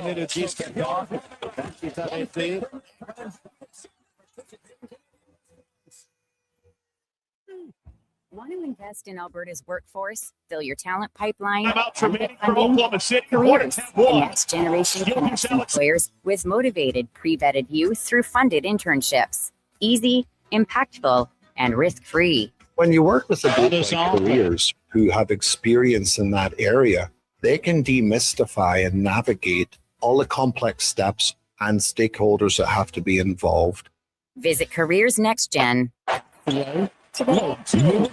Remet Jason Gregor Show. Want to invest in Alberta's workforce? Fill your talent pipeline? Careers, The next generation connects employers with motivated, pre-vetted youth through funded internships. Easy, impactful, and risk-free. When you work with a group like Careers who have experience in that area, they can demystify and navigate all the complex steps and stakeholders that have to be involved. Visit Careers Next Gen. River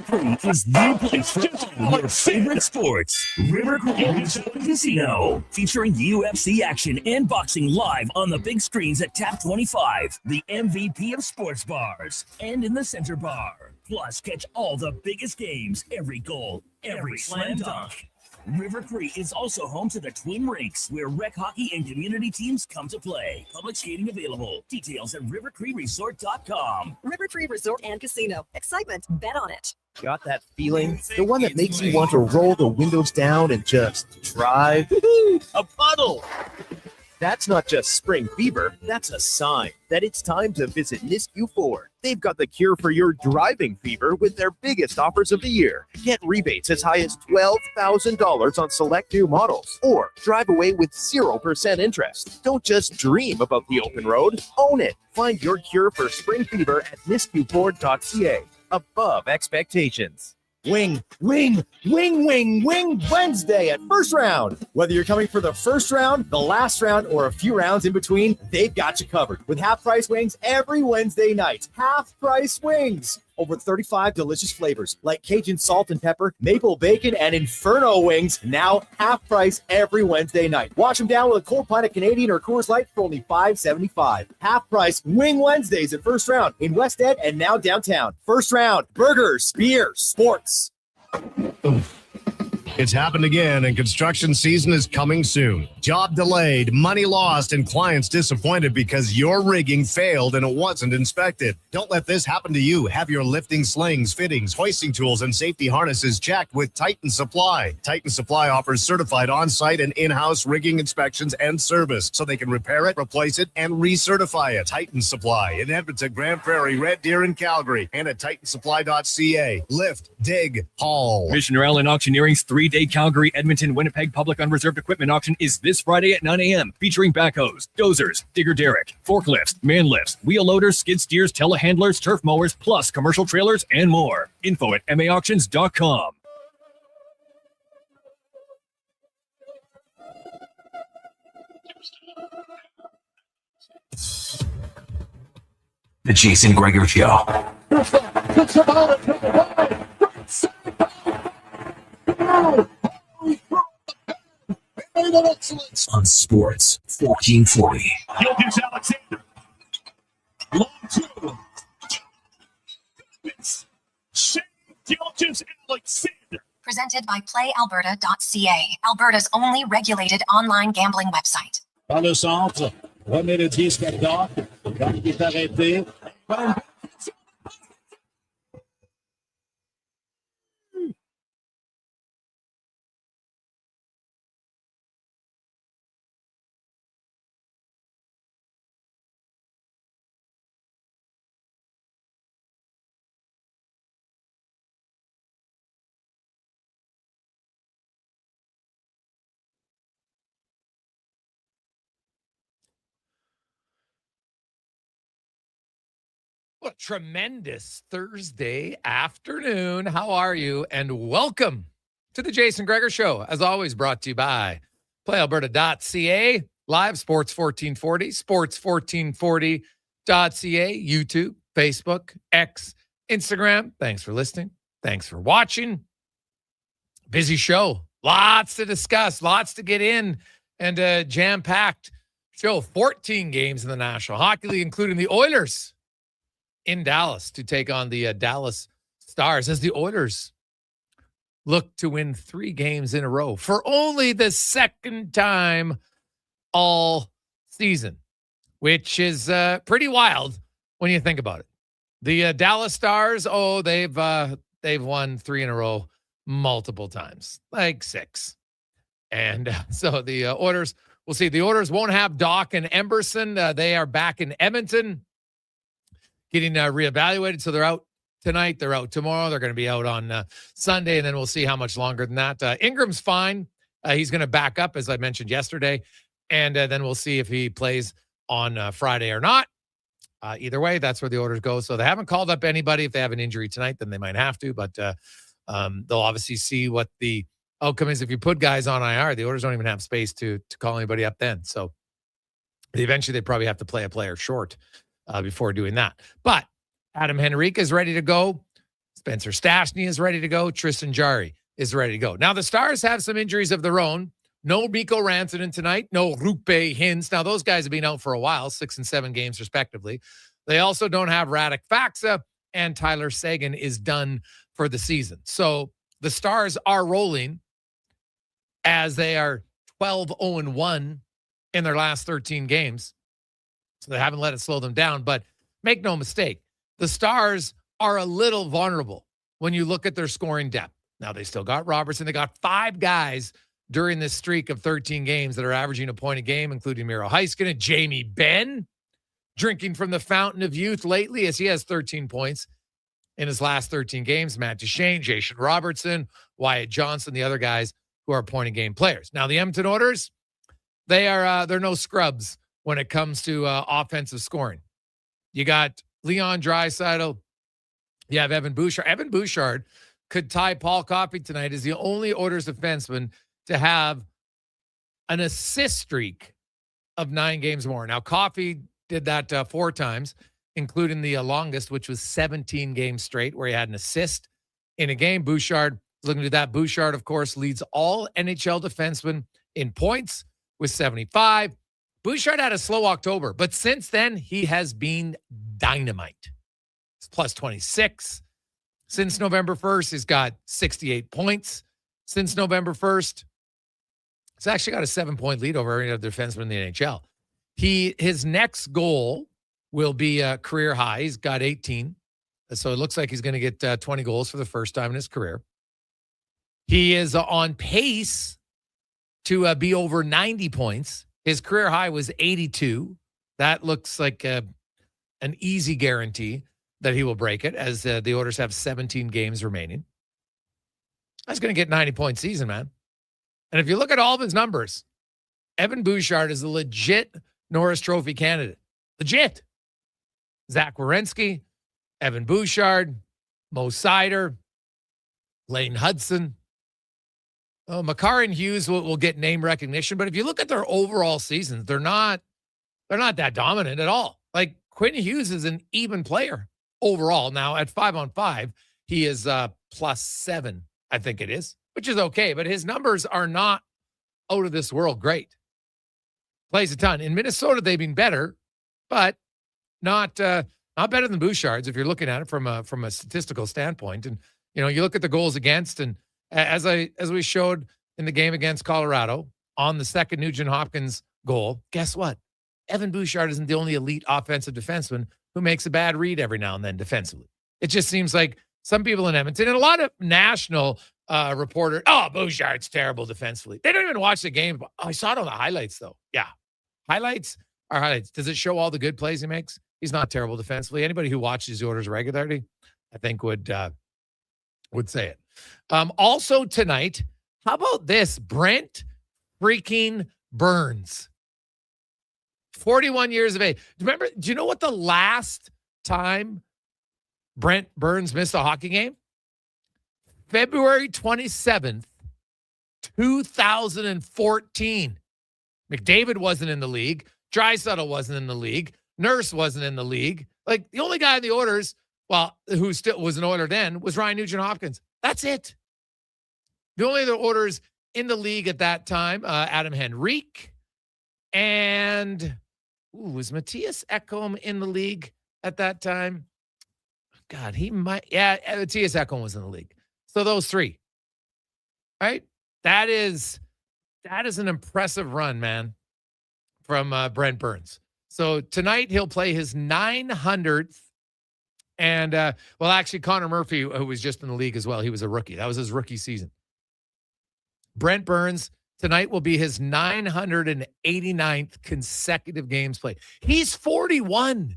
Creek is the place for all your favorite sports. River Creek Casino, featuring UFC action and boxing live on the big screens at Tap 25, the MVP of sports bars, and in the center bar. Plus, catch all the biggest games, every goal, every slam dunk. River Creek is also home to the Twin Rinks, where rec hockey and community teams come to play. Public skating available. Details at rivercreekresort.com. River Tree Resort and Casino. Excitement. Bet on it. Got that feeling? The one that makes you want to roll the windows down and just drive? A puddle! That's not just spring fever. That's a sign that it's time to visit Nisku Ford. They've got the cure for your driving fever with their biggest offers of the year. Get rebates as high as $12,000 on select new models, or drive away with 0% interest. Don't just dream about the open road. Own it. Find your cure for spring fever at niskuford.ca. Above expectations. Wing Wednesday at First Round. Whether you're coming for the first round, the last round, or a few rounds in between, they've got you covered with half-price wings every Wednesday night. Half-price wings. Over 35 delicious flavors like Cajun salt and pepper, maple bacon, and Inferno wings. Now half price every Wednesday night. Wash them down with a cold pint of Canadian or Coors Light for only $5.75. Half price Wing Wednesdays at First Round in West Ed and now downtown. First Round, burgers, beer, sports. It's happened again, and construction season is coming soon. Job delayed, money lost, and clients disappointed because your rigging failed and it wasn't inspected. Don't let this happen to you. Have your lifting slings, fittings, hoisting tools, and safety harnesses checked with Titan Supply. Titan Supply offers certified on-site and in-house rigging inspections and service, so they can repair it, replace it, and recertify it. Titan Supply in Edmonton, Grand Prairie, Red Deer, and Calgary, and at titansupply.ca. Lift, dig, haul. Missioner Allen Auctioneering's 3-day Calgary, Edmonton, Winnipeg public unreserved equipment auction is this Friday at 9 a.m. featuring backhoes, dozers, digger derrick, forklifts, man lifts, wheel loaders, skid steers, telehandlers, turf mowers, plus commercial trailers and more. Info at maauctions.com. The Jason Gregor Show. On Sports 1440. Jokic Alexander. Long two. Shea Jokic Alexander. Presented by PlayAlberta.ca, Alberta's only regulated online gambling website. Par le centre, Remet Jason Gregor. Quand il est arrêté. What a tremendous Thursday afternoon. How are you? And welcome to the Jason Gregor Show. As always, brought to you by PlayAlberta.ca, live Sports 1440, Sports1440.ca, YouTube, Facebook, X, Instagram. Thanks for listening. Thanks for watching. Busy show. Lots to discuss, lots to get in, and a jam-packed show. 14 games in the National Hockey League, including the Oilers in Dallas to take on the Dallas Stars as the Oilers look to win 3 games in a row for only the second time all season, which is pretty wild when you think about it. The Dallas Stars, they've won 3 in a row multiple times, like 6. And so the Oilers we'll see. The Oilers won't have Doc and Emberson. They are back in Edmonton getting reevaluated. So they're out tonight. They're out tomorrow. They're going to be out on Sunday, and then we'll see how much longer than that. Ingram's fine. He's going to back up, as I mentioned yesterday, and then we'll see if he plays on Friday or not. Either way, that's where the Oilers go. So they haven't called up anybody. If they have an injury tonight, then they might have to, but they'll obviously see what the outcome is. If you put guys on IR, the Oilers don't even have space to call anybody up then. So eventually they probably have to play a player short before doing that. But Adam Henrique is ready to go. Spencer Stastny is ready to go. Tristan Jarry is ready to go. Now, the Stars have some injuries of their own. No Mikko Rantanen tonight. No Rupe Hintz. Now, those guys have been out for a while, 6 and 7 games respectively. They also don't have Radek Faksa, and Tyler Seguin is done for the season. So the Stars are rolling as they are 12-0-1 in their last 13 games. So they haven't let it slow them down. But make no mistake, the Stars are a little vulnerable when you look at their scoring depth. Now, they still got Robertson. They got 5 guys during this streak of 13 games that are averaging a point a game, including Miro Heiskanen, Jamie Benn, drinking from the fountain of youth lately as he has 13 points in his last 13 games. Matt Duchene, Jason Robertson, Wyatt Johnson, the other guys who are point a game players. Now, the Edmonton Oilers, they're no scrubs when it comes to offensive scoring. You got Leon Draisaitl. You have Evan Bouchard. Evan Bouchard could tie Paul Coffey tonight as the only Oilers defenseman to have an assist streak of 9 games more. Now, Coffey did that 4 times, including the longest, which was 17 games straight, where he had an assist in a game. Bouchard, looking at that, Bouchard, of course, leads all NHL defensemen in points with 75. Bouchard had a slow October, but since then, he has been dynamite. It's plus 26. Since November 1st, he's got 68 points. Since November 1st, he's actually got a 7-point lead over any other defenseman in the NHL. His next goal will be a career high. He's got 18. So it looks like he's going to get 20 goals for the first time in his career. He is on pace to be over 90 points. His career high was 82. That looks like an easy guarantee that he will break it, as the Oilers have 17 games remaining. That's going to get 90-point season, man. And if you look at all of his numbers, Evan Bouchard is a legit Norris Trophy candidate. Legit. Zach Werenski, Evan Bouchard, Mo Sider, Lane Hudson. Makar and Hughes will get name recognition, but if you look at their overall seasons, they're not that dominant at all. Like, Quinn Hughes is an even player overall. Now, at 5-on-5, he is +7, I think it is, which is okay, but his numbers are not out of this world great. Plays a ton. In Minnesota, they've been better, but not better than Bouchard's if you're looking at it from a statistical standpoint. And you look at the goals against, and as we showed in the game against Colorado on the second Nugent Hopkins goal, guess what? Evan Bouchard isn't the only elite offensive defenseman who makes a bad read every now and then defensively. It just seems like some people in Edmonton and a lot of national reporters, Bouchard's terrible defensively. They don't even watch the game. I saw it on the highlights, though. Yeah. Highlights are highlights. Does it show all the good plays he makes? He's not terrible defensively. Anybody who watches the Oilers regularly, I think, would say it. Also tonight, how about this? Brent freaking Burns. 41 years of age. Do you know what the last time Brent Burns missed a hockey game? February 27th, 2014. McDavid wasn't in the league. Draisaitl wasn't in the league. Nurse wasn't in the league. Like, the only guy in the Oilers, who still was an Oiler then, was Ryan Nugent-Hopkins. That's it. The only other Oilers in the league at that time, Adam Henrique, and was Matthias Ekholm in the league at that time? God, he might. Yeah, Matthias Ekholm was in the league. So those 3, right? That is an impressive run, man, from Brent Burns. So tonight he'll play his 900th. And, actually, Connor Murphy, who was just in the league as well, he was a rookie. That was his rookie season. Brent Burns Tonight will be his 989th consecutive games played. He's 41.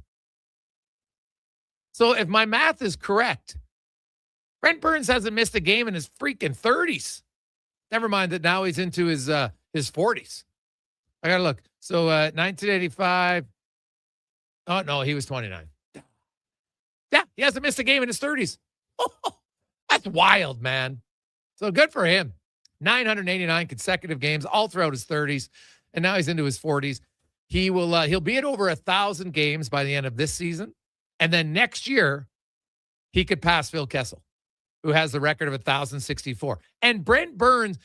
So if my math is correct, Brent Burns hasn't missed a game in his freaking 30s. Never mind that now he's into his 40s. I got to look. So 1985. Oh, no, he was 29. Yeah, he hasn't missed a game in his 30s. That's wild, man. So good for him. 989 consecutive games all throughout his 30s, and now he's into his 40s. He'll be at over 1,000 games by the end of this season, and then next year he could pass Phil Kessel, who has the record of 1,064. And Brent Burns,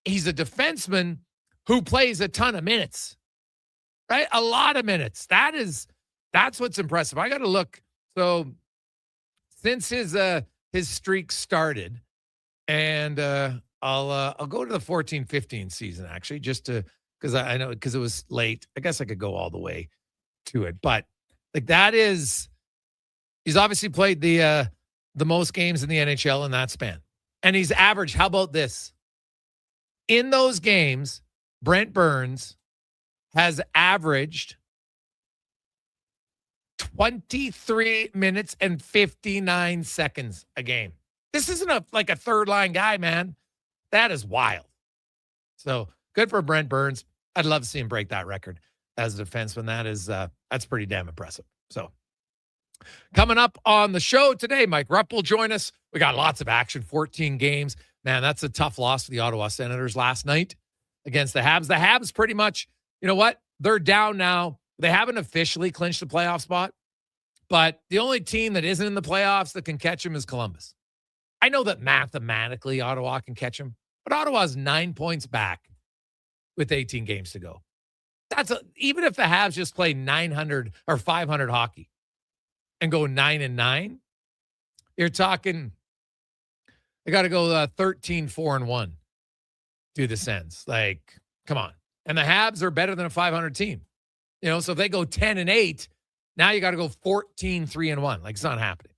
he's a defenseman who plays a ton of minutes, right? A lot of minutes. That's what's impressive. I got to look. So since his streak started, and I'll go to the 14-15 season, actually, just to, because I know, because it was late. I guess I could go all the way to it, but like he's obviously played the most games in the NHL in that span, and he's averaged. How about this? In those games, Brent Burns has averaged 23 minutes and 59 seconds a game. This isn't like a third line guy, man. That is wild. So good for Brent Burns. I'd love to see him break that record as a defenseman. That's pretty damn impressive. So coming up on the show today, Mike Rupp will join us. We got lots of action, 14 games. Man, that's a tough loss for the Ottawa Senators last night against the Habs. The Habs pretty much, you know what? They're down now. They haven't officially clinched the playoff spot, but the only team that isn't in the playoffs that can catch them is Columbus. I know that mathematically Ottawa can catch them, but Ottawa's 9 points back with 18 games to go. Even if the Habs just play 900 or 500 hockey and go 9-9, you're talking they got to go 13-4-1 through the Sens. Like, come on. And the Habs are better than a 500 team. You know, so if they go 10-8, now you got to go 14-3-1. Like, it's not happening.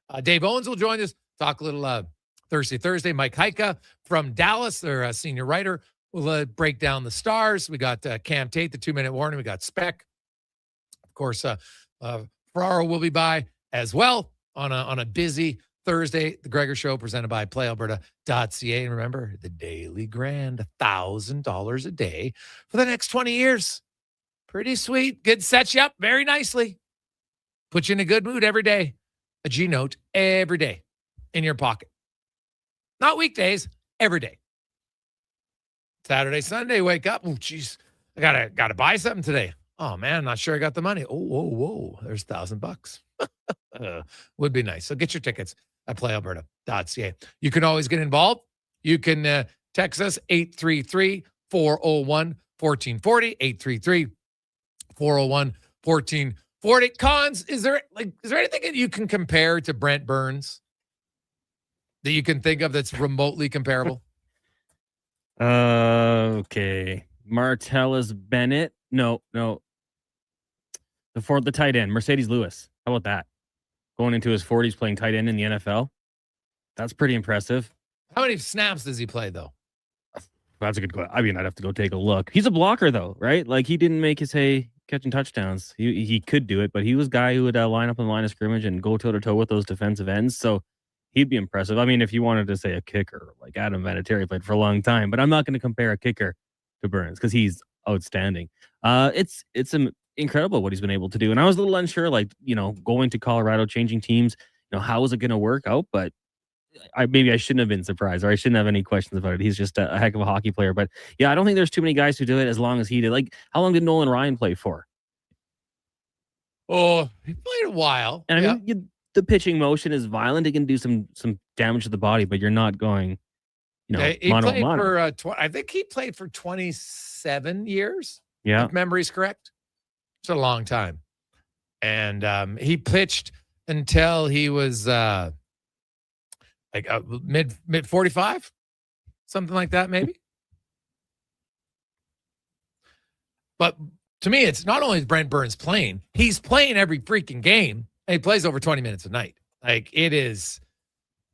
So, Dave Owens will join us. Talk a little Thursday. Mike Heika from Dallas, their senior writer, will break down the Stars. We got Cam Tate, the 2-minute warning. We got Speck. Of course, Ferraro will be by as well on a busy Thursday. The Gregor Show presented by PlayAlberta.ca. And remember, the daily grand, $1,000 a day for the next 20 years. Pretty sweet. Good. Sets you up very nicely. Put you in a good mood every day. A G note every day in your pocket. Not weekdays, every day. Saturday, Sunday, wake up. Oh, geez, I gotta buy something today. Oh man, I'm not sure I got the money. Oh, whoa, there's $1,000. Would be nice. So get your tickets at PlayAlberta.ca. You can always get involved. You can text us 833-401-1440. 833-401-1440. Cons, is there anything that you can compare to Brent Burns that you can think of that's remotely comparable? Okay. Martellus Bennett. No. The tight end, Mercedes Lewis. How about that? Going into his 40s playing tight end in the NFL. That's pretty impressive. How many snaps does he play, though? That's a good question. I mean, I'd have to go take a look. He's a blocker, though, right? Like, he didn't make his hay catching touchdowns. He could do it, but he was a guy who would line up on the line of scrimmage and go toe-to-toe with those defensive ends. So he'd be impressive. I mean, if you wanted to say a kicker, like Adam Vinatieri played for a long time, but I'm not going to compare a kicker to Burns because he's outstanding. It's incredible what he's been able to do. And I was a little unsure, like, going to Colorado, changing teams, how is it going to work out? But maybe I shouldn't have been surprised, or I shouldn't have any questions about it. He's just a heck of a hockey player. But yeah, I don't think there's too many guys who do it as long as he did. Like, how long did Nolan Ryan play for? Oh, he played a while. And I mean, the pitching motion is violent. It can do some damage to the body, but you're not going, he played for I think he played for 27 years. Yeah, if memory's correct. It's a long time, and he pitched until he was mid 45, something like that, maybe. But to me, it's not only Brent Burns playing; he's playing every freaking game. And he plays over 20 minutes a night. Like, it's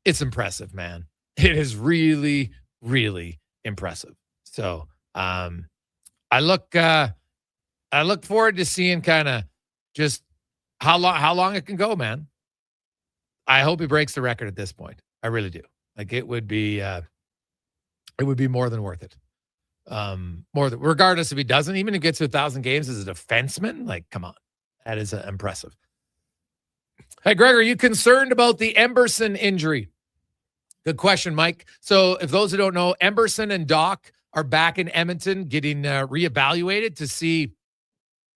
impressive, man. It is really, really impressive. So I look forward to seeing kind of just how long it can go, man. I hope he breaks the record at this point. I really do. Like it would be more than worth it. Regardless if he doesn't, even if he gets to 1,000 games as a defenseman, like, come on. That is impressive. Hey, Greg, are you concerned about the Emberson injury? Good question, Mike. So if those who don't know, Emberson and Doc are back in Edmonton getting reevaluated to see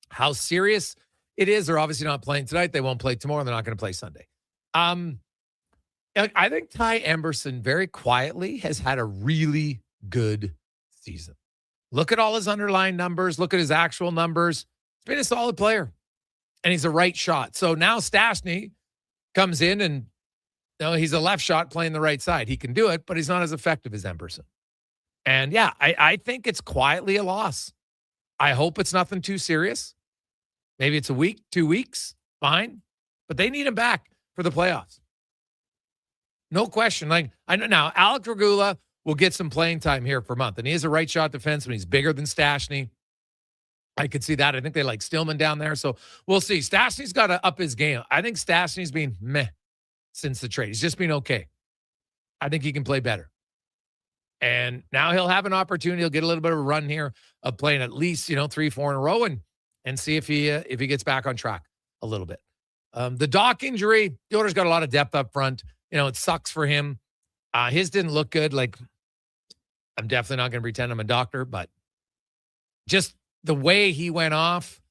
how serious it is. They're obviously not playing tonight. They won't play tomorrow. They're not going to play Sunday. I think Ty Emberson very quietly has had a really good season. Look at all his underlying numbers. Look at his actual numbers. He's been a solid player, and he's a right shot. So now Stastny comes in, and he's a left shot playing the right side. He can do it, but he's not as effective as Emberson. And yeah, I think it's quietly a loss. I hope it's nothing too serious. Maybe it's a week, 2 weeks, fine. But they need him back for the playoffs. No question. Like, I know now, Alec Regula will get some playing time here for a month. And he is a right shot defenseman. He's bigger than Stastny. I could see that. I think they like Stillman down there. So we'll see. Stastny's got to up his game. I think Stastny's been meh since the trade. He's just been okay. I think he can play better. And now he'll have an opportunity. He'll get a little bit of a run here of playing at least, 3-4 in a row and see if he gets back on track a little bit. The Doc injury, the Oilers got a lot of depth up front. It sucks for him. His didn't look good. Like, I'm definitely not going to pretend I'm a doctor, but just the way he went off,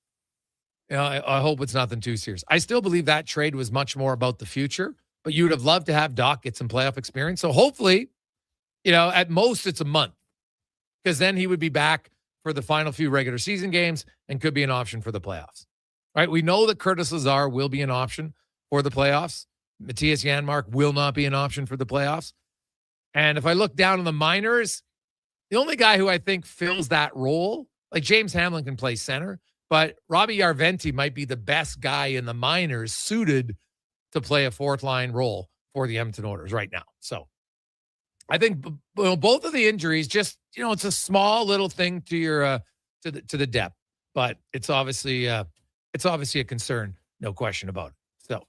I hope it's nothing too serious. I still believe that trade was much more about the future, but you would have loved to have Doc get some playoff experience. So hopefully, at most it's a month, because then he would be back for the final few regular season games and could be an option for the playoffs. Right? We know that Curtis Lazar will be an option for the playoffs. Matthias Janmark will not be an option for the playoffs. And if I look down on the minors, the only guy who I think fills that role, like James Hamlin can play center, but Robbie Yarventi might be the best guy in the minors suited to play a fourth line role for the Edmonton Oilers right now. So I think both of the injuries, just, it's a small little thing to your to the depth, but it's obviously a concern, no question about it. So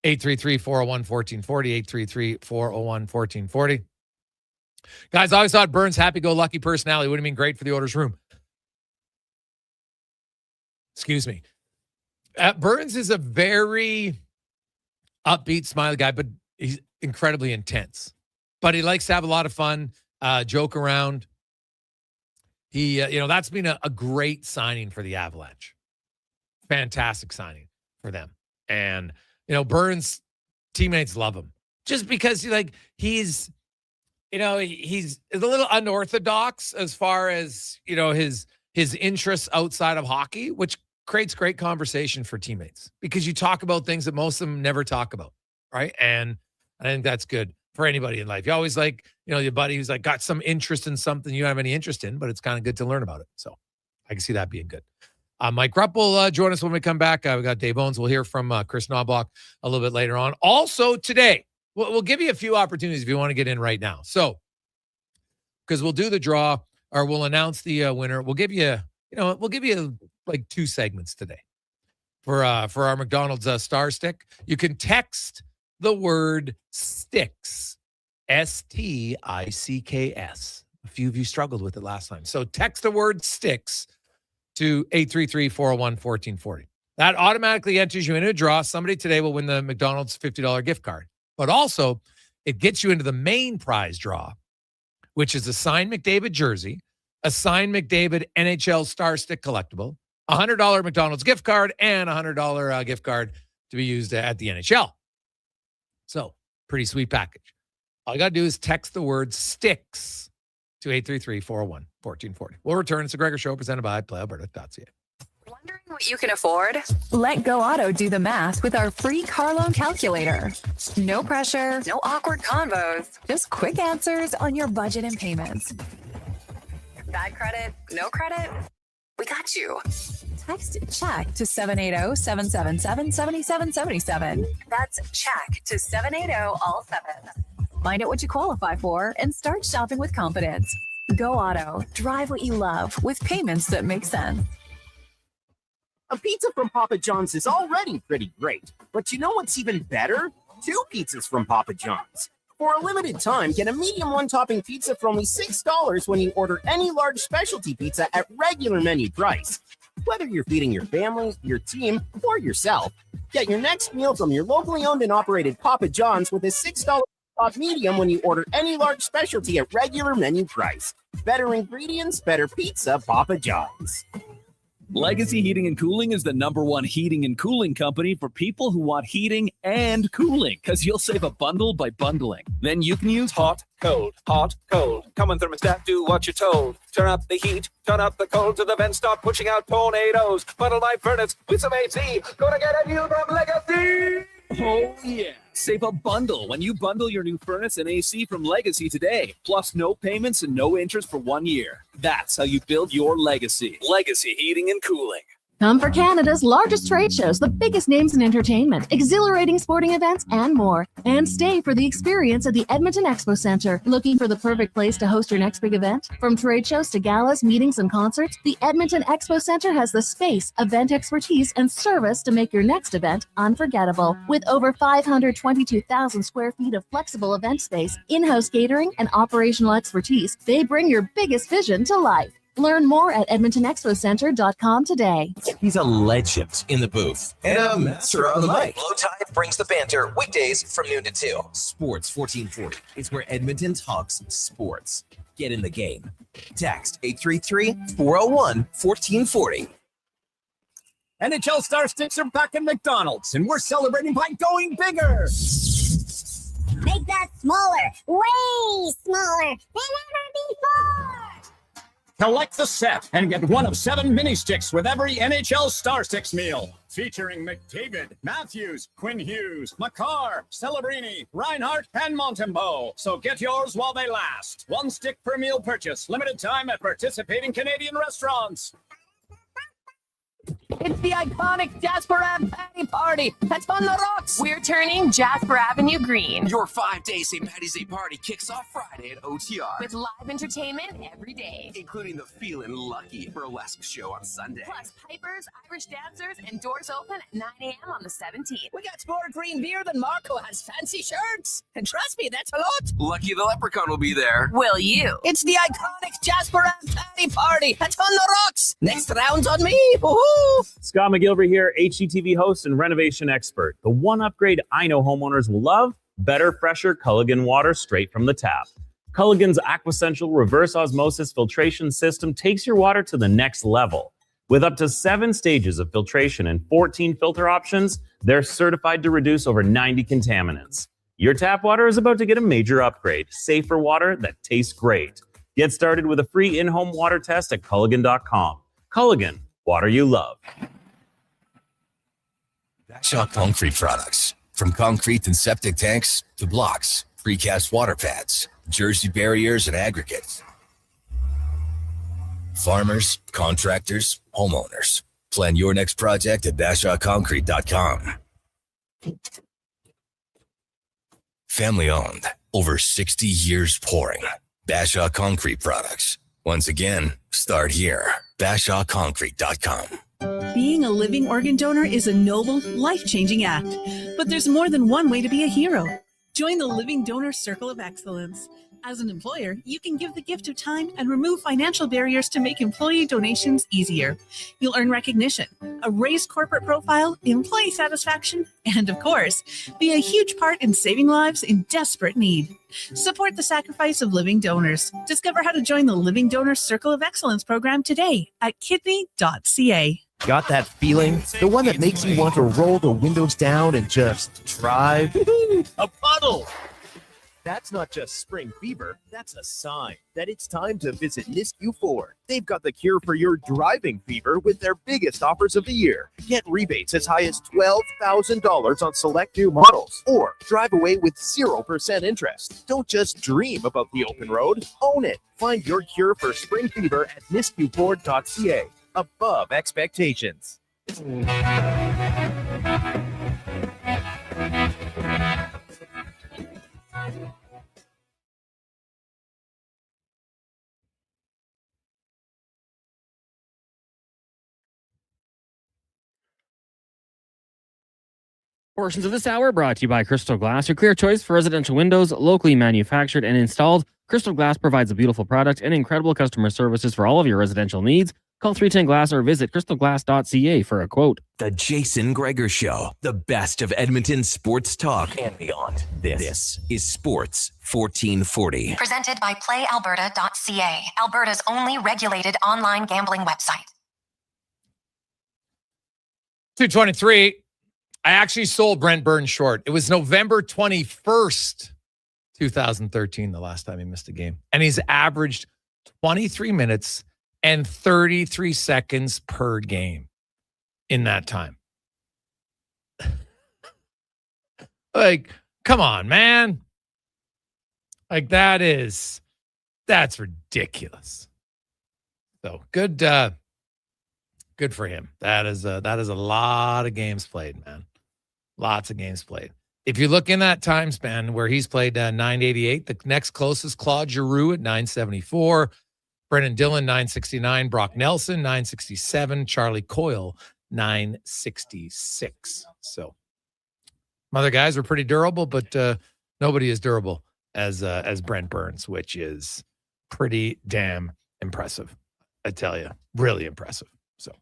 833-401-1440, 833-401-1440. Guys, I always thought Burns' happy-go-lucky personality would have been great for the Oilers room. Excuse me. Burns is a very upbeat, smiley guy, but he's incredibly intense. But he likes to have a lot of fun, joke around. He, that's been a great signing for the Avalanche. Fantastic signing for them. And, Burns' teammates love him just because he's a little unorthodox as far as, his interests outside of hockey, which creates great conversation for teammates because you talk about things that most of them never talk about. Right. And I think that's good for anybody in life. You always your buddy who's got some interest in something you don't have any interest in, but it's kind of good to learn about it. So I can see that being good. Mike Rupp will join us when we come back. We got Dave Owens. We'll hear from Chris Knobloch a little bit later on. Also today, we'll give you a few opportunities if you want to get in right now. So, because we'll do the draw or we'll announce the winner. We'll give you, like 2 segments today for our McDonald's Star Stick. You can text the word STICKS, STICKS. A few of you struggled with it last time. So text the word STICKS to 833-401-1440. That automatically enters you into a draw. Somebody today will win the McDonald's $50 gift card. But also, it gets you into the main prize draw, which is a signed McDavid jersey, a signed McDavid NHL Star Stick collectible, a $100 McDonald's gift card, and a $100 gift card to be used at the NHL. So, pretty sweet package. All you got to do is text the word STICKS to 833-401-1440. We'll return. It's a Gregor Show presented by PlayAlberta.ca. Wondering what you can afford? Let Go Auto do the math with our free car loan calculator. No pressure, no awkward convos, just quick answers on your budget and payments. Bad credit, no credit? We got you. Text CHECK to 780-777-7777. That's CHECK to 780-all-7. Find out what you qualify for and start shopping with confidence. Go Auto. Drive what you love with payments that make sense. A pizza from Papa John's is already pretty great, but you know what's even better? 2 pizzas from Papa John's. For a limited time, get a medium one-topping pizza for only $6 when you order any large specialty pizza at regular menu price. Whether you're feeding your family, your team, or yourself, get your next meal from your locally owned and operated Papa John's with a $6 off medium when you order any large specialty at regular menu price. Better ingredients, better pizza, Papa John's. Legacy Heating and Cooling is the #1 heating and cooling company for people who want heating and cooling, because you'll save a bundle by bundling. Then you can use hot, cold, hot, cold. Come on, thermostat, do what you're told. Turn up the heat, turn up the cold, to the vents start pushing out tornadoes. Bundle my furnace with some AC. Gonna get a new from Legacy! Oh, yeah. Save a bundle when you bundle your new furnace and AC from Legacy today. Plus no payments and no interest for 1 year. That's how you build your legacy. Legacy Heating and Cooling. Come for Canada's largest trade shows, the biggest names in entertainment, exhilarating sporting events, and more. And stay for the experience at the Edmonton Expo Centre. Looking for the perfect place to host your next big event? From trade shows to galas, meetings, and concerts, the Edmonton Expo Centre has the space, event expertise, and service to make your next event unforgettable. With over 522,000 square feet of flexible event space, in-house catering, and operational expertise, they bring your biggest vision to life. Learn more at EdmontonExpoCenter.com today. He's a legend in the booth and a master on the mic. Low Tide brings the banter weekdays from noon to 2. Sports 1440 is where Edmonton talks sports. Get in the game. Text 833-401-1440. NHL Star Sticks are back in McDonald's, and we're celebrating by going bigger. Make that smaller, way smaller than ever before. Collect the set and get one of 7 mini sticks with every NHL Star Sticks meal. Featuring McDavid, Matthews, Quinn Hughes, Makar, Celebrini, Reinhardt, and Montembeau. So get yours while they last. 1 stick per meal purchase. Limited time at participating Canadian restaurants. It's the iconic Jasper Ave Patty Party. That's on the rocks. We're turning Jasper Avenue green. Your 5-day St. Patty's Day party kicks off Friday at OTR. With live entertainment every day. Including the Feelin' Lucky burlesque show on Sunday. Plus pipers, Irish dancers, and doors open at 9 a.m. on the 17th. We got more green beer than Marco has fancy shirts. And trust me, that's a lot. Lucky the Leprechaun will be there. Will you? It's the iconic Jasper Ave Patty Party. That's on the rocks. Next round's on me. Woohoo! Scott McGilvery here, HGTV host and renovation expert. The one upgrade I know homeowners will love: better, fresher Culligan water straight from the tap. Culligan's Aquasential reverse osmosis filtration system takes your water to the next level. With up to 7 stages of filtration and 14 filter options, they're certified to reduce over 90 contaminants. Your tap water is about to get a major upgrade: safer water that tastes great. Get started with a free in-home water test at Culligan.com. Culligan, water you love. Shaw Concrete products. From concrete and septic tanks to blocks, precast water pads, jersey barriers, and aggregates. Farmers, contractors, homeowners. Plan your next project at BashawConcrete.com. Family owned. Over 60 years pouring. Bashaw Concrete products. Once again, start here. BashawConcrete.com. Being a living organ donor is a noble, life-changing act. But there's more than one way to be a hero. Join the Living Donor Circle of Excellence. As an employer, you can give the gift of time and remove financial barriers to make employee donations easier. You'll earn recognition, a raised corporate profile, employee satisfaction, and of course, be a huge part in saving lives in desperate need. Support the sacrifice of living donors. Discover how to join the Living Donor Circle of Excellence program today at kidney.ca. Got that feeling? The one that makes you want to roll the windows down and just drive? A puddle! That's not just spring fever, that's a sign that it's time to visit Nisku Ford. They've got the cure for your driving fever with their biggest offers of the year. Get rebates as high as $12,000 on select new models, or drive away with 0% interest. Don't just dream about the open road, own it. Find your cure for spring fever at niskuford.ca. Above expectations. Portions of this hour brought to you by Crystal Glass, your clear choice for residential windows, locally manufactured and installed. Crystal Glass provides a beautiful product and incredible customer services for all of your residential needs. Call 310 Glass or visit crystalglass.ca for a quote. The Jason Gregor Show, the best of Edmonton sports talk and beyond. This is Sports 1440. Presented by PlayAlberta.ca, Alberta's only regulated online gambling website. 223. I actually sold Brent Burns short. It was November 21st, 2013, the last time he missed a game. And he's averaged 23 minutes and 33 seconds per game in that time. Like, come on, man. Like, that's ridiculous. So good for him. That is a lot of games played, man. Lots of games played. If you look in that time span where he's played 988, the next closest, Claude Giroux at 974, Brendan Dillon 969, Brock Nelson 967, Charlie Coyle 966. So some other guys were pretty durable, but nobody is durable as Brent Burns, which is pretty damn impressive. I tell you, really impressive. So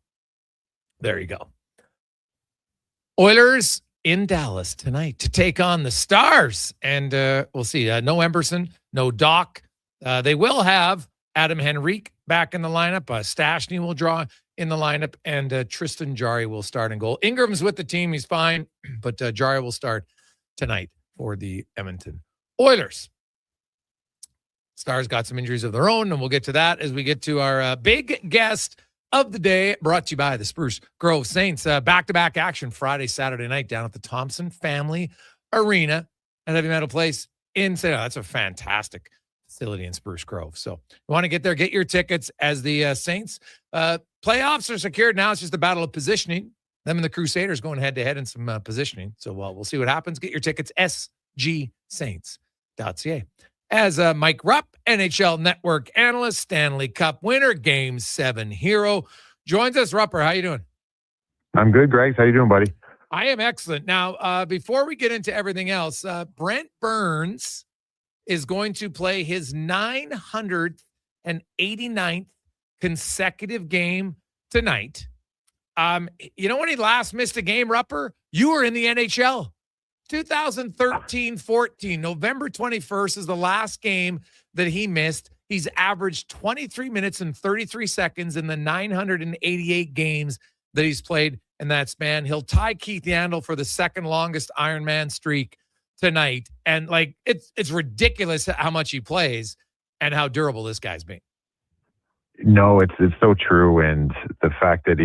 there you go. Oilers in Dallas tonight to take on the Stars. And we'll see. No Emberson, no Doc. They will have Adam Henrique back in the lineup. Stashny will draw in the lineup. And Tristan Jarry will start in goal. Ingram's with the team. He's fine. But Jarry will start tonight for the Edmonton Oilers. Stars got some injuries of their own, and we'll get to that as we get to our big guest of the day, brought to you by the Spruce Grove Saints. Back-to-back action Friday, Saturday night down at the Thompson Family Arena at Heavy Metal Place in St. That's a fantastic facility in Spruce Grove. So you want to get there, get your tickets as the Saints. Playoffs are secured now. It's just a battle of positioning. Them and the Crusaders going head-to-head in some positioning. So we'll see what happens. Get your tickets, sgsaints.ca. As Mike Rupp, NHL Network analyst, Stanley Cup winner, Game 7 hero, joins us. Rupper, how you doing? I'm good, Greg. How you doing, buddy? I am excellent. Now, before we get into everything else, Brent Burns is going to play his 989th consecutive game tonight. You know when he last missed a game, Rupper? You were in the NHL. 2013-14, November 21st is the last game that he missed. He's averaged 23 minutes and 33 seconds in the 988 games that he's played in that span. He'll tie Keith Yandel for the second longest Ironman streak tonight. And like, it's ridiculous how much he plays and how durable this guy's been. No, it's so true. And the fact that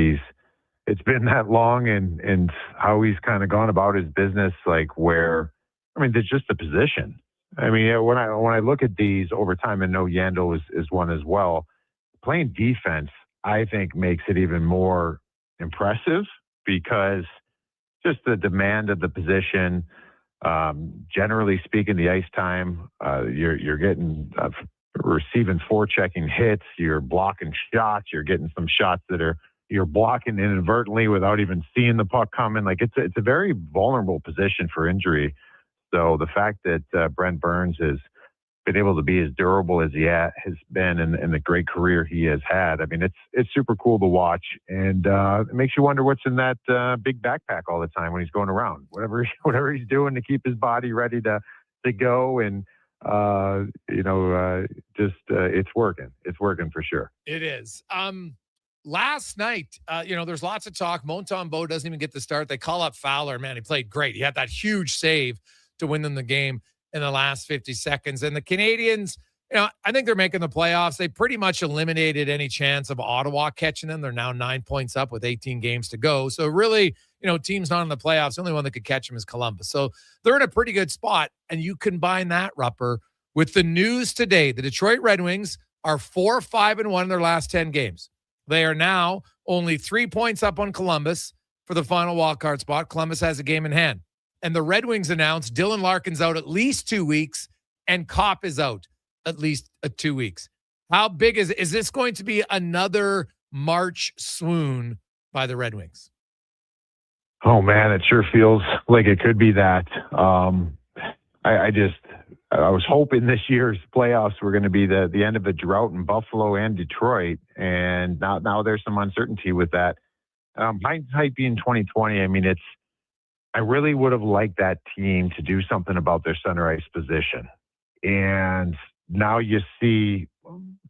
it's been that long and how he's kind of gone about his business, like where, I mean, there's just the position. I mean, when I look at these over time, and no, Yandel is one as well, playing defense, I think makes it even more impressive because just the demand of the position, generally speaking, the ice time, you're getting receiving forechecking hits, you're blocking shots, you're getting some shots that you're blocking inadvertently without even seeing the puck coming. Like it's a very vulnerable position for injury. So the fact that Brent Burns has been able to be as durable as he has been and the great career he has had, I mean, it's super cool to watch. And it makes you wonder what's in that big backpack all the time when he's going around, whatever he's doing to keep his body ready to go. And, it's working. It's working for sure. It is. Last night, there's lots of talk. Montembeault doesn't even get the start. They call up Fowler. Man, he played great. He had that huge save to win them the game in the last 50 seconds. And the Canadians, I think they're making the playoffs. They pretty much eliminated any chance of Ottawa catching them. They're now 9 points up with 18 games to go. So really, teams not in the playoffs, the only one that could catch them is Columbus. So they're in a pretty good spot. And you combine that, Rupper, with the news today. The Detroit Red Wings are 4-5-1 in their last 10 games. They are now only 3 points up on Columbus for the final wildcard spot. Columbus has a game in hand. And the Red Wings announced Dylan Larkin's out at least 2 weeks and Kopp is out at least 2 weeks. How big is this going to be another March swoon by the Red Wings? Oh man, it sure feels like it could be that. I was hoping this year's playoffs were going to be the end of a drought in Buffalo and Detroit, and now there's some uncertainty with that. Hindsight being 2020, I mean, I really would have liked that team to do something about their center ice position, and now you see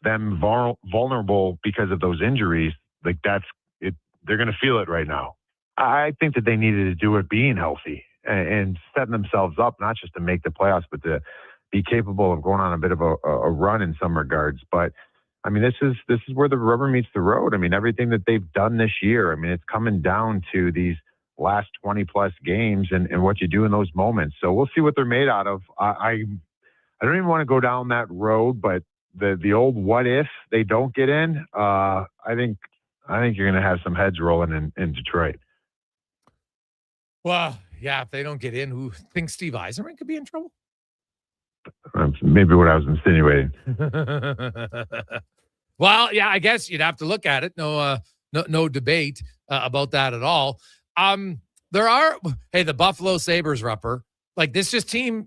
them vulnerable because of those injuries. Like that's it. They're going to feel it right now. I think that they needed to do it being healthy and setting themselves up, not just to make the playoffs, but to be capable of going on a bit of a run in some regards. But I mean, this is where the rubber meets the road. I mean, everything that they've done this year, I mean, it's coming down to these last 20 plus games and what you do in those moments. So we'll see what they're made out of. I don't even want to go down that road, but the old what if they don't get in, I think you're going to have some heads rolling in Detroit. Well, yeah, if they don't get in, who thinks Steve Yzerman could be in trouble? Maybe what I was insinuating. Well, yeah, I guess you'd have to look at it. No debate about that at all. The Buffalo Sabres, Rupper. Like this team,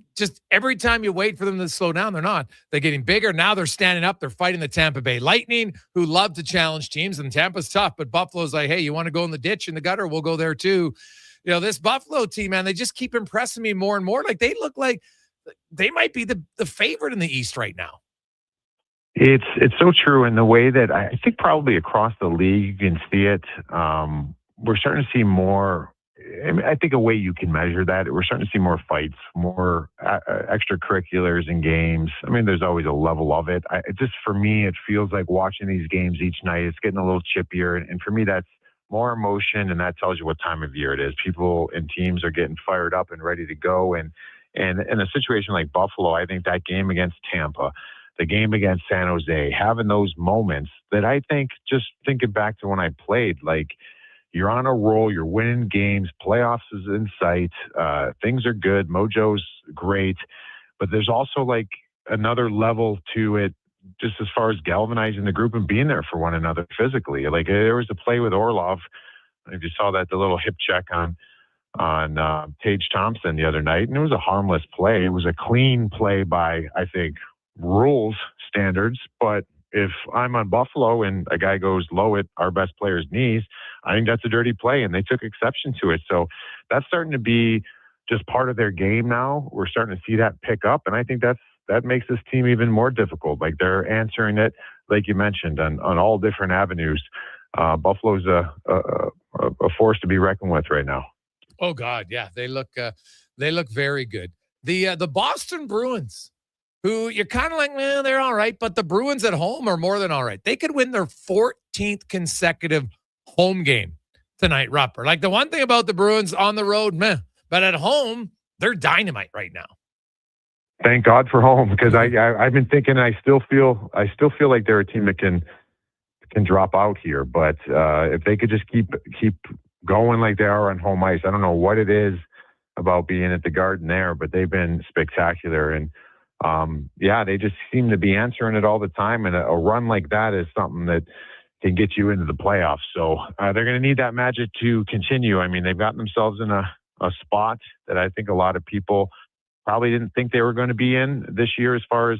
every time you wait for them to slow down, they're not. They're getting bigger. Now they're standing up. They're fighting the Tampa Bay Lightning, who love to challenge teams, and Tampa's tough. But Buffalo's like, hey, you want to go in the ditch, in the gutter? We'll go there too. You know, this Buffalo team, man, they just keep impressing me more and more. Like they look like they might be the favorite in the East right now. It's so true in the way that I think probably across the league you can see it. We're starting to see more. I think a way you can measure that, we're starting to see more fights, more extracurriculars in games. I mean, there's always a level of it. For me, it feels like watching these games each night. It's getting a little chippier, and for me, that's more emotion, and that tells you what time of year it is. People and teams are getting fired up and ready to go. And in a situation like Buffalo, I think that game against Tampa, the game against San Jose, having those moments that I think, just thinking back to when I played, like you're on a roll, you're winning games, playoffs is in sight, things are good, mojo's great, but there's also like another level to it, just as far as galvanizing the group and being there for one another physically. Like there was a play with Orlov. If you saw that, the little hip check on Tage Thompson the other night, and it was a harmless play. It was a clean play by, I think, rules standards. But if I'm on Buffalo and a guy goes low at our best player's knees, I think that's a dirty play, and they took exception to it. So that's starting to be just part of their game now. We're starting to see that pick up, and I think that makes this team even more difficult. Like they're answering it, like you mentioned, on all different avenues. Buffalo's a force to be reckoned with right now. Oh God, yeah, they look very good. The Boston Bruins, who you're kind of like, well, they're all right, but the Bruins at home are more than all right. They could win their 14th consecutive home game tonight, Rupper. Like the one thing about the Bruins on the road, meh, but at home they're dynamite right now. Thank God for home, because I've been thinking I still feel like they're a team that can drop out here. But if they could just keep going like they are on home ice, I don't know what it is about being at the Garden there, but they've been spectacular. And they just seem to be answering it all the time. And a run like that is something that can get you into the playoffs. So they're going to need that magic to continue. I mean, they've gotten themselves in a spot that I think a lot of people probably didn't think they were going to be in this year as far as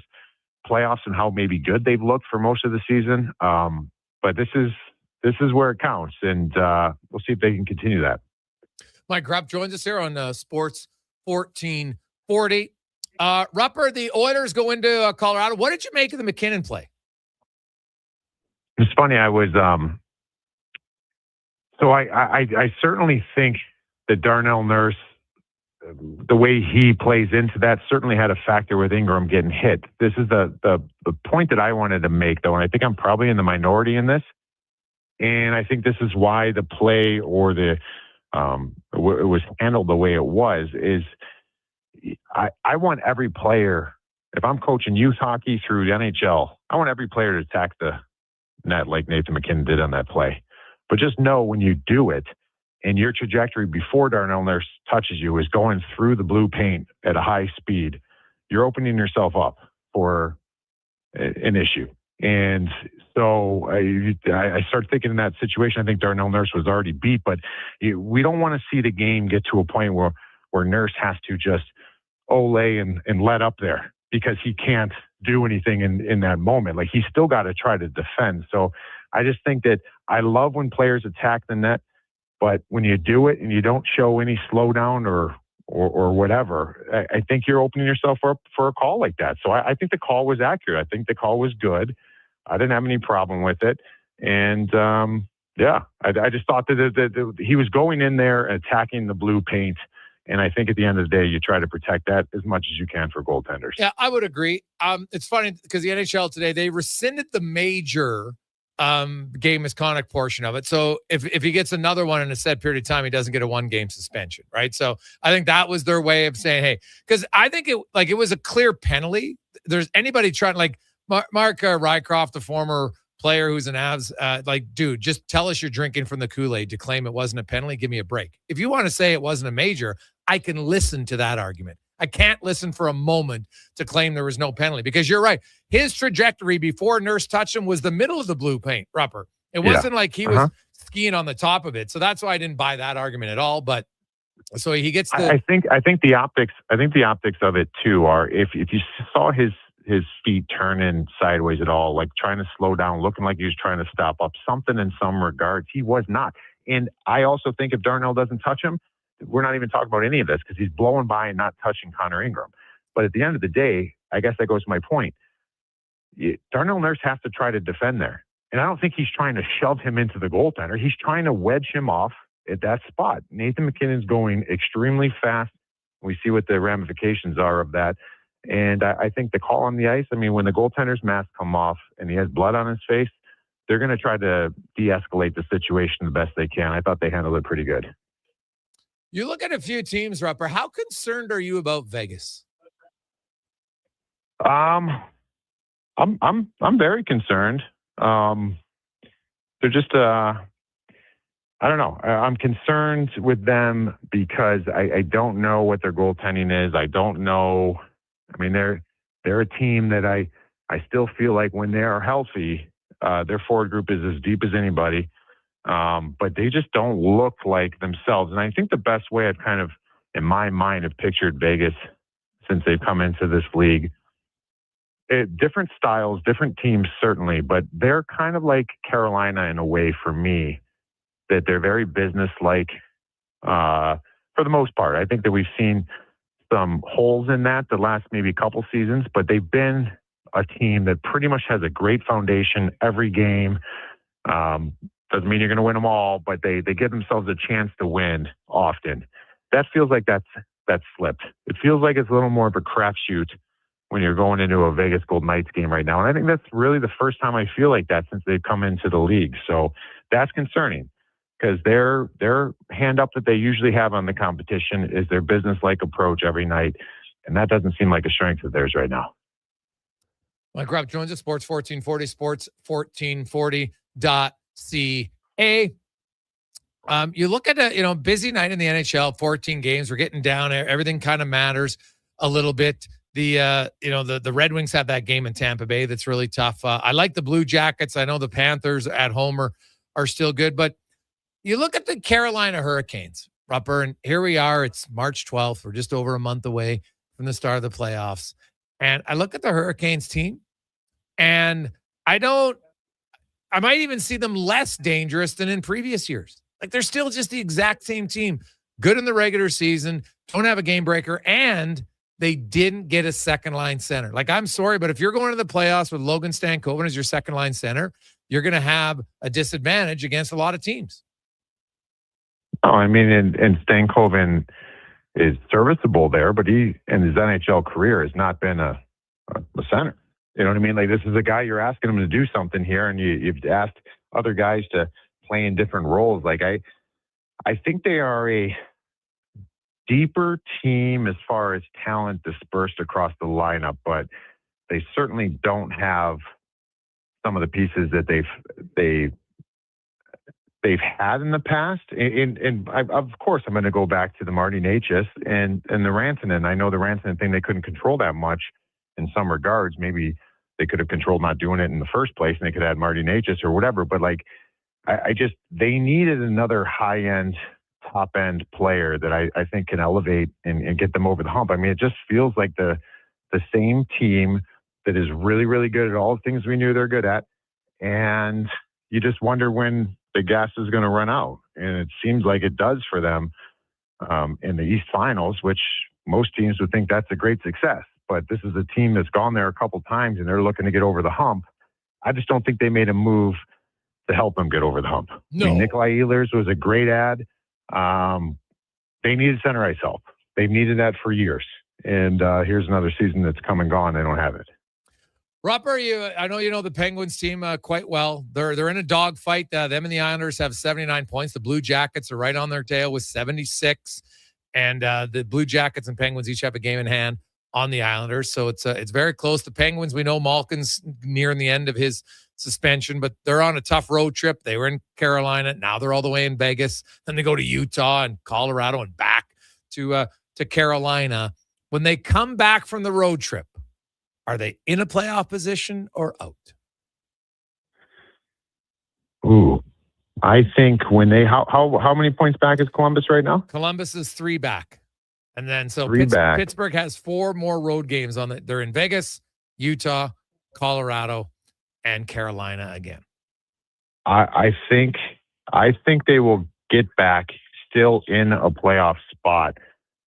playoffs and how maybe good they've looked for most of the season. But this is where it counts, and we'll see if they can continue that. Mike Rupp joins us here on Sports 1440. Rupper, the Oilers go into Colorado. What did you make of the McKinnon play? It's funny. I was I certainly think that Darnell Nurse, the way he plays into that, certainly had a factor with Ingram getting hit. This is the point that I wanted to make, though, and I think I'm probably in the minority in this. And I think this is why the play or it was handled the way it was. Is I want every player, if I'm coaching youth hockey through the NHL, I want every player to attack the net like Nathan McKinnon did on that play. But just know when you do it, and your trajectory before Darnell Nurse touches you is going through the blue paint at a high speed, you're opening yourself up for an issue. And so I started thinking in that situation, I think Darnell Nurse was already beat, but we don't want to see the game get to a point where Nurse has to just ole and let up there because he can't do anything in that moment. Like, he's still got to try to defend. So I just think that I love when players attack the net, but when you do it and you don't show any slowdown or whatever, I think you're opening yourself up for a call like that. So I think the call was accurate. I think the call was good. I didn't have any problem with it. And I just thought that he was going in there attacking the blue paint. And I think at the end of the day, you try to protect that as much as you can for goaltenders. Yeah, I would agree. It's funny because the NHL today, they rescinded the major game misconduct portion of it. So if he gets another one in a set period of time, he doesn't get a 1-game suspension, right? So I think that was their way of saying, hey, because I think it was a clear penalty. There's anybody trying, like Mark Rycroft, the former player who's an Avs, dude, just tell us you're drinking from the Kool-Aid to claim it wasn't a penalty. Give me a break. If you want to say it wasn't a major, I can listen to that argument. I can't listen for a moment to claim there was no penalty, because you're right. His trajectory before Nurse touched him was the middle of the blue paint, Rupper. It wasn't like he was skiing on the top of it. So that's why I didn't buy that argument at all. But so he gets the. I think the optics of it too are if you saw his feet turning sideways at all, like trying to slow down, looking like he was trying to stop up something in some regards, he was not. And I also think if Darnell doesn't touch him, we're not even talking about any of this because he's blowing by and not touching Connor Ingram. But at the end of the day, I guess that goes to my point. Darnell Nurse has to try to defend there. And I don't think he's trying to shove him into the goaltender. He's trying to wedge him off at that spot. Nathan McKinnon's going extremely fast. We see what the ramifications are of that. And I think the call on the ice, I mean, when the goaltender's mask come off and he has blood on his face, they're going to try to de-escalate the situation the best they can. I thought they handled it pretty good. You look at a few teams, Rupper. How concerned are you about Vegas? I'm very concerned. They're just I don't know. I'm concerned with them because I don't know what their goaltending is. I don't know. I mean, they're a team that I still feel like when they are healthy, their forward group is as deep as anybody. But they just don't look like themselves. And I think the best way I've kind of, in my mind, have pictured Vegas since they've come into this league, different styles, different teams, certainly, but they're kind of like Carolina in a way for me, that they're very business-like for the most part. I think that we've seen some holes in that the last maybe couple seasons, but they've been a team that pretty much has a great foundation every game. Doesn't mean you're going to win them all, but they give themselves a chance to win often. That feels like that's slipped. It feels like it's a little more of a crapshoot when you're going into a Vegas Golden Knights game right now. And I think that's really the first time I feel like that since they've come into the league. So that's concerning because their hand up that they usually have on the competition is their business-like approach every night. And that doesn't seem like a strength of theirs right now. Mike Rupp joins us, Sports 1440, sports1440.ca. You look at a busy night in the NHL, 14 games. We're getting down there. Everything kind of matters a little bit. The Red Wings have that game in Tampa Bay that's really tough. I like the Blue Jackets. I know the Panthers at home are still good, but you look at the Carolina Hurricanes, Rupper, and here we are. It's March 12th. We're just over a month away from the start of the playoffs. And I look at the Hurricanes team, and I might even see them less dangerous than in previous years. Like, they're still just the exact same team. Good in the regular season, don't have a game breaker, and they didn't get a second-line center. Like, I'm sorry, but if you're going to the playoffs with Logan Stankoven as your second-line center, you're going to have a disadvantage against a lot of teams. Oh, I mean, and Stankoven is serviceable there, but he, in his NHL career, has not been a center. You know what I mean? Like, this is a guy you're asking him to do something here, and you've asked other guys to play in different roles. Like, I think they are a deeper team as far as talent dispersed across the lineup, but they certainly don't have some of the pieces that they've had in the past. And of course, I'm going to go back to the Marty Necas and the Rantanen. I know the Rantanen thing, they couldn't control that much in some regards, maybe they could have controlled not doing it in the first place, and they could have had Marty Necas or whatever. But like, they needed another high-end, top-end player that I think can elevate and get them over the hump. I mean, it just feels like the same team that is really, really good at all the things we knew they're good at. And you just wonder when the gas is going to run out. And it seems like it does for them in the East Finals, which most teams would think that's a great success. But this is a team that's gone there a couple times and they're looking to get over the hump. I just don't think they made a move to help them get over the hump. No. I mean, Nikolai Ehlers was a great ad. They needed center ice help. They've needed that for years. And here's another season that's come and gone. They don't have it. Rupper, I know you know the Penguins team quite well. They're in a dogfight. Them and the Islanders have 79 points. The Blue Jackets are right on their tail with 76. And the Blue Jackets and Penguins each have a game in hand on the Islanders. So it's very close. The Penguins, we know Malkin's nearing the end of his suspension, but they're on a tough road trip. They were in Carolina. Now they're all the way in Vegas. Then they go to Utah and Colorado and back to Carolina. When they come back from the road trip, are they in a playoff position or out? Ooh, I think when they how many points back is Columbus right now? Columbus is 3 back. And then so back. Pittsburgh has 4 more road games on they're in Vegas, Utah, Colorado, and Carolina again. I think they will get back still in a playoff spot,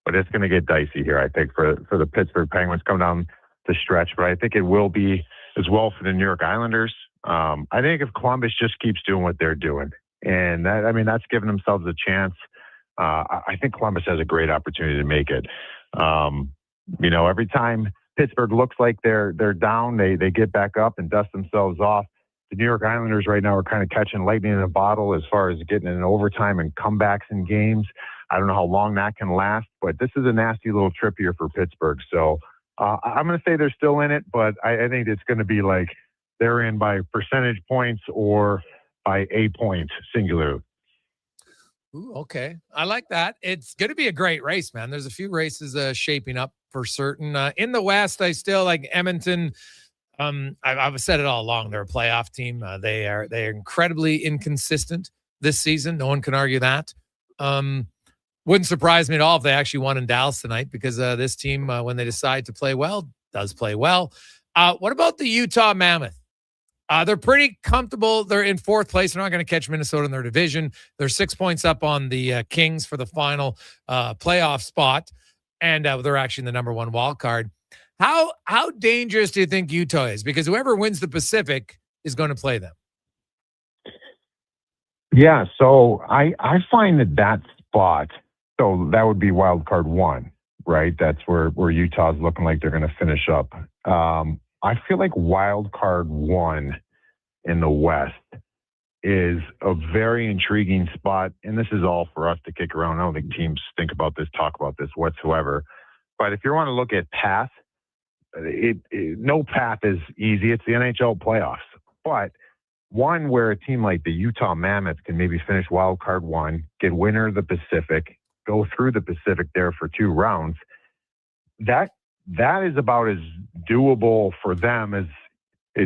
but it's going to get dicey here, I think, for the Pittsburgh Penguins come down the stretch. But I think it will be as well for the New York Islanders. I think if Columbus just keeps doing what they're doing, and that's giving themselves a chance. I think Columbus has a great opportunity to make it. Every time Pittsburgh looks like they're down, they get back up and dust themselves off. The New York Islanders right now are kind of catching lightning in a bottle as far as getting in overtime and comebacks in games. I don't know how long that can last, but this is a nasty little trip here for Pittsburgh. So I'm going to say they're still in it, but I think it's going to be like they're in by percentage points or by a point singular. Ooh, okay. I like that. It's going to be a great race, man. There's a few races shaping up for certain. In the West, I still like Edmonton. I've said it all along. They're a playoff team. They are incredibly inconsistent this season. No one can argue that. Wouldn't surprise me at all if they actually won in Dallas tonight, because this team, when they decide to play well, does play well. What about the Utah Mammoth? They're pretty comfortable. They're in 4th place. They're not going to catch Minnesota in their division. They're 6 points up on the Kings for the final playoff spot, and they're actually in the number 1 wild card. How dangerous do you think Utah is? Because whoever wins the Pacific is going to play them. Yeah, so I find that spot, so that would be wild card 1, right? That's where Utah's looking like they're going to finish up. I feel like wild card 1 in the West is a very intriguing spot, and this is all for us to kick around. I don't think teams think about this, talk about this whatsoever. But if you want to look at path, no path is easy. It's the NHL playoffs. But one where a team like the Utah Mammoth can maybe finish wild card 1, get winner of the Pacific, go through the Pacific there for 2 rounds, that is about as doable for them as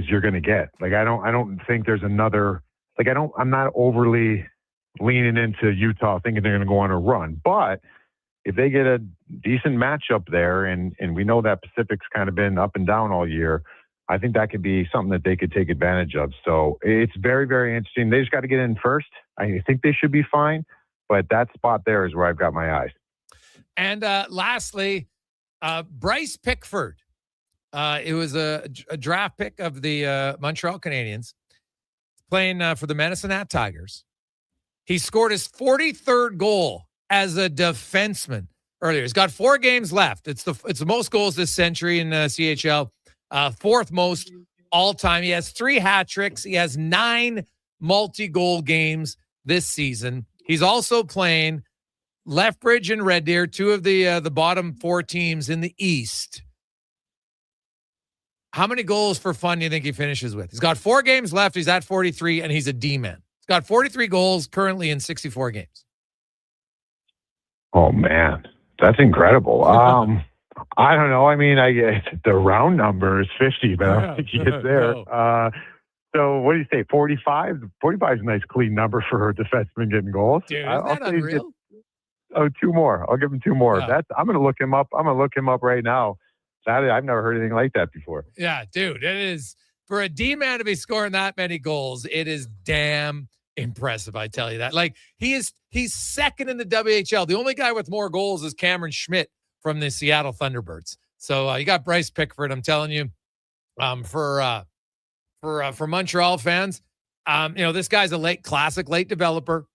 you're going to get. Like, I don't think there's another, like, I'm not overly leaning into Utah thinking they're going to go on a run, but if they get a decent matchup there, and we know that Pacific's kind of been up and down all year, I think that could be something that they could take advantage of. So it's very, very interesting. They just got to get in first. I think they should be fine, but that spot there is where I've got my eyes. And lastly, Bryce Pickford. It was a draft pick of the Montreal Canadiens, playing for the Medicine Hat Tigers. He scored his 43rd goal as a defenseman earlier. He's got 4 games left. It's the most goals this century in CHL, 4th most all time. He has 3 hat tricks. He has 9 multi-goal games this season. He's also playing Lethbridge and Red Deer, 2 of the bottom 4 teams in the East. How many goals for fun do you think he finishes with? He's got 4 games left. He's at 43, and he's a D-man. He's got 43 goals currently in 64 games. Oh, man. That's incredible. I don't know. I mean, I guess the round number is 50, but I don't think he gets there. No. So what do you say, 45? 45 is a nice clean number for a defenseman getting goals. Dude, I'll isn't that say he unreal? gets, 2 more. I'll give him 2 more. Yeah. I'm going to look him up. I'm going to look him up right now. I've never heard anything like that before. Yeah, dude, it is for a D-man to be scoring that many goals. It is damn impressive, I tell you that. Like he's second in the WHL. The only guy with more goals is Cameron Schmidt from the Seattle Thunderbirds. So you got Bryce Pickford. I'm telling you, for Montreal fans, this guy's a late developer,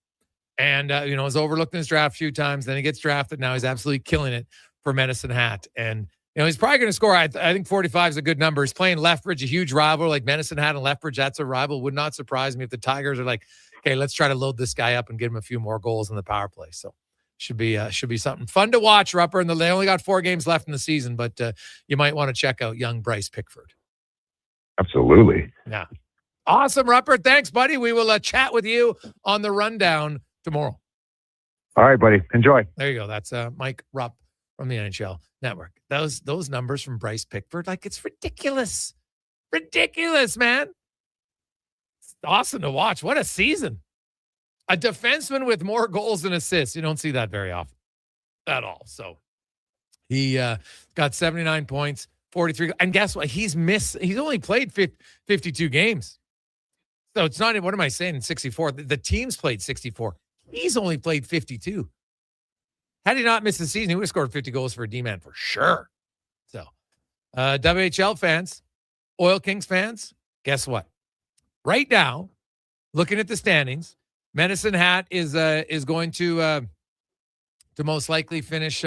and was overlooked in his draft a few times. Then he gets drafted. Now he's absolutely killing it for Medicine Hat, and he's probably going to score. I think 45 is a good number. He's playing Lethbridge, a huge rival like Medicine Hat and Lethbridge. That's a rival. Would not surprise me if the Tigers are like, okay, let's try to load this guy up and get him a few more goals in the power play. So should be something fun to watch, Rupper. And they only got 4 games left in the season, but you might want to check out young Bryce Pickford. Absolutely. Yeah. Awesome, Rupert. Thanks, buddy. We will chat with you on the rundown tomorrow. All right, buddy. Enjoy. There you go. That's Mike Rupp from the NHL Network. Those numbers from Bryce Pickford, like it's ridiculous. Ridiculous, man. It's awesome to watch. What a season. A defenseman with more goals than assists. You don't see that very often at all. So he got 79 points, 43. And guess what? He's only played 52 games. So it's not, what am I saying, 64? The team's played 64. He's only played 52. Had he not missed the season, he would have scored 50 goals for a D-man for sure. So, WHL fans, Oil Kings fans, guess what? Right now, looking at the standings, Medicine Hat is going to most likely finish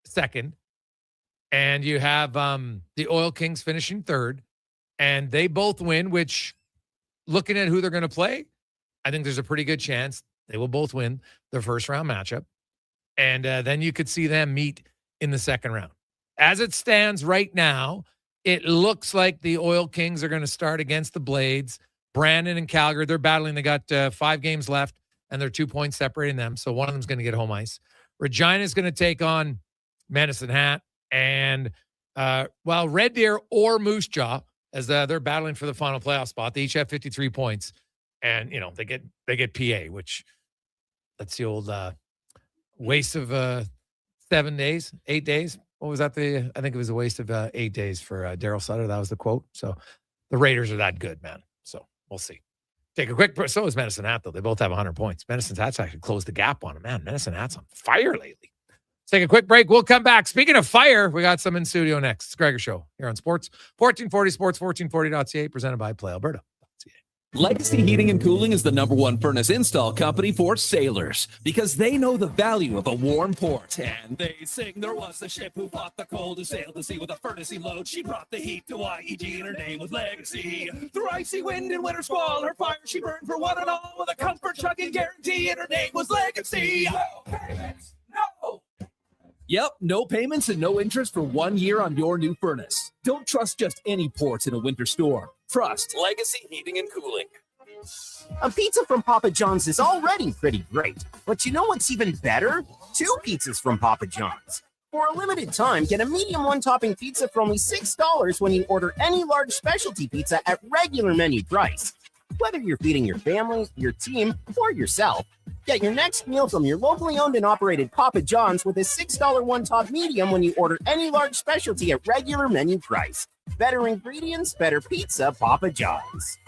second, and you have the Oil Kings finishing third, and they both win. Which, looking at who they're going to play, I think there's a pretty good chance they will both win their first round matchup. And then you could see them meet in the second round. As it stands right now, it looks like the Oil Kings are going to start against the Blades. Brandon and Calgary, they're battling. They got 5 games left, and they're 2 points separating them. So one of them's going to get home ice. Regina is going to take on Medicine Hat. And, Red Deer or Moose Jaw, as they're battling for the final playoff spot, they each have 53 points. And, they get PA, which that's the old waste of 7 days, 8 days. What was that? I think it was a waste of 8 days for Daryl Sutter. That was the quote. So the Raiders are that good, man. So we'll see. Take a quick break. So is Medicine Hat, though. They both have 100 points. Medicine Hat's actually closed the gap on him. Man, Medicine Hat's on fire lately. Let's take a quick break. We'll come back. Speaking of fire, we got some in studio next. It's Gregor Show here on Sports 1440, sports1440.ca, presented by Play Alberta. Legacy Heating and Cooling is the #1 furnace install company for sailors because they know the value of a warm port. And they sing, there was a ship who fought the cold, who sailed the sea with a furnacey load. She brought the heat to YEG and her name was Legacy. Through icy wind and winter squall, her fire she burned for one and all with a comfort chugging guarantee, and her name was Legacy. No payments, no! Yep, no payments and no interest for 1 year on your new furnace. Don't trust just any ports in a winter storm. Trust Legacy Heating and Cooling. A pizza from Papa John's is already pretty great, but you know what's even better? 2 pizzas from Papa John's. For a limited time, get a medium 1-topping pizza for only $6 when you order any large specialty pizza at regular menu price. Whether you're feeding your family, your team, or yourself, get your next meal from your locally owned and operated Papa John's with a $6 1-top medium when you order any large specialty at regular menu price. Better ingredients, better pizza, Papa John's.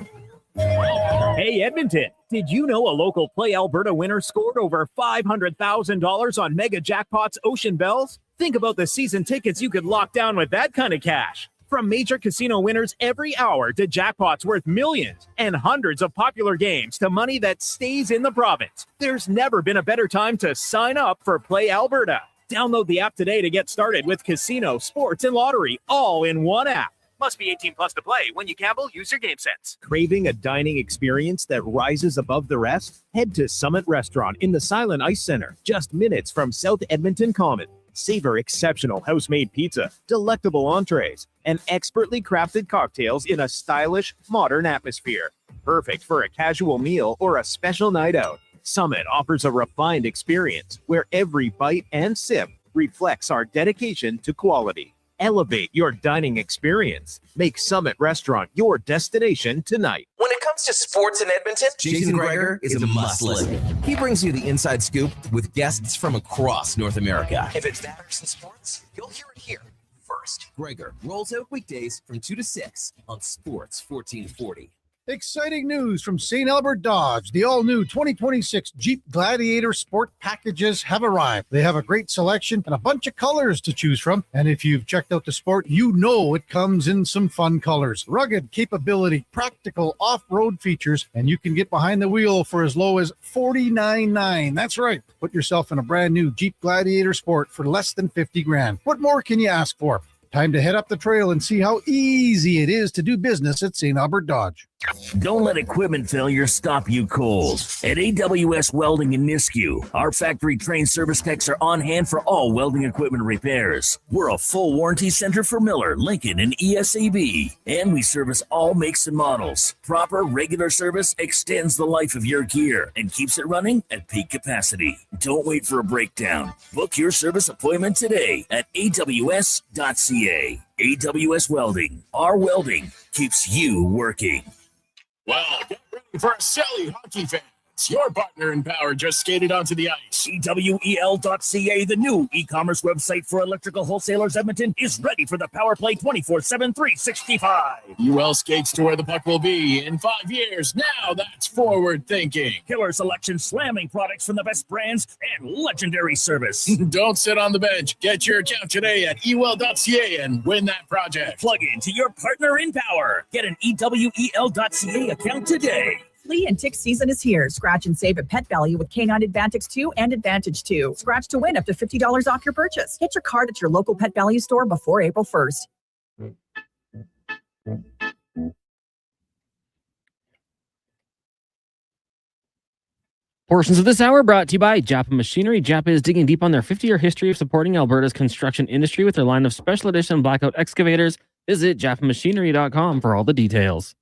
Hey, Edmonton, did you know a local Play Alberta winner scored over $500,000 on Mega Jackpots Ocean Bells? Think about the season tickets you could lock down with that kind of cash. From major casino winners every hour to jackpots worth millions and hundreds of popular games to money that stays in the province, there's never been a better time to sign up for Play Alberta. Download the app today to get started with casino, sports, and lottery all in one app. Must be 18 plus to play. When you gamble, use your game sense. Craving a dining experience that rises above the rest? Head to Summit Restaurant in the Silent Ice Center, just minutes from South Edmonton Common. Savor exceptional house-made pizza, delectable entrees, and expertly crafted cocktails in a stylish, modern atmosphere. Perfect for a casual meal or a special night out. Summit offers a refined experience where every bite and sip reflects our dedication to quality. Elevate your dining experience. Make Summit Restaurant your destination tonight. When it comes to sports in Edmonton, Jason Gregor is a must listen. He brings you the inside scoop with guests from across North America. If it matters in sports, you'll hear it here first. Gregor rolls out weekdays from 2 to 6 on Sports 1440. Exciting news from St. Albert Dodge. The all-new 2026 Jeep Gladiator Sport packages have arrived. They have a great selection and a bunch of colors to choose from. And if you've checked out the Sport, you know it comes in some fun colors. Rugged capability, practical off-road features, and you can get behind the wheel for as low as $49,900. That's right. Put yourself in a brand new Jeep Gladiator Sport for less than $50,000. What more can you ask for? Time to head up the trail and see how easy it is to do business at St. Albert Dodge. Don't let equipment failure stop you cold. At AWS Welding in Nisku, our factory-trained service techs are on hand for all welding equipment repairs. We're a full warranty center for Miller, Lincoln, and ESAB, and we service all makes and models. Proper, regular service extends the life of your gear and keeps it running at peak capacity. Don't wait for a breakdown. Book your service appointment today at aws.ca. AWS Welding. Our welding keeps you working. Well, get ready for a silly hockey fans. Your partner in power just skated onto the ice. EWEL.ca, the new e-commerce website for electrical wholesalers Edmonton, is ready for the power play 24/7, 365. UL skates to where the puck will be in 5 years. Now that's forward thinking. Killer selection, slamming products from the best brands, and legendary service. Don't sit on the bench. Get your account today at ewell.ca and win that project. Plug into your partner in power. Get an EWEL.ca account today. Flea and tick season is here. Scratch and save at Pet Value with Canine Advantage 2 and Advantage 2. Scratch to win up to $50 off your purchase. Hit your card at your local Pet Value store before April 1st. Portions of this hour brought to you by Japa Machinery. Japa is digging deep on their 50-year history of supporting Alberta's construction industry with their line of special edition blackout excavators. Visit japamachinery.com for all the details.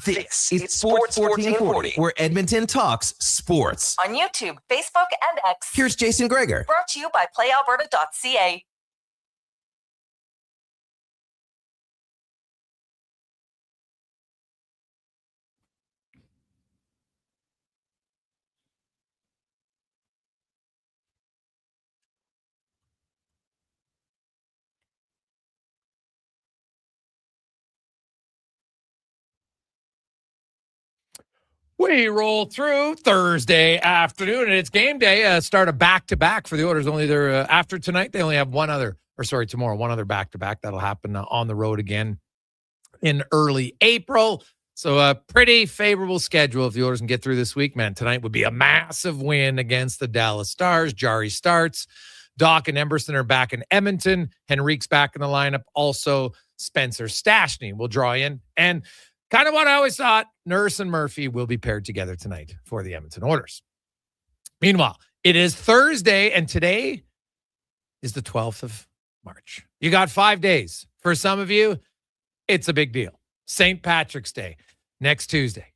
This is Sports 1440, where Edmonton talks sports. On YouTube, Facebook, and X. Here's Jason Gregor. Brought to you by PlayAlberta.ca. We roll through Thursday afternoon, and it's game day. Start a back-to-back for the Oilers. Only they're after tonight, they only have tomorrow, one other back-to-back. That'll happen on the road again in early April. So a pretty favorable schedule if the Oilers can get through this week. Man, tonight would be a massive win against the Dallas Stars. Jari starts. Doc and Emberson are back in Edmonton. Henrique's back in the lineup. Also, Spencer Stastny will draw in. And kind of what I always thought, Nurse and Murphy will be paired together tonight for the Edmonton Oilers. Meanwhile, it is Thursday, and today is the 12th of March. You got 5 days. For some of you, it's a big deal. St. Patrick's Day, next Tuesday.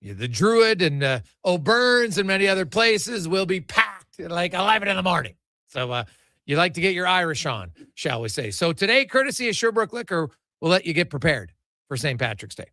The Druid and O'Byrne's and many other places will be packed at like 11 in the morning. So you like to get your Irish on, shall we say. So today, courtesy of Sherbrooke Liquor, we'll let you get prepared for St. Patrick's Day.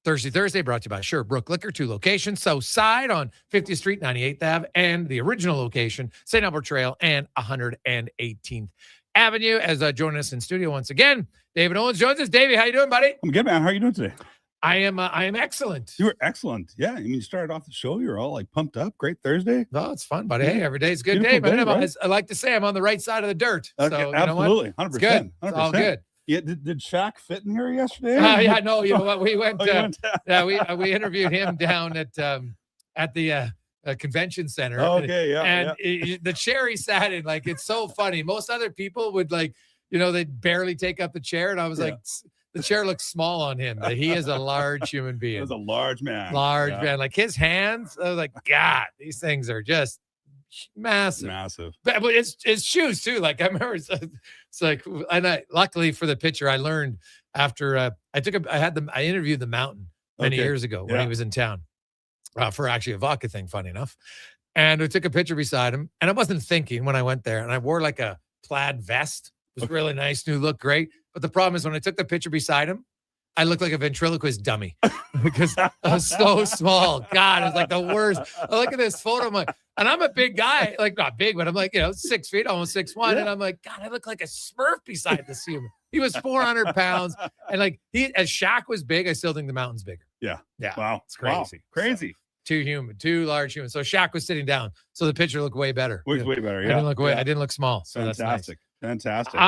Thursday brought to you by Sherbrooke Liquor, 2 locations, South Side on 50th Street, 98th Ave, and the original location, St. Albert Trail and 118th Avenue. As joining us in studio once again, David Owens joins us. Davey, how you doing, buddy? I'm good, man. How are you doing today? I am excellent. You were excellent. Yeah. I mean, you started off the show. You were all like pumped up. Great Thursday. Oh, it's fun, buddy. Hey, every day's a good day. But right? I like to say I'm on the right side of the dirt. Okay, so, absolutely. You know 100%. It's good. 100%. It's all good. Yeah, did Shaq fit in here yesterday? Yeah, no, you know what? We went. We interviewed him down at the convention center. Okay, yeah. And the chair he sat in, like, it's so funny. Most other people would they'd barely take up the chair, and I was like, the chair looks small on him. But he is a large human being. He was a large man. Man. Like his hands, I was like, God, these things are just massive. But his shoes too. Like I remember, it's like, and luckily for the picture, I learned after I interviewed the Mountain many years ago when he was in town for actually a vodka thing. Funny enough, And we took a picture beside him. And I wasn't thinking when I went there. And I wore like a plaid vest. It was really nice, new look, great. But the problem is when I took the picture beside him, I looked like a ventriloquist dummy because I was so small. God, it was like the worst. I look at this photo, I'm like, and I'm a big guy, like not big, but I'm like, 6 feet, almost 6'1". Yeah. And I'm like, God, I look like a Smurf beside this human. He was 400 pounds. And like as Shaq was big, I still think the mountain's bigger. Yeah. Yeah. Wow. It's crazy. Wow. Crazy. So, two large humans. So Shaq was sitting down. So the picture looked way better. Way better. Yeah. I didn't look small. So fantastic. That's nice. Fantastic.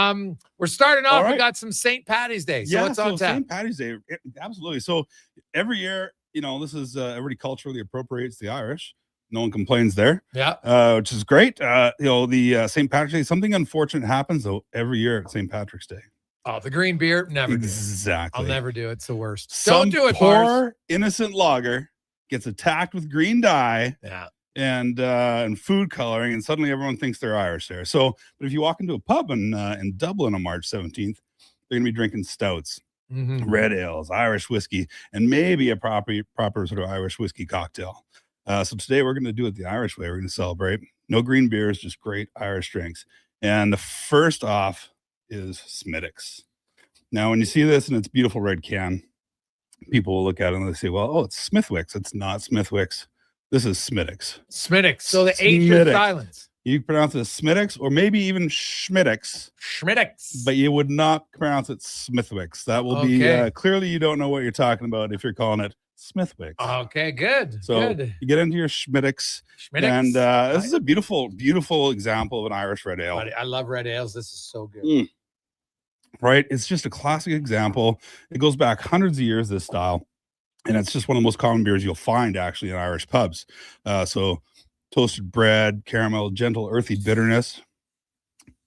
We're starting off. Right. We got some St. Patty's Day. So what's on tap? St. Patty's Day, absolutely. So every year, this is everybody culturally appropriates the Irish. No one complains there. Yeah. Which is great. The St. Patrick's Day, something unfortunate happens though every year at St. Patrick's Day. Oh, the green beer, never exactly. Do it. I'll never do it. It's the worst. Some Don't do it, poor bars. innocent lager gets attacked with green dye. Yeah. And food coloring, and suddenly everyone thinks they're Irish there. So, but if you walk into a pub in Dublin on March 17th, they're gonna be drinking stouts, red ales, Irish whiskey, and maybe a proper sort of Irish whiskey cocktail. So today we're gonna do it the Irish way. We're gonna celebrate. No green beers, just great Irish drinks. And the first off is Smithwick's. Now, when you see this in its beautiful red can, people will look at it and they say, "Well, it's Smithwick's." It's not Smithwick's. This is Smithwick's. Smithwick's. So the H is silence. You pronounce it Smithwick's or maybe even Schmidt's. Schmidt's. But you would not pronounce it Smithwick's. That will be clearly you don't know what you're talking about if you're calling it Smithwick's. Okay, good. So good. You get into your Schmidt's. And this is a beautiful, beautiful example of an Irish red ale. I love red ales. This is so good. Right? It's just a classic example. It goes back hundreds of years, this style. And it's just one of the most common beers you'll find actually in Irish pubs. So toasted bread, caramel, gentle, earthy bitterness.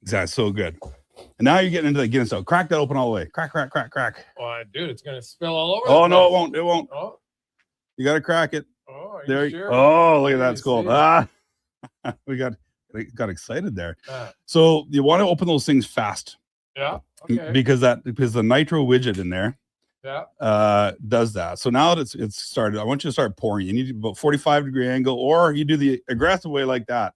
Exactly. So good. And now you're getting into the Guinness style. Crack that open all the way. Crack, crack, crack, crack. Oh, dude, it's going to spill all over. Oh, no, it won't. It won't. Oh. You got to crack it. Oh, are there. you sure? Oh, look at that. It's cold. We got excited there. So you want to open those things fast. Yeah. Okay. Because the nitro widget in there. Yeah. Does that. So now that it's started, I want you to start pouring. You need about 45-degree angle, or you do the aggressive way like that.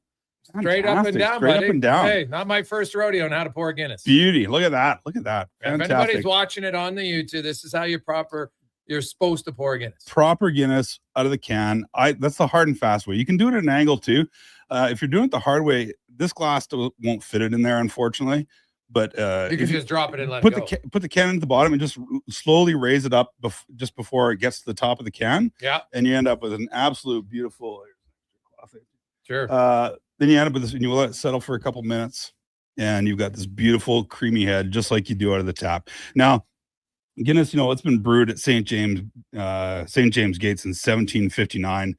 Straight up and down, Straight buddy. up and down. Hey, not my first rodeo on how to pour Guinness. Beauty. Look at that. Look at that. If anybody's watching it on the YouTube, this is how you're supposed to pour Guinness. Proper Guinness out of the can. That's the hard and fast way. You can do it at an angle too. If you're doing it the hard way, this glass won't fit it in there, unfortunately. But you can just drop it and let it go. Put the can at the bottom and just slowly raise it up just before it gets to the top of the can. Yeah. And you end up with an absolute beautiful. Sure. Then you end up with this, and you let it settle for a couple minutes, and you've got this beautiful creamy head, just like you do out of the tap. Now, Guinness, it's been brewed at St. James Gate since 1759.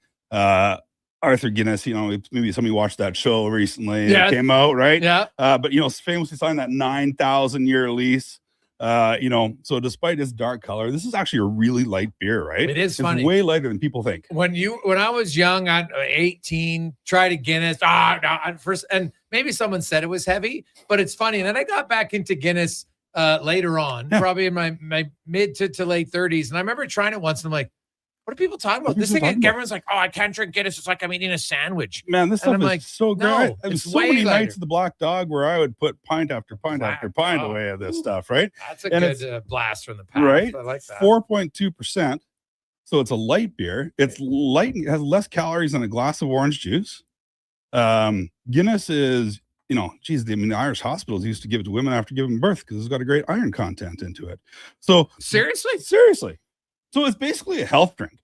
Arthur Guinness, maybe somebody watched that show recently. Yeah. It came out, right? Yeah. But famously signed that 9,000-year lease. So despite its dark color, this is actually a really light beer, right? It is funny. It's way lighter than people think. When I was young, at 18, tried a Guinness. And maybe someone said it was heavy, but it's funny. And then I got back into Guinness later on, probably in my mid to late 30s. And I remember trying it once, and I'm like, what are people talking about? This thing, everyone's like, oh, I can't drink Guinness. It's like I'm eating a sandwich. Man, this stuff is so good. No, There's it's so many lighter. nights at the Black Dog where I would put pint after pint after pint away of this stuff, right? That's a good blast from the past. Right? I like that. 4.2%. So it's a light beer. It's light. It has less calories than a glass of orange juice. Guinness is, the Irish hospitals used to give it to women after giving birth because it's got a great iron content into it. So seriously. So it's basically a health drink.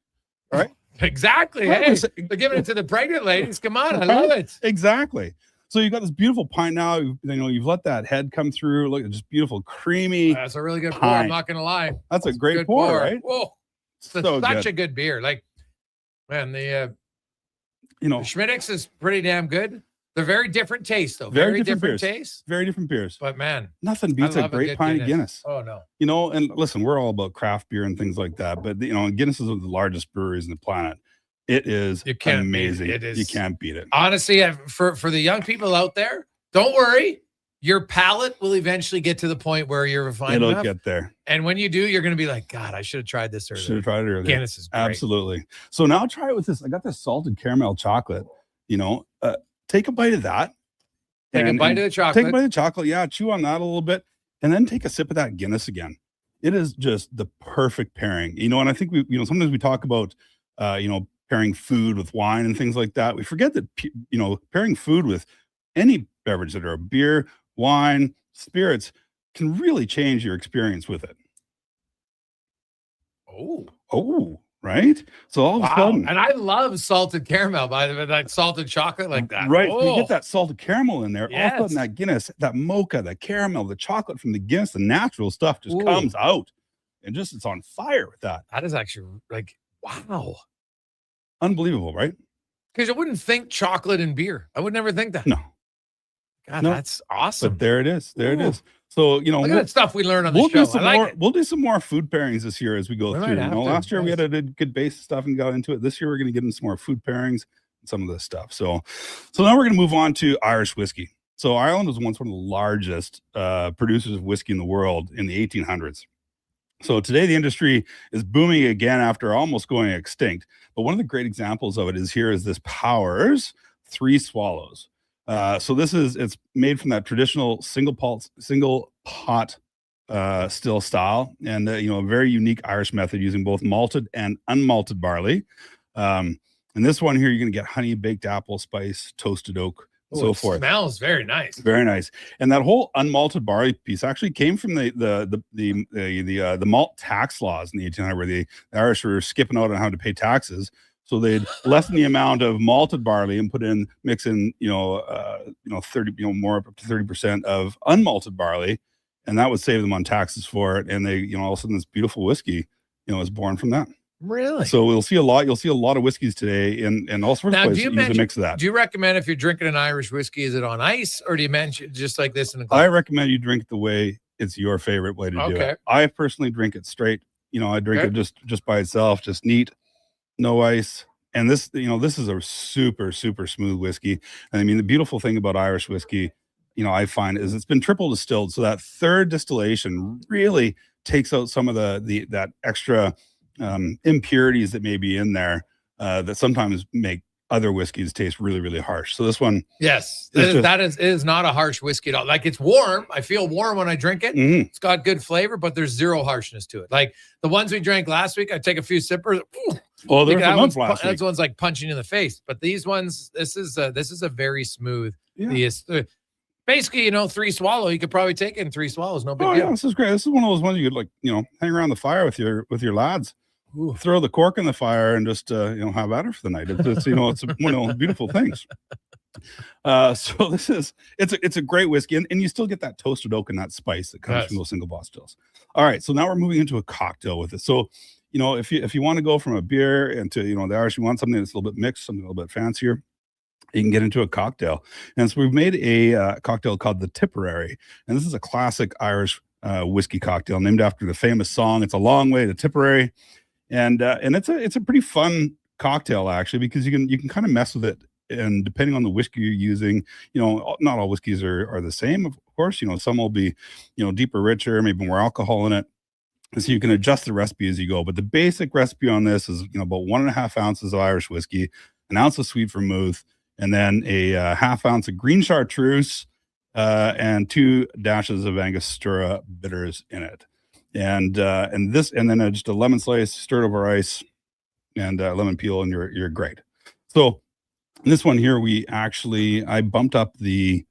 Right? Exactly. Hey, they're giving it to the pregnant ladies. Come on, I love it. Exactly. So you've got this beautiful pint now. You've let that head come through. Look, just beautiful, creamy. That's a really good pour. I'm not gonna lie. That's a great pour, right? Whoa, such a good beer. Like, man, the Schmidt's is pretty damn good. They're very different tastes, though. Very different tastes. Very different beers. But man, nothing beats a great pint of Guinness. Oh no. And listen, we're all about craft beer and things like that. But Guinness is one of the largest breweries on the planet. It is amazing. It is. You can't beat it. Honestly, for the young people out there, don't worry. Your palate will eventually get to the point where you're refined enough. It'll get there. And when you do, you're going to be like, God, I should have tried this earlier. Should have tried it earlier. Guinness is great. Absolutely. So now try it with this. I got this salted caramel chocolate. take a bite of that. Take a bite of the chocolate. Take a bite of the chocolate. Yeah, chew on that a little bit, and then take a sip of that Guinness again. It is just the perfect pairing. And I think sometimes we talk about, pairing food with wine and things like that. We forget that, pairing food with any beverage that are beer, wine, spirits can really change your experience with it. Oh, right. So all of a sudden, and I love salted caramel, by the way, like salted chocolate like that. Right. Oh. You get that salted caramel in there. Yes. All of a sudden, that Guinness, that mocha, the caramel, the chocolate from the Guinness, the natural stuff just comes out. And just it's on fire with that. That is actually like, wow. Unbelievable, right? Because I wouldn't think chocolate and beer. I would never think that. No. God, that's awesome. But there it is. There it is. So, Look at that stuff we learn on the show. I like it. We'll do some more food pairings this year as we go through. Last year we had a good base of stuff and got into it. This year we're going to get into some more food pairings and some of this stuff. So now we're going to move on to Irish whiskey. So Ireland was once one of the largest producers of whiskey in the world in the 1800s. So today the industry is booming again after almost going extinct. But one of the great examples of it is this Powers 3 Swallows. So it's made from that traditional single pot still style, and a very unique Irish method using both malted and unmalted barley. And this one here, you're going to get honey, baked apple, spice, toasted oak, and so forth. Smells very nice. Very nice. And that whole unmalted barley piece actually came from the malt tax laws in the 1800s, where the Irish were skipping out on how to pay taxes. So they'd lessen the amount of malted barley and mix in, 30, more up to 30% of unmalted barley, and that would save them on taxes for it. And they, all of a sudden, this beautiful whiskey, is born from that. Really? So you'll see a lot of whiskeys today, and all sorts of places use a mix of that. Do you recommend if you're drinking an Irish whiskey, is it on ice, or do you mention just like this in a glass? I recommend you drink the way it's your favorite way to do it. I personally drink it straight. I drink it just by itself, just neat. No ice. And this is a super, super smooth whiskey. And I mean, the beautiful thing about Irish whiskey, I find is it's been triple distilled. So that third distillation really takes out some of that extra impurities that may be in there that sometimes make other whiskeys taste really, really harsh. So this one. Yes, it is not a harsh whiskey at all. Like, it's warm. I feel warm when I drink it. Mm-hmm. It's got good flavor, but there's zero harshness to it. Like the ones we drank last week, I take a few sippers. Oh, there was last week. That one's like punching in the face. But these ones, this is a very smooth. Yeah. Basically, 3 swallow. You could probably take it in 3 swallows. No big deal. Yeah, this is great. This is one of those ones you could hang around the fire with your lads. Ooh. Throw the cork in the fire and just have at it for the night. It's it's one of those beautiful things. So it's a great whiskey, and you still get that toasted oak and that spice that comes from those single pot stills. All right, so now we're moving into a cocktail with it. So if you want to go from a beer into the Irish, you want something that's a little bit mixed, something a little bit fancier, you can get into a cocktail. And so we've made a cocktail called the Tipperary, and this is a classic Irish whiskey cocktail named after the famous song "It's a Long Way to Tipperary." And it's a pretty fun cocktail actually, because you can kind of mess with it, and depending on the whiskey you're using, not all whiskeys are the same, of course. Some will be deeper, richer, maybe more alcohol in it, and so you can adjust the recipe as you go. But the basic recipe on this is about 1.5 ounces of Irish whiskey, 1 ounce of sweet vermouth, and then a 1/2 ounce of green chartreuse, and 2 dashes of Angostura bitters in it. And then just a lemon slice, stirred over ice, and lemon peel, and you're great. So in this one here, I bumped up the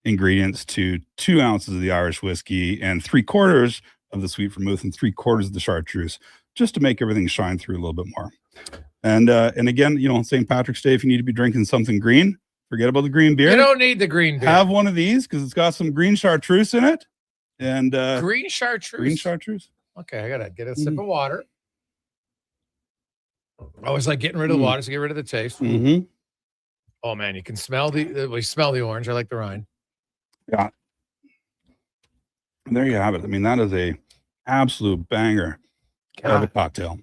ingredients to 2 ounces of the Irish whiskey and 3/4 of the sweet vermouth and 3/4 of the chartreuse, just to make everything shine through a little bit more. And again, St. Patrick's Day, if you need to be drinking something green, forget about the green beer. You don't need the green beer. Have one of these because it's got some green chartreuse in it. And green chartreuse. Green chartreuse. Okay, I gotta get a sip of water. I always like getting rid of the water to get rid of the taste. Mm-hmm. Oh man, you can smell we smell the orange. I like the rind. Yeah. And there you have it. I mean, that is a absolute banger of a cocktail.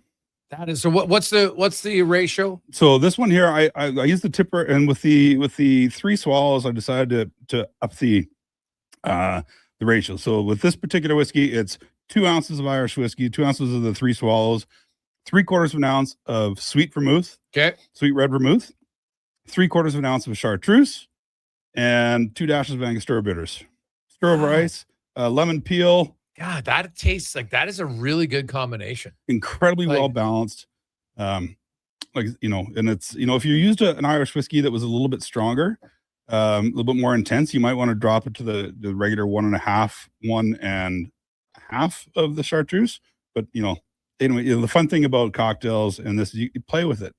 That is. So what's the ratio? So this one here, I use the tipper, and with the 3 swallows, I decided to up the ratio. So with this particular whiskey, it's 2 ounces of Irish whiskey, 2 ounces of the 3 swallows, 3/4 of an ounce of sweet vermouth, okay, sweet red vermouth, 3/4 of an ounce of chartreuse, and 2 dashes of Angostura bitters. Stir over ice, lemon peel. God, that tastes like that is a really good combination. Incredibly well balanced. And it's, if you used an Irish whiskey that was a little bit stronger, a little bit more intense, you might want to drop it to the regular 1.5 of the chartreuse. But, anyway, the fun thing about cocktails and this, you play with it,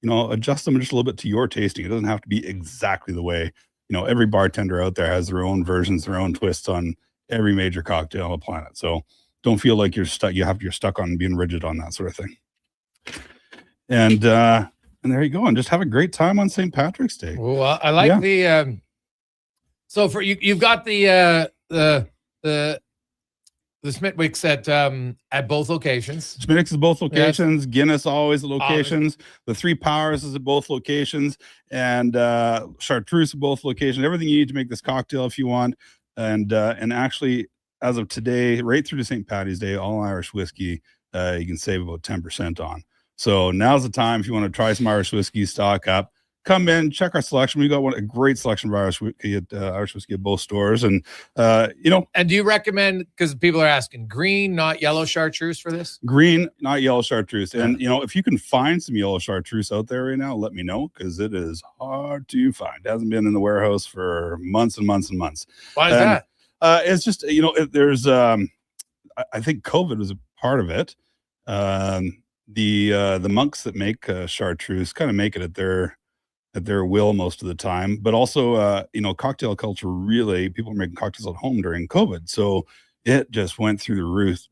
adjust them just a little bit to your tasting. It doesn't have to be exactly the way, every bartender out there has their own versions, their own twists on every major cocktail on the planet. So don't feel like you're stuck on being rigid on that sort of thing. And there you go. And just have a great time on St. Patrick's Day. Well, I like the, so for you've got the Smithwick's at both locations. Smithwick's is both locations. Yes. Guinness always at locations. The Three Powers is at both locations, and Chartreuse at both locations. Everything you need to make this cocktail if you want. And actually, as of today, right through to St. Paddy's Day, all Irish whiskey you can save about 10% on. So now's the time if you want to try some Irish whiskey, stock up. Come in, check our selection. We got a great selection of Irish whiskey at both stores, and And do you recommend, because people are asking, green, not yellow chartreuse for this? Green, not yellow chartreuse. And if you can find some yellow chartreuse out there right now, let me know, because it is hard to find. It hasn't been in the warehouse for months and months and months. Why is that? It's just there's I think COVID was a part of it. The monks that make chartreuse kind of make it at their will most of the time, but also cocktail culture, really people are making cocktails at home during COVID, so it just went through the roof,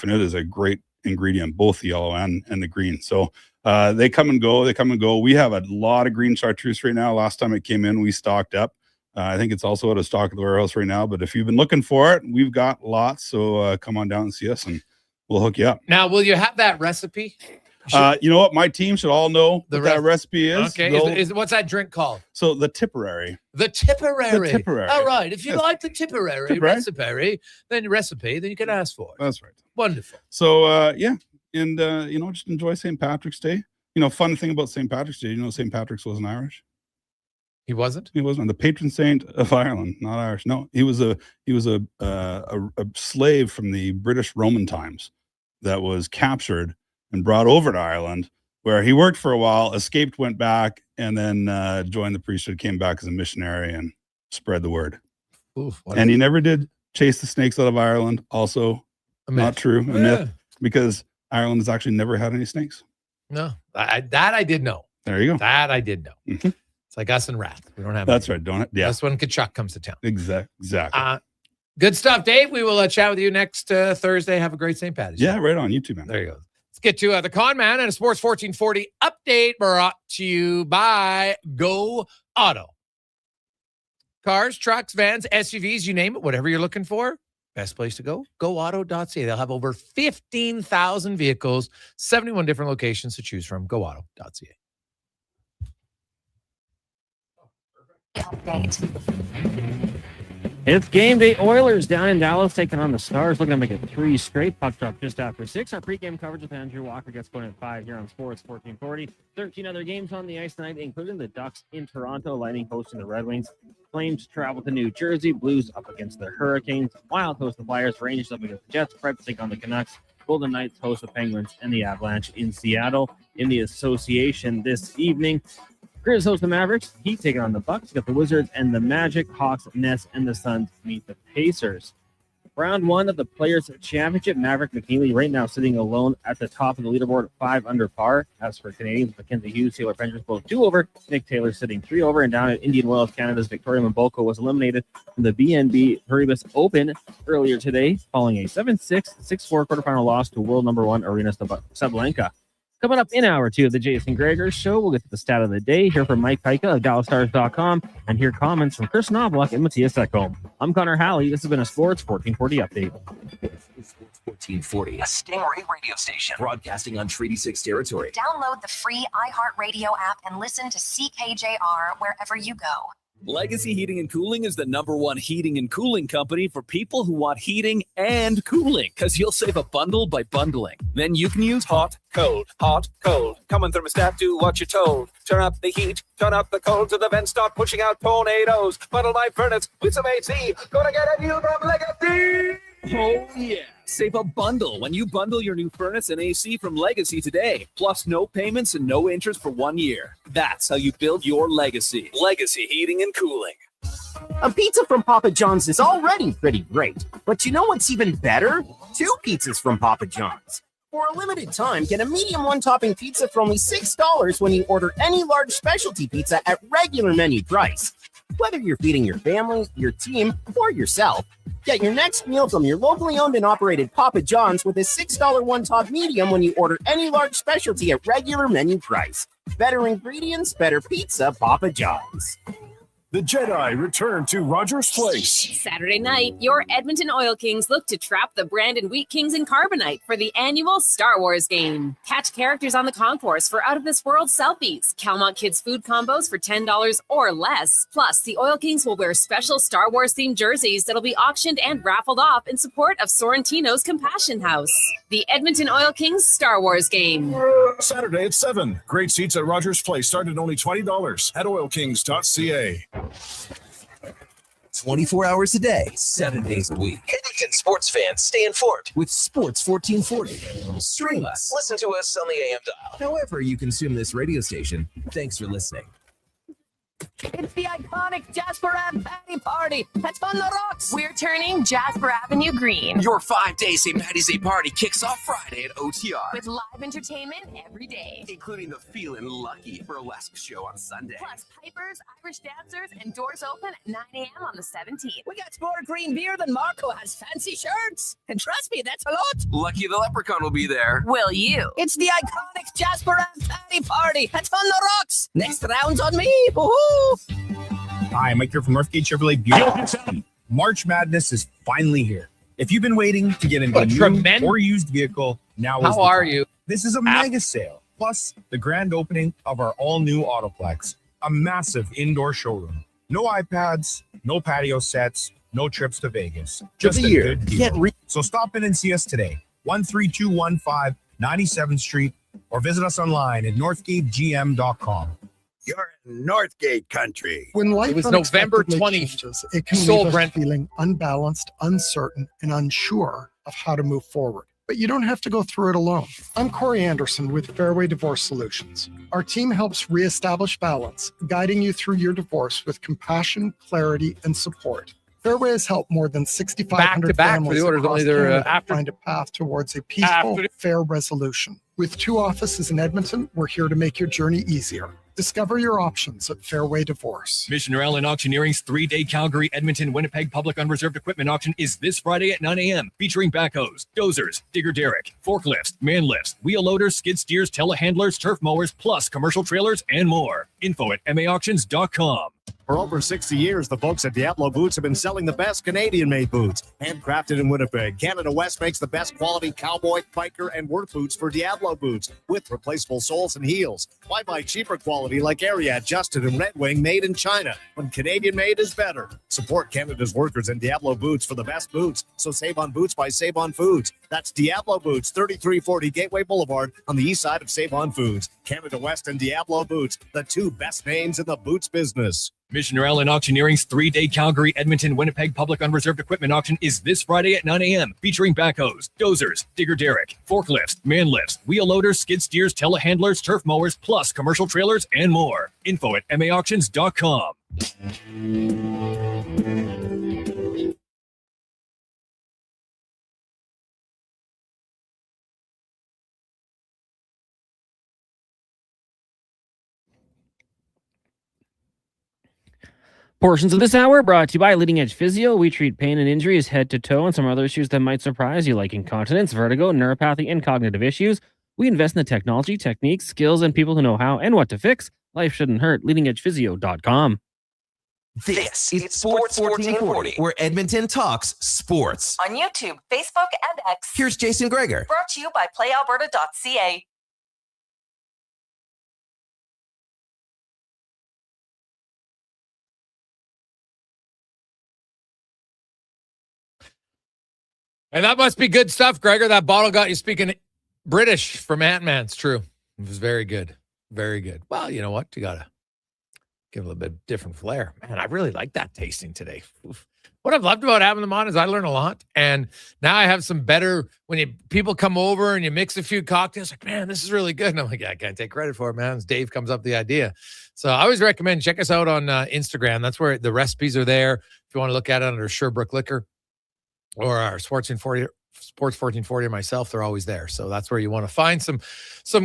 and it is a great ingredient, both the yellow and the green. So they come and go. We have a lot of green chartreuse right now. Last time it came in, we stocked up. I think it's also out of stock at the warehouse right now, but if you've been looking for it, we've got lots. So come on down and see us, and we'll hook you up. Now, will you have that recipe? You know what? My team should all know what that recipe is. Okay. What's that drink called? So the Tipperary. The Tipperary. The Tipperary. All right. If you like the Tipperary recipe, then you can ask for it. That's right. Wonderful. So and just enjoy St. Patrick's Day. Fun thing about St. Patrick's Day, St. Patrick's wasn't Irish. He wasn't? He wasn't. The patron saint of Ireland, not Irish. No, he was a slave from the British Roman times that was captured and brought over to Ireland, where he worked for a while, escaped, went back, and then joined the priesthood, came back as a missionary and spread the word. Oof, and he never did chase the snakes out of Ireland. Also, not true. A myth, because Ireland has actually never had any snakes. No, that I did know. There you go. That I did know. Mm-hmm. It's like us and Wrath. We don't have. That's right. Don't it? Yeah. That's when Kachuk comes to town. Exactly. Good stuff, Dave. We will chat with you next Thursday. Have a great St. Patty's Day. Yeah, right on. You too, man. There you go. Let's get to the Con Man and a Sports 1440 update brought to you by Go Auto. Cars, trucks, vans, SUVs, you name it, whatever you're looking for, best place to go, goauto.ca. They'll have over 15,000 vehicles, 71 different locations to choose from. Goauto.ca. It's game day. Oilers down in Dallas taking on the Stars, looking to make it 3 straight. Puck drop just after 6. Our pregame coverage with Andrew Walker gets going at 5 here on Sports 1440. 13 other games on the ice tonight, including the Ducks in Toronto, Lightning hosting the Red Wings. Flames travel to New Jersey. Blues up against the Hurricanes. Wild host the Flyers. Rangers up against the Jets. Preds take on the Canucks. Golden Knights host the Penguins and the Avalanche in Seattle. In the association this evening, Grizz host the Mavericks. Heat taking on the Bucks. You got the Wizards and the Magic. Hawks, Nets, and the Suns meet the Pacers. Round 1 of the Players' Championship. Maverick McNeely right now sitting alone at the top of the leaderboard, 5 under par. As for Canadians, Mackenzie Hughes, Taylor French both 2 over. Nick Taylor sitting 3 over. And down at Indian Wells, Canada's Victoria Mboko was eliminated from the BNB Paribas Open earlier today, following a 7-6, 6-4 quarterfinal loss to world number 1 Arina Sabalenka. Coming up in hour 2 of the Jason Gregor Show, we'll get to the stat of the day, hear from Mike Pika of DallasStars.com, and hear comments from Chris Knobloch and Matthias Ekholm. I'm Connor Halley. This has been a Sports 1440 update. Sports 1440, a Stingray radio station broadcasting on Treaty 6 territory. Download the free iHeartRadio app and listen to CKJR wherever you go. Legacy Heating and Cooling is the #1 heating and cooling company for people who want heating and cooling, because you'll save a bundle by bundling. Then you can use hot, cold, hot, cold. Come on, thermostat, do what you're told. Turn up the heat, turn up the cold, so the vents start pushing out tornadoes. Bundle my furnace with some AC. Gonna get a new from Legacy! Oh, yeah. Save a bundle when you bundle your new furnace and AC from Legacy today. Plus no payments and no interest for 1 year. That's how you build your legacy. Legacy Heating and Cooling. A pizza from Papa John's is already pretty great. But you know what's even better? 2 pizzas from Papa John's. For a limited time, get a medium one-topping pizza for only $6 when you order any large specialty pizza at regular menu price. Whether you're feeding your family, your team, or yourself, get your next meal from your locally owned and operated Papa John's with a $6 one-top medium when you order any large specialty at regular menu price. Better ingredients, better pizza, Papa John's. The Jedi return to Rogers Place. Saturday night, your Edmonton Oil Kings look to trap the Brandon Wheat Kings in Carbonite for the annual Star Wars game. Catch characters on the concourse for out-of-this-world selfies, Calmont Kids food combos for $10 or less. Plus, the Oil Kings will wear special Star Wars-themed jerseys that'll be auctioned and raffled off in support of Sorrentino's Compassion House. The Edmonton Oil Kings Star Wars game. Saturday at 7. Great seats at Rogers Place start at only $20 at oilkings.ca. 24 hours a day, 7 days a week. Edmonton sports fans stay informed with Sports 1440. Stream us. Listen to us on the AM dial. However you consume this radio station, thanks for listening. It's the iconic Jasper Ave Patty Party. That's on the rocks. We're turning Jasper Avenue green. Your 5-day St. Patty's Day party kicks off Friday at OTR. With live entertainment every day. Including the Feelin' Lucky burlesque show on Sunday. Plus pipers, Irish dancers, and doors open at 9 a.m. on the 17th. We got more green beer than Marco has fancy shirts. And trust me, that's a lot. Lucky the Leprechaun will be there. Will you? It's the iconic Jasper Ave Patty Party. That's on the rocks. Next round's on me. Woohoo! Hi, Mike here from Northgate Chevrolet Buick. March Madness is finally here. If you've been waiting to get into a new or used vehicle, now is the time. How are you? This is a mega sale, plus the grand opening of our all-new Autoplex, a massive indoor showroom. No iPads, no patio sets, no trips to Vegas. Just a good deal. So stop in and see us today, 13215 97th Street, or visit us online at northgategm.com. You're in Northgate country. When life It was November unexpectedly 20. changes, it can Sold, leave us Brent. feeling unbalanced, uncertain, and unsure of how to move forward. But you don't have to go through it alone. I'm Corey Anderson with Fairway Divorce Solutions. Our team helps reestablish balance, guiding you through your divorce with compassion, clarity, and support. Fairway has helped more than 6,500 Back-to-back for families the orders, across only they're, Canada after- find a path towards a peaceful, fair resolution. With 2 offices in Edmonton, we're here to make your journey easier. Discover your options at Fairway Divorce. Missioner Allen Auctioneering's 3-day Calgary, Edmonton, Winnipeg public unreserved equipment auction is this Friday at 9 a.m. featuring backhoes, dozers, digger derrick, forklifts, man lifts, wheel loaders, skid steers, telehandlers, turf mowers, plus commercial trailers and more. Info at maauctions.com. For over 60 years, the folks at Diablo Boots have been selling the best Canadian-made boots. Handcrafted in Winnipeg, Canada West makes the best quality cowboy, biker, and work boots for Diablo Boots with replaceable soles and heels. Why buy cheaper quality like Ariat, Justin, and Red Wing made in China when Canadian-made is better? Support Canada's workers and Diablo Boots for the best boots. So save on boots by Save On Foods. That's Diablo Boots, 3340 Gateway Boulevard on the east side of Save On Foods. Canada West and Diablo Boots, the 2 best names in the boots business. Missioner Allen Auctioneering's 3-day Calgary, Edmonton, Winnipeg public unreserved equipment auction is this Friday at 9 a.m. featuring backhoes, dozers, digger derrick, forklifts, man lifts, wheel loaders, skid steers, telehandlers, turf mowers, plus commercial trailers and more. Info at maauctions.com. Portions of this hour brought to you by Leading Edge Physio. We treat pain and injuries head to toe and some other issues that might surprise you, like incontinence, vertigo, neuropathy, and cognitive issues. We invest in the technology, techniques, skills, and people who know how and what to fix. Life shouldn't hurt. LeadingEdgePhysio.com. This is Sports 1440, where Edmonton talks sports. On YouTube, Facebook, and X. Here's Jason Gregor. Brought to you by PlayAlberta.ca. And that must be good stuff, Gregor. That bottle got you speaking British from Ant-Man. It's true. It was very good. Very good. Well, you know what? You got to give a little bit different flair. Man, I really like that tasting today. Oof. What I've loved about having them on is I learn a lot. And now I have some better, when people come over and you mix a few cocktails, like, man, this is really good. And I'm like, yeah, I can't take credit for it, man. Dave comes up with the idea. So I always recommend, check us out on Instagram. That's where the recipes are there. If you want to look at it under Sherbrooke Liquor or our Sports 1440 or myself, they're always there. So that's where you want to find some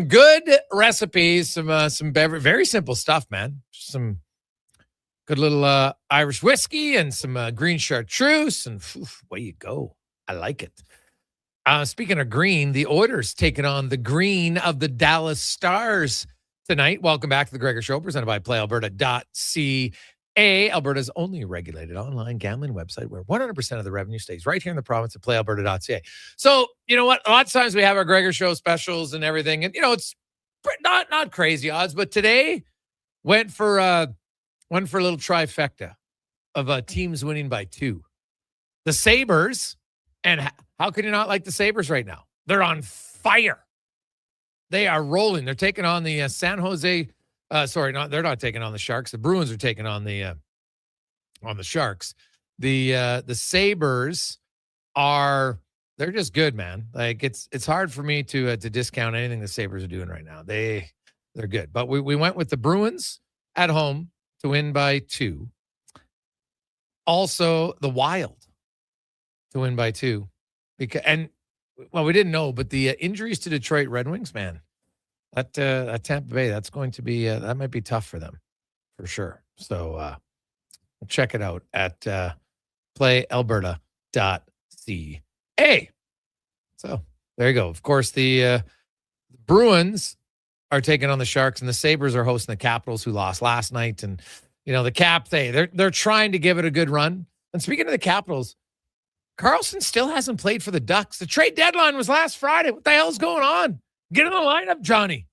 good recipes, some very simple stuff, man. Some good little Irish whiskey and some green chartreuse, and away you go. I like it. Speaking of green, the Oilers taking on the green of the Dallas Stars tonight. Welcome back to the Gregor Show, presented by PlayAlberta.ca. Alberta's only regulated online gambling website where 100% of the revenue stays right here in the province of PlayAlberta.ca. So, you know what? A lot of times we have our Gregor Show specials and everything, and, you know, it's not crazy odds, but today went for a little trifecta of teams winning by 2. The Sabres, and how can you not like the Sabres right now? They're on fire. They are rolling. They're taking on the San Jose. They're not taking on the Sharks. The Bruins are taking on the Sharks. The Sabres they're just good, man. Like it's hard for me to discount anything the Sabres are doing right now. They're good. But we went with the Bruins at home to win by 2. Also, the Wild to win by 2. We didn't know, but the injuries to Detroit Red Wings, man, that Tampa Bay, that's going to be that might be tough for them, for sure. So check it out at playalberta.ca. So there you go. Of course, the Bruins are taking on the Sharks, and the Sabres are hosting the Capitals, who lost last night. And, you know, the Cap, they're trying to give it a good run. And speaking of the Capitals, Carlson still hasn't played for the Ducks. The trade deadline was last Friday. What the hell's going on? Get in the lineup, Johnny.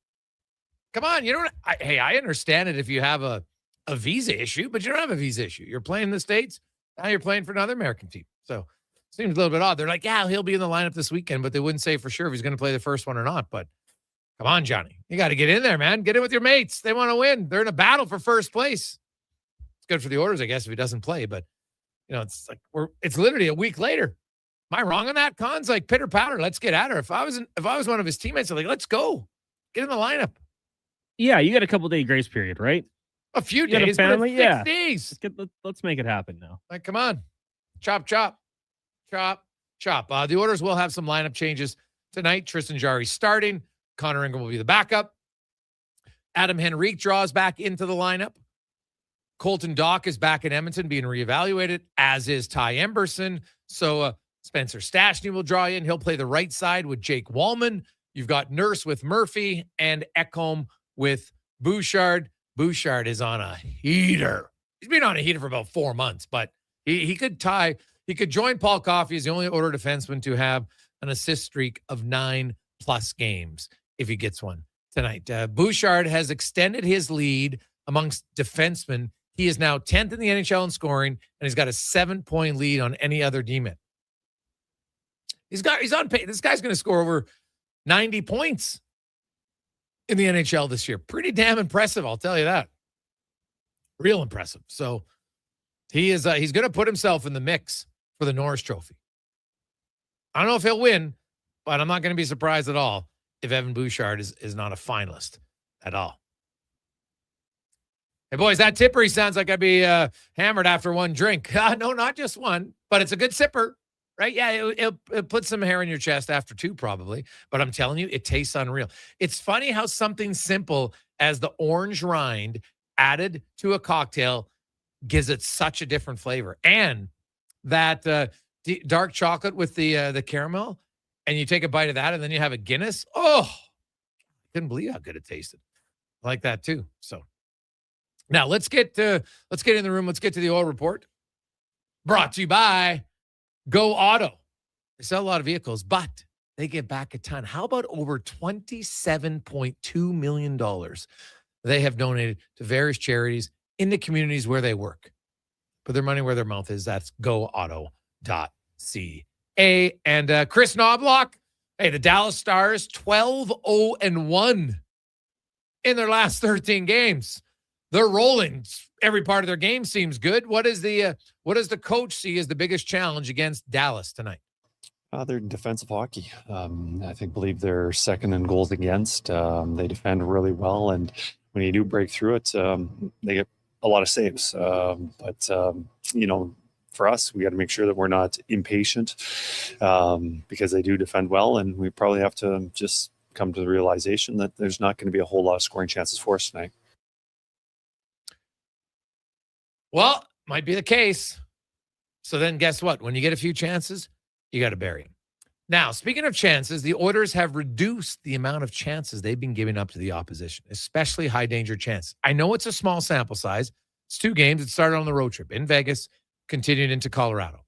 Come on. I understand it if you have a visa issue, but you don't have a visa issue. You're playing in the States. Now you're playing for another American team. So seems a little bit odd. They're like, yeah, he'll be in the lineup this weekend, but they wouldn't say for sure if he's going to play the first one or not. But come on, Johnny. You got to get in there, man. Get in with your mates. They want to win. They're in a battle for first place. It's good for the Oilers, I guess, if he doesn't play. But, you know, it's like it's literally a week later. Am I wrong on that? Con's like, pitter patter, let's get at her. If I was one of his teammates, I'm like, let's go. Get in the lineup. Yeah, you got a couple day grace period, right? A few days, family, but 6 days. Let's make it happen now. Like, come on. Chop. The Oilers will have some lineup changes tonight. Tristan Jarry starting. Connor Ingram will be the backup. Adam Henrique draws back into the lineup. Colton Dock is back in Edmonton being reevaluated, as is Ty Emberson. So Spencer Stachny will draw in. He'll play the right side with Jake Wallman. You've got Nurse with Murphy and Ekholm with Bouchard. Bouchard is on a heater. He's been on a heater for about 4 months, but he could join Paul Coffey as the only Oilers defenseman to have an assist streak of 9+ games if he gets one tonight. Bouchard has extended his lead amongst defensemen. He is now 10th in the NHL in scoring, and he's got a 7-point lead on any other D-man. He's on pace. This guy's going to score over 90 points in the NHL this year. Pretty damn impressive, I'll tell you that. Real impressive. So he's going to put himself in the mix for the Norris Trophy. I don't know if he'll win, but I'm not going to be surprised at all if Evan Bouchard is not a finalist at all. Hey, boys, that tippery sounds like I'd be hammered after one drink. No, not just one, but it's a good sipper, right? Yeah, it'll put some hair in your chest after 2 probably, but I'm telling you, it tastes unreal. It's funny how something simple as the orange rind added to a cocktail gives it such a different flavor. And that dark chocolate with the caramel, and you take a bite of that, and then you have a Guinness. Oh, I couldn't believe how good it tasted. I like that too. So now let's get in the room. Let's get to the oil report. Brought to you by Go Auto. They sell a lot of vehicles, but they give back a ton. How about over $27.2 million they have donated to various charities in the communities where they work? Put their money where their mouth is. That's goauto.ca. And Chris Knobloch, hey, the Dallas Stars 12-0-1 in their last 13 games. They're rolling. Every part of their game seems good. What does the coach see as the biggest challenge against Dallas tonight? Their defensive hockey. Believe they're second in goals against. They defend really well, and when you do break through it, they get a lot of saves. For us, we got to make sure that we're not impatient because they do defend well, and we probably have to just come to the realization that there's not going to be a whole lot of scoring chances for us tonight. Well, might be the case. So then guess what? When you get a few chances, you got to bury them. Now, speaking of chances, the Oilers have reduced the amount of chances they've been giving up to the opposition, especially high-danger chances. I know it's a small sample size. It's 2 games. It started on the road trip in Vegas, continued into Colorado.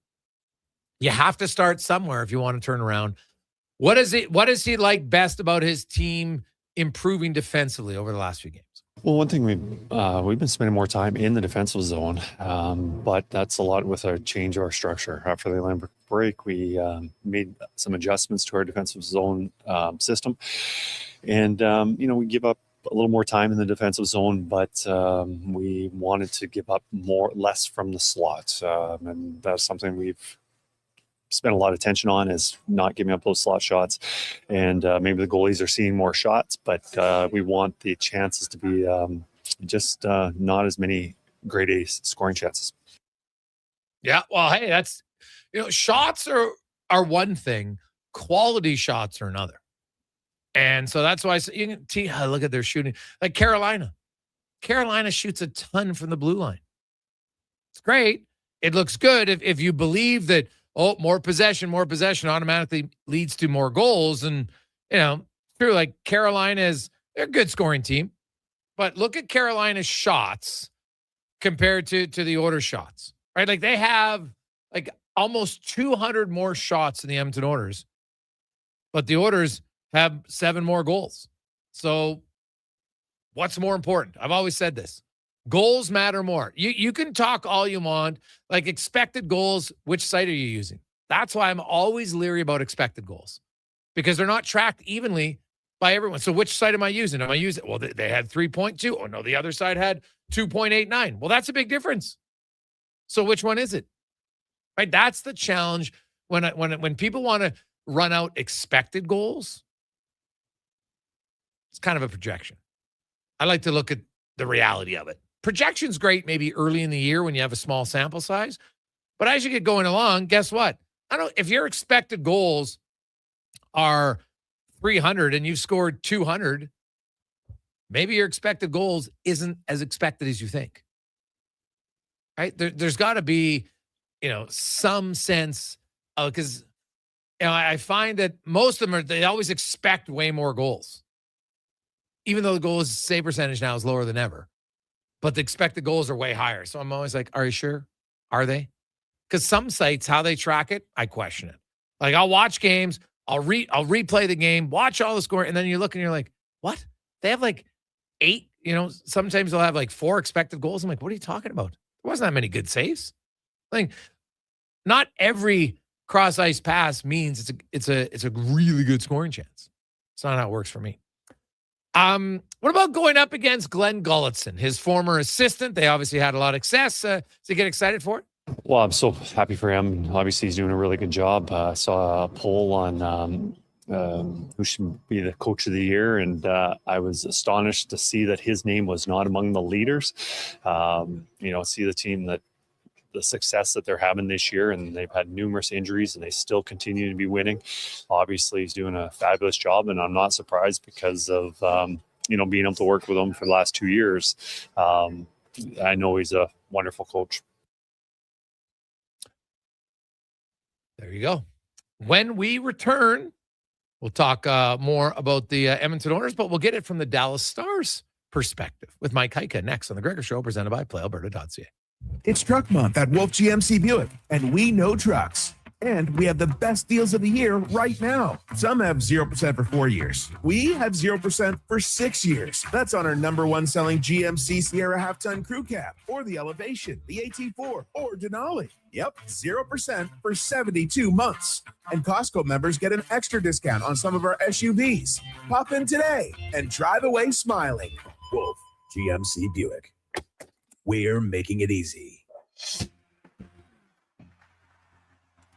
You have to start somewhere if you want to turn around. What is he like best about his team improving defensively over the last few games? Well, one thing we've been spending more time in the defensive zone, but that's a lot with a change of our structure. After the Olympic break, we made some adjustments to our defensive zone system, and we give up a little more time in the defensive zone, but we wanted to give up less from the slot, and that's something we've spent a lot of attention on, is not giving up those slot shots. And maybe the goalies are seeing more shots, but we want the chances to be just not as many grade A scoring chances. Yeah, well, hey, that's, shots are one thing, quality shots are another. And so that's why you can see, look at their shooting. Like Carolina shoots a ton from the blue line. It's great. It looks good if you believe that, more possession automatically leads to more goals. And, true, like they're a good scoring team. But look at Carolina's shots compared to the Oilers shots, right? Like they have like almost 200 more shots than the Edmonton Oilers. But the Oilers have 7 more goals. So what's more important? I've always said this. Goals matter more. You can talk all you want, like expected goals. Which site are you using? That's why I'm always leery about expected goals, because they're not tracked evenly by everyone. So which site am I using? Am I using, well, they had 3.2. Oh, no, the other side had 2.89. Well, that's a big difference. So which one is it? Right? That's the challenge when people want to run out expected goals. It's kind of a projection. I like to look at the reality of it. Projection's great maybe early in the year when you have a small sample size. But as you get going along, guess what? If your expected goals are 300 and you've scored 200, maybe your expected goals isn't as expected as you think. Right? There's got to be, some sense of, because I find that most of them they always expect way more goals. Even though the goals save percentage now is lower than ever. But the expected goals are way higher. So I'm always like, are you sure? Are they? Because some sites, how they track it, I question it. Like I'll watch games, I'll replay the game, watch all the score, and then you look and you're like, what? They have like 8, sometimes they'll have like 4 expected goals. I'm like, what are you talking about? There wasn't that many good saves. Like, not every cross ice pass means it's a really good scoring chance. It's not how it works for me. What about going up against Glenn Gulletson, his former assistant? They obviously had a lot of success. Does he get excited for it? Well, I'm so happy for him. Obviously, he's doing a really good job. I saw a poll on who should be the coach of the year, and I was astonished to see that his name was not among the leaders. See the team the success that they're having this year, and they've had numerous injuries and they still continue to be winning. Obviously, he's doing a fabulous job, and I'm not surprised because of being able to work with him for the last 2 years. I know he's a wonderful coach. There you go. When we return, we'll talk more about the Edmonton Oilers, but we'll get it from the Dallas Stars perspective with Mike Heika next on The Gregor Show, presented by PlayAlberta.ca. It's Truck Month at Wolf GMC Buick, and we know trucks. And we have the best deals of the year right now. Some have 0% for 4 years. We have 0% for 6 years. That's on our #1 selling GMC Sierra half-ton crew cab, or the Elevation, the AT4, or Denali. Yep, 0% for 72 months. And Costco members get an extra discount on some of our SUVs. Pop in today and drive away smiling. Wolf, GMC Buick. We're making it easy.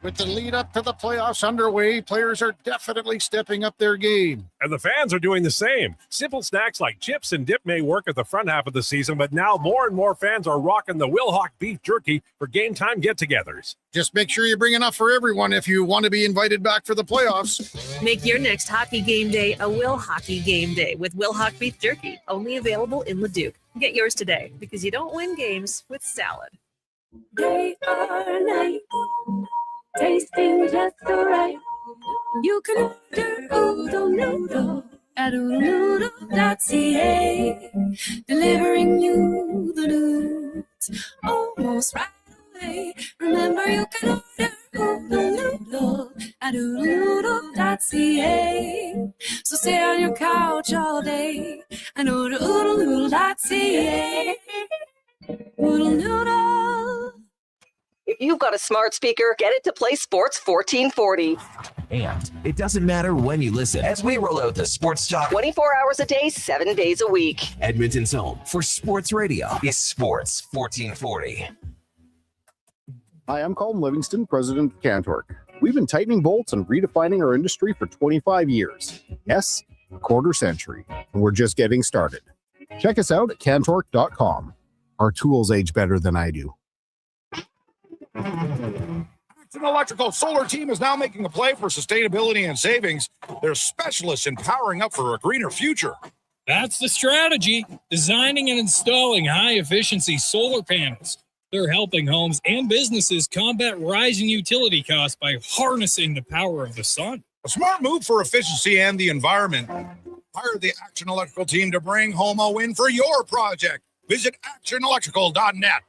With the lead up to the playoffs underway, players are definitely stepping up their game. And the fans are doing the same. Simple snacks like chips and dip may work at the front half of the season, but now more and more fans are rocking the Wilhauk beef jerky for game time get-togethers. Just make sure you bring enough for everyone if you want to be invited back for the playoffs. Make your next hockey game day a Will Hockey game day with Wilhauk beef jerky, only available in Leduc. Get yours today, because you don't win games with salad. Day or night, tasting just so right. You can order Oodle Noodle at oodlenoodle.ca, delivering you the news almost right away. Remember, you can order Oodle Noodle at oodlenoodle.ca. So stay on your couch all day and order oodlenoodle.ca. Oodle Noodle. If you've got a smart speaker, get it to play Sports 1440. And it doesn't matter when you listen, as we roll out the Sports Talk 24 hours a day, 7 days a week. Edmonton's home for sports radio is Sports 1440. Hi, I'm Colin Livingston, president of Cantork. We've been tightening bolts and redefining our industry for 25 years. Yes, a quarter century, and we're just getting started. Check us out at cantork.com. Our tools age better than I do. An Electrical Solar Team is now making a play for sustainability and savings. They're specialists in powering up for a greener future. That's the strategy, designing and installing high-efficiency solar panels. They're helping homes and businesses combat rising utility costs by harnessing the power of the sun. A smart move for efficiency and the environment. Hire the Action Electrical Team to bring home a win for your project. Visit actionelectrical.net.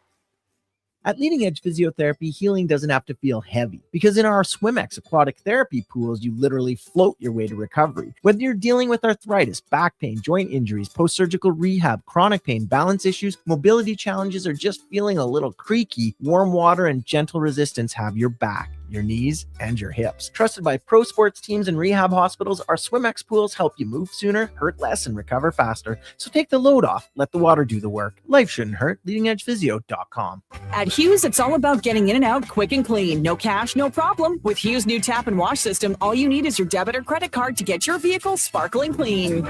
At Leading Edge Physiotherapy, healing doesn't have to feel heavy, because in our SwimX aquatic therapy pools, you literally float your way to recovery. Whether you're dealing with arthritis, back pain, joint injuries, post-surgical rehab, chronic pain, balance issues, mobility challenges, or just feeling a little creaky, warm water and gentle resistance have your back, your knees, and your hips. Trusted by pro sports teams and rehab hospitals, our SwimX pools help you move sooner, hurt less, and recover faster. So take the load off. Let the water do the work. Life shouldn't hurt. LeadingEdgePhysio.com. At Hughes, it's all about getting in and out quick and clean. No cash, no problem. With Hughes' new tap and wash system, all you need is your debit or credit card to get your vehicle sparkling clean.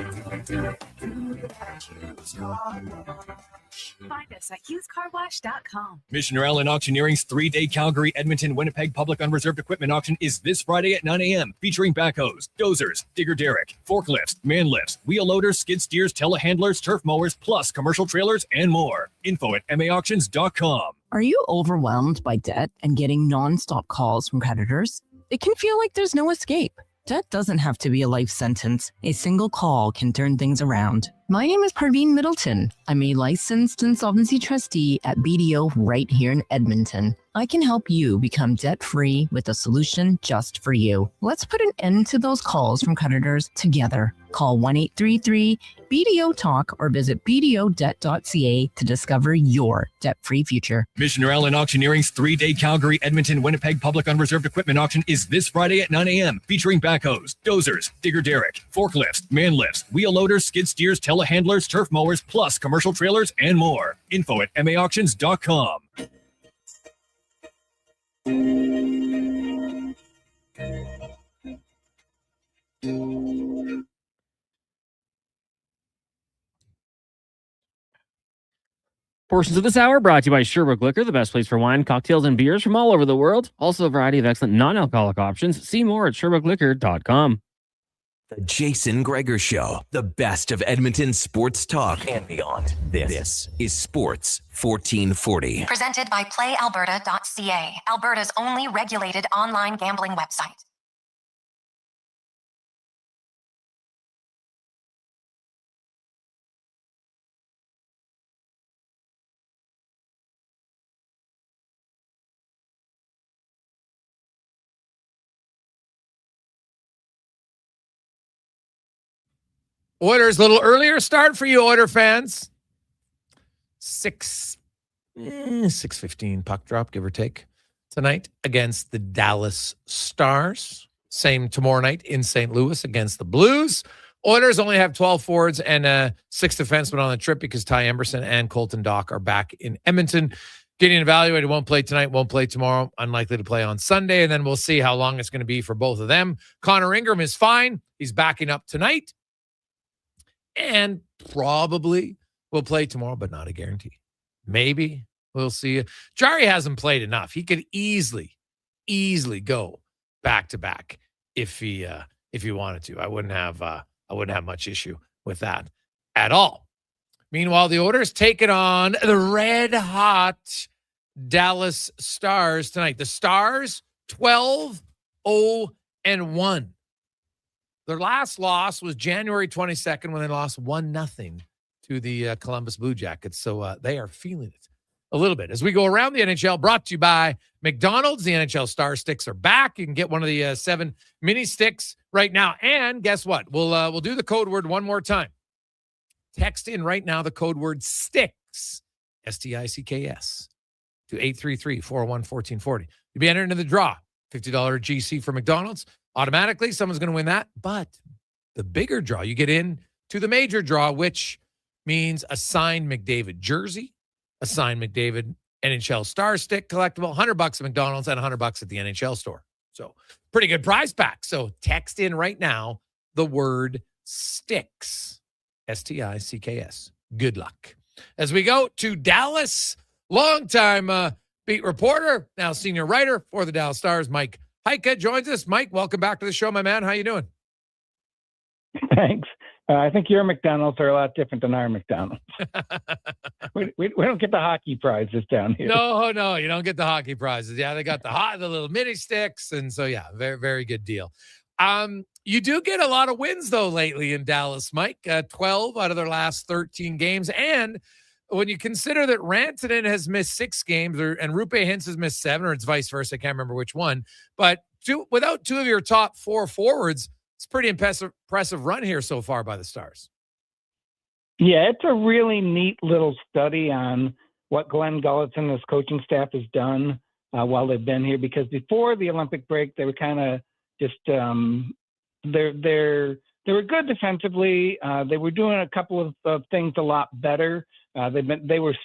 Find us at HughesCarWash.com. Missioner Allen Auctioneering's 3-day Calgary, Edmonton, Winnipeg public unreserved equipment auction is this Friday at 9 a.m. featuring backhoes, dozers, digger derrick, forklifts, man lifts, wheel loaders, skid steers, telehandlers, turf mowers, plus commercial trailers and more. Info at maauctions.com. Are you overwhelmed by debt and getting nonstop calls from creditors? It can feel like there's no escape. Debt doesn't have to be a life sentence. A single call can turn things around. My name is Parveen Middleton. I'm a licensed insolvency trustee at BDO right here in Edmonton. I can help you become debt-free with a solution just for you. Let's put an end to those calls from creditors together. Call 1-833-BDO-TALK or visit bdodebt.ca to discover your debt-free future. Missioner Allen Auctioneering's 3-day Calgary, Edmonton, Winnipeg public unreserved equipment auction is this Friday at 9 a.m. featuring backhoes, dozers, digger derrick, forklifts, man lifts, wheel loaders, skid steers, telehandlers, turf mowers, plus commercial trailers and more. Info at maauctions.com. Portions of this hour brought to you by Sherbrooke Liquor, the best place for wine, cocktails, and beers from all over the world. Also a variety of excellent non-alcoholic options. See more at SherbrookeLiquor.com. The Jason Gregor Show, the best of Edmonton sports talk and beyond. This is Sports 1440. Presented by PlayAlberta.ca, Alberta's only regulated online gambling website. Oilers, a little earlier start for you, Oiler fans. 6:15 puck drop, give or take, tonight against the Dallas Stars. Same tomorrow night in St. Louis against the Blues. Oilers only have 12 forwards and 6 defensemen on the trip because Ty Emberson and Colton Dock are back in Edmonton. Getting evaluated, won't play tonight, won't play tomorrow, unlikely to play on Sunday, and then we'll see how long it's going to be for both of them. Connor Ingram is fine. He's backing up tonight and probably will play tomorrow, but not a guarantee. Maybe we'll see. Jari hasn't played enough. He could easily go back-to-back if he wanted to. I wouldn't have much issue with that at all. Meanwhile, the Oilers take it on the red-hot Dallas Stars tonight. The Stars, 12-0-1. Their last loss was January 22nd when they lost 1-0 to the Columbus Blue Jackets. So they are feeling it a little bit. As we go around the NHL, brought to you by McDonald's. The NHL Star Sticks are back. You can get one of the 7 mini sticks right now. And guess what? We'll do the code word one more time. Text in right now the code word STICKS, STICKS, to 833-401-1440. You'll be entered into the draw. $50 GC for McDonald's. Automatically, someone's going to win that. But the bigger draw, you get in to the major draw, which means a signed McDavid jersey, a signed McDavid NHL Star Stick collectible, $100 at McDonald's and $100 at the NHL store. So pretty good prize pack. So text in right now the word STICKS, STICKS. Good luck. As we go to Dallas, longtime beat reporter, now senior writer for the Dallas Stars, Mike Heika joins us. Mike, welcome back to the show, my man. How you doing? Thanks. I think your McDonald's are a lot different than our McDonald's. we don't get the hockey prizes down here. No, you don't get the hockey prizes. Yeah, they got the little mini sticks, and so yeah, very, very good deal. You do get a lot of wins though lately in Dallas, Mike. 12 out of their last 13 games, and when you consider that Rantanen has missed 6 games, and Rupe Hintz has missed 7, or it's vice versa, I can't remember which one. But without 2 of your top 4 forwards, it's a pretty impressive run here so far by the Stars. Yeah, it's a really neat little study on what Glenn Gulletson and his coaching staff has done while they've been here. Because before the Olympic break, they were kind of just they were good defensively. They were doing a couple of things a lot better. They were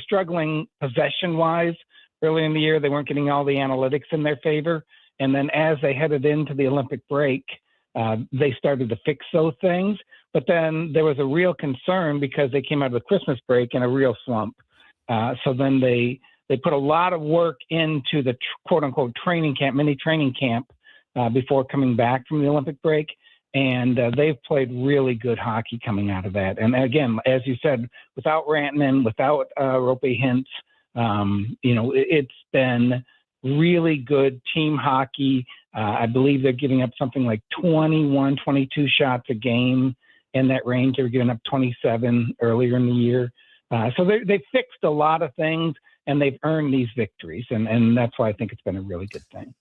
struggling possession-wise early in the year. They weren't getting all the analytics in their favor. And then as they headed into the Olympic break, they started to fix those things. But then there was a real concern because they came out of the Christmas break in a real slump. So then they put a lot of work into the quote-unquote mini training camp before coming back from the Olympic break. And they've played really good hockey coming out of that. And again, as you said, without Rantanen, without Rupe Hintz, it's been really good team hockey. I believe they're giving up something like 21, 22 shots a game in that range. They were giving up 27 earlier in the year. So they've fixed a lot of things, and they've earned these victories. And that's why I think it's been a really good thing.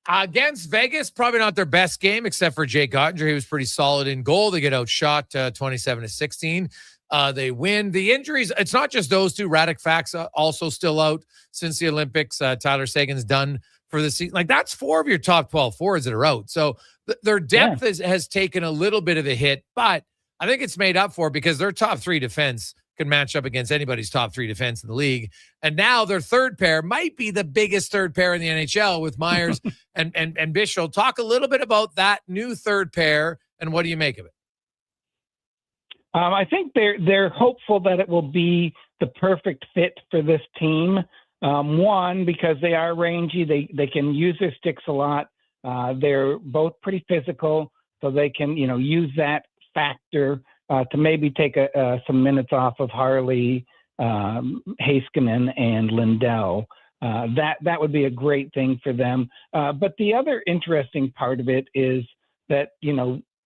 Against Vegas, probably not their best game, except for Jake Ottinger. He was pretty solid in goal. They get outshot 27-16. They win. The injuries, it's not just those two. Radek Faksa also still out since the Olympics. Tyler Seguin's done for the season. Like, that's 4 of your top 12 forwards that are out. So their depth has taken a little bit of a hit, but I think it's made up for because their top 3 defense can match up against anybody's top 3 defense in the league. And now their third pair might be the biggest third pair in the NHL with Myers and Bishop. Talk a little bit about that new third pair and what do you make of it? I think they're hopeful that it will be the perfect fit for this team. One, because they are rangy, they can use their sticks a lot. They're both pretty physical, so they can use that factor to maybe take some minutes off of Harley, Heiskanen, and Lindell. That would be a great thing for them. But the other interesting part of it is that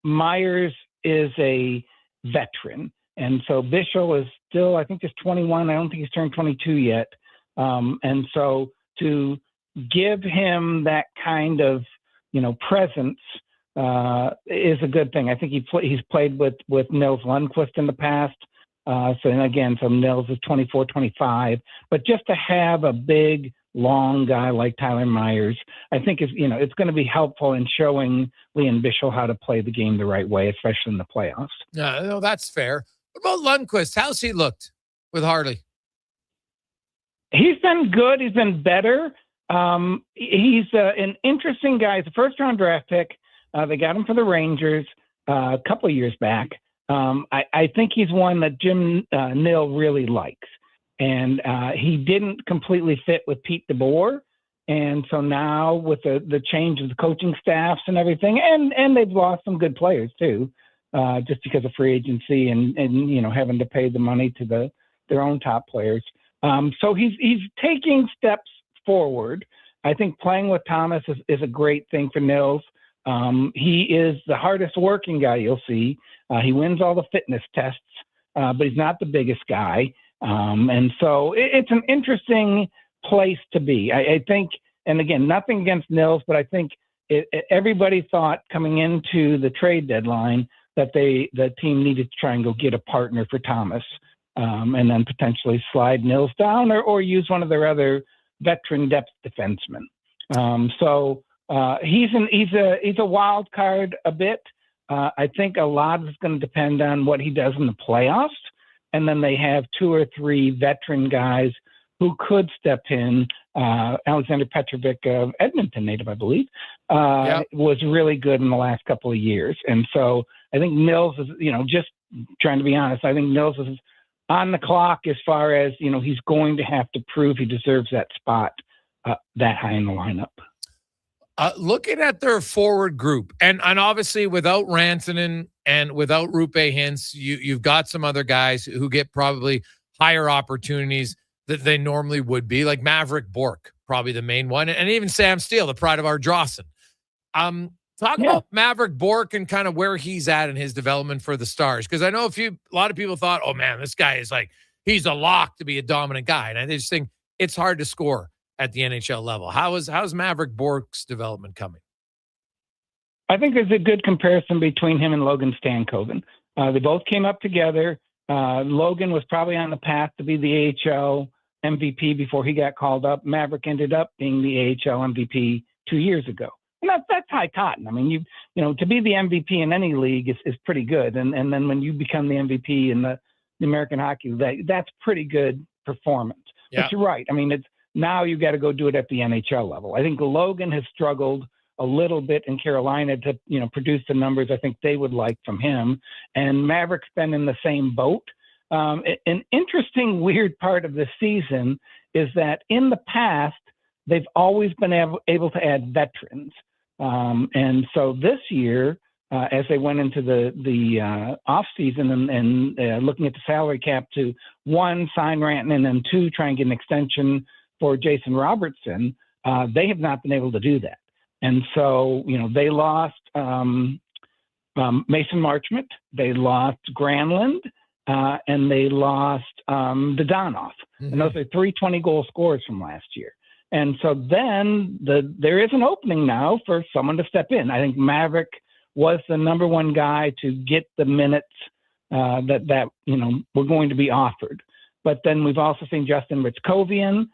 Myers is a veteran, and so Bishop is still, I think, just 21. I don't think he's turned 22 yet. And so to give him that kind of presence is a good thing. I think he's played with Nils Lundqvist in the past. So Nils is 24, 25. But just to have a big, long guy like Tyler Myers, I think it's going to be helpful in showing Leon Bischel how to play the game the right way, especially in the playoffs. No, that's fair. What about Lundqvist? How's he looked with Harley? He's been good. He's been better. He's an interesting guy. He's a first-round draft pick. They got him for the Rangers a couple of years back. I think he's one that Jim Nill really likes. And he didn't completely fit with Pete DeBoer. And so now with the change of the coaching staffs and everything, and they've lost some good players too, just because of free agency and having to pay the money to their own top players. So he's taking steps forward. I think playing with Thomas is a great thing for Nils. He is the hardest working guy you'll see. He wins all the fitness tests, but he's not the biggest guy. And so it's an interesting place to be. I think, and again, nothing against Nils, but I think everybody thought coming into the trade deadline that the team needed to try and go get a partner for Thomas, and then potentially slide Nils down or use one of their other veteran depth defensemen. So he's a wild card a bit. I think a lot is going to depend on what he does in the playoffs. And then they have 2 or 3 veteran guys who could step in. Alexander Petrovic of Edmonton native, I believe, was really good in the last couple of years. And so I think Nils is, just trying to be honest, I think Nils is on the clock as far as, he's going to have to prove he deserves that spot that high in the lineup. Looking at their forward group, and obviously without Rantanen and without Rupe Hintz, you've got some other guys who get probably higher opportunities that they normally would be, like Maverick Bourque, probably the main one, and even Sam Steele, the pride of our Drawson. Talk about Maverick Bourque and kind of where he's at in his development for the Stars, because I know a lot of people thought, oh man, this guy is he's a lock to be a dominant guy, and I just think it's hard to score at the NHL level. How's Maverick Bourque's development coming? I think there's a good comparison between him and Logan Stankoven. They both came up together. Logan was probably on the path to be the AHL MVP before he got called up. Maverick ended up being the AHL MVP 2 years ago. And that's high cotton. I mean, to be the MVP in any league is pretty good. And then when you become the MVP in the American Hockey League, that's pretty good performance. But you're right. I mean, now you got to go do it at the NHL level. I think Logan has struggled a little bit in Carolina to, produce the numbers I think they would like from him. And Maverick's been in the same boat. An interesting, weird part of the season is that in the past, they've always been able to add veterans. And so this year, as they went into the off season and looking at the salary cap to 1, sign Rantanen, and 2, try and get an extension for Jason Robertson, they have not been able to do that. And so, they lost Mason Marchment, they lost Granlund, and they lost Dodonov. Mm-hmm. And those are 3 20-goal scorers from last year. And so then there is an opening now for someone to step in. I think Maverick was the number one guy to get the minutes that were going to be offered. But then we've also seen Justin Ritzkovian,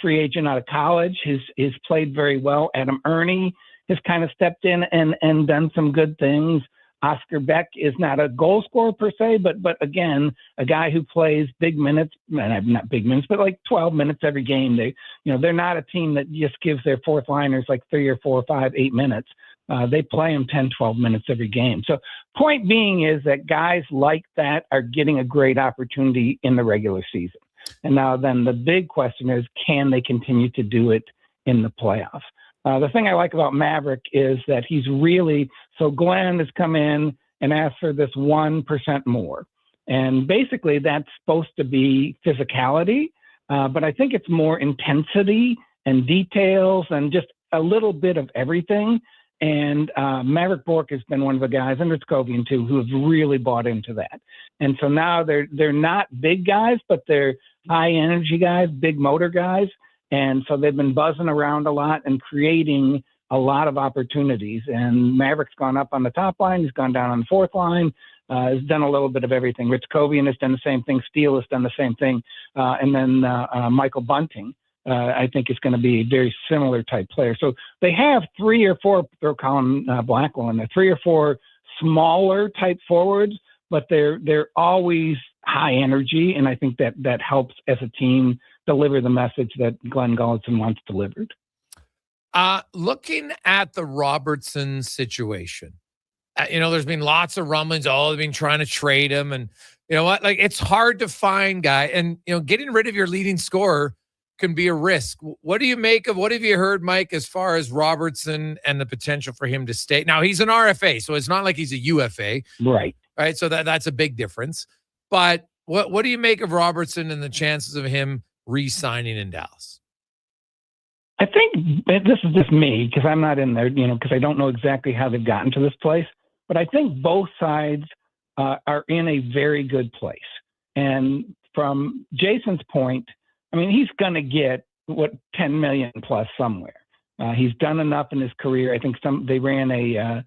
free agent out of college, who's played very well. Adam Ernie has kind of stepped in and done some good things. Oscar Beck is not a goal scorer per se, but again, a guy who plays big minutes, not big minutes, but 12 minutes every game. They're not a team that just gives their fourth liners 3 or 4 or 5, 8 minutes. They play them 10, 12 minutes every game. So point being is that guys like that are getting a great opportunity in the regular season. And now then the big question is, can they continue to do it in the playoffs? The thing I like about Maverick is that he's really, so Glenn has come in and asked for this 1% more. And basically that's supposed to be physicality, but I think it's more intensity and details and just a little bit of everything. And Maverick Bourque has been one of the guys, and Ritzkovian too, who have really bought into that. And so now they're not big guys, but they're high energy guys, big motor guys. And so they've been buzzing around a lot and creating a lot of opportunities. And Maverick's gone up on the top line. He's gone down on the fourth line. Has done a little bit of everything. Rich Kovian has done the same thing. Steele has done the same thing. And then Michael Bunting, I think, is going to be a very similar type player. So they have 3 or 4, throw Colin Blackwell in there, 3 or 4 smaller type forwards, but they're always high energy. And I think that helps as a team deliver the message that Glenn Gulletson wants delivered. Looking at the Robertson situation, there's been lots of rumblings. They've been trying to trade him. And you know what? Like, it's hard to find guy. And, getting rid of your leading scorer can be a risk. What do you make of, what have you heard, Mike, as far as Robertson and the potential for him to stay? Now, he's an RFA, so it's not like he's a UFA. Right. Right. So that's a big difference. But what do you make of Robertson and the chances of him re-signing in Dallas? I think this is just me because I'm not in there, because I don't know exactly how they've gotten to this place. But I think both sides are in a very good place. And from Jason's point, I mean, he's going to get 10 million plus somewhere. He's done enough in his career. I think they ran a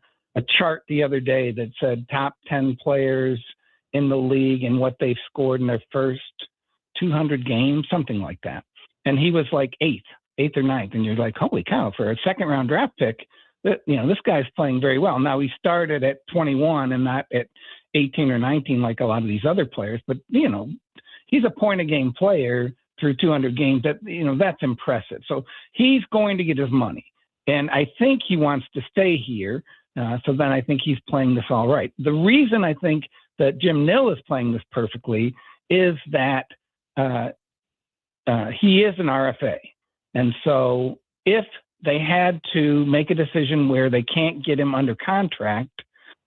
chart the other day that said top 10 players in the league and what they've scored in their first 200 games, something like that. And he was like eighth or ninth. And you're like, holy cow, for a second round draft pick, this guy's playing very well. Now, he started at 21 and not at 18 or 19 like a lot of these other players. But, he's a point a game player through 200 games. That's impressive. So he's going to get his money. And I think he wants to stay here. So then I think he's playing this all right. The reason I think that Jim Nill is playing this perfectly is that he is an RFA. And so if they had to make a decision where they can't get him under contract,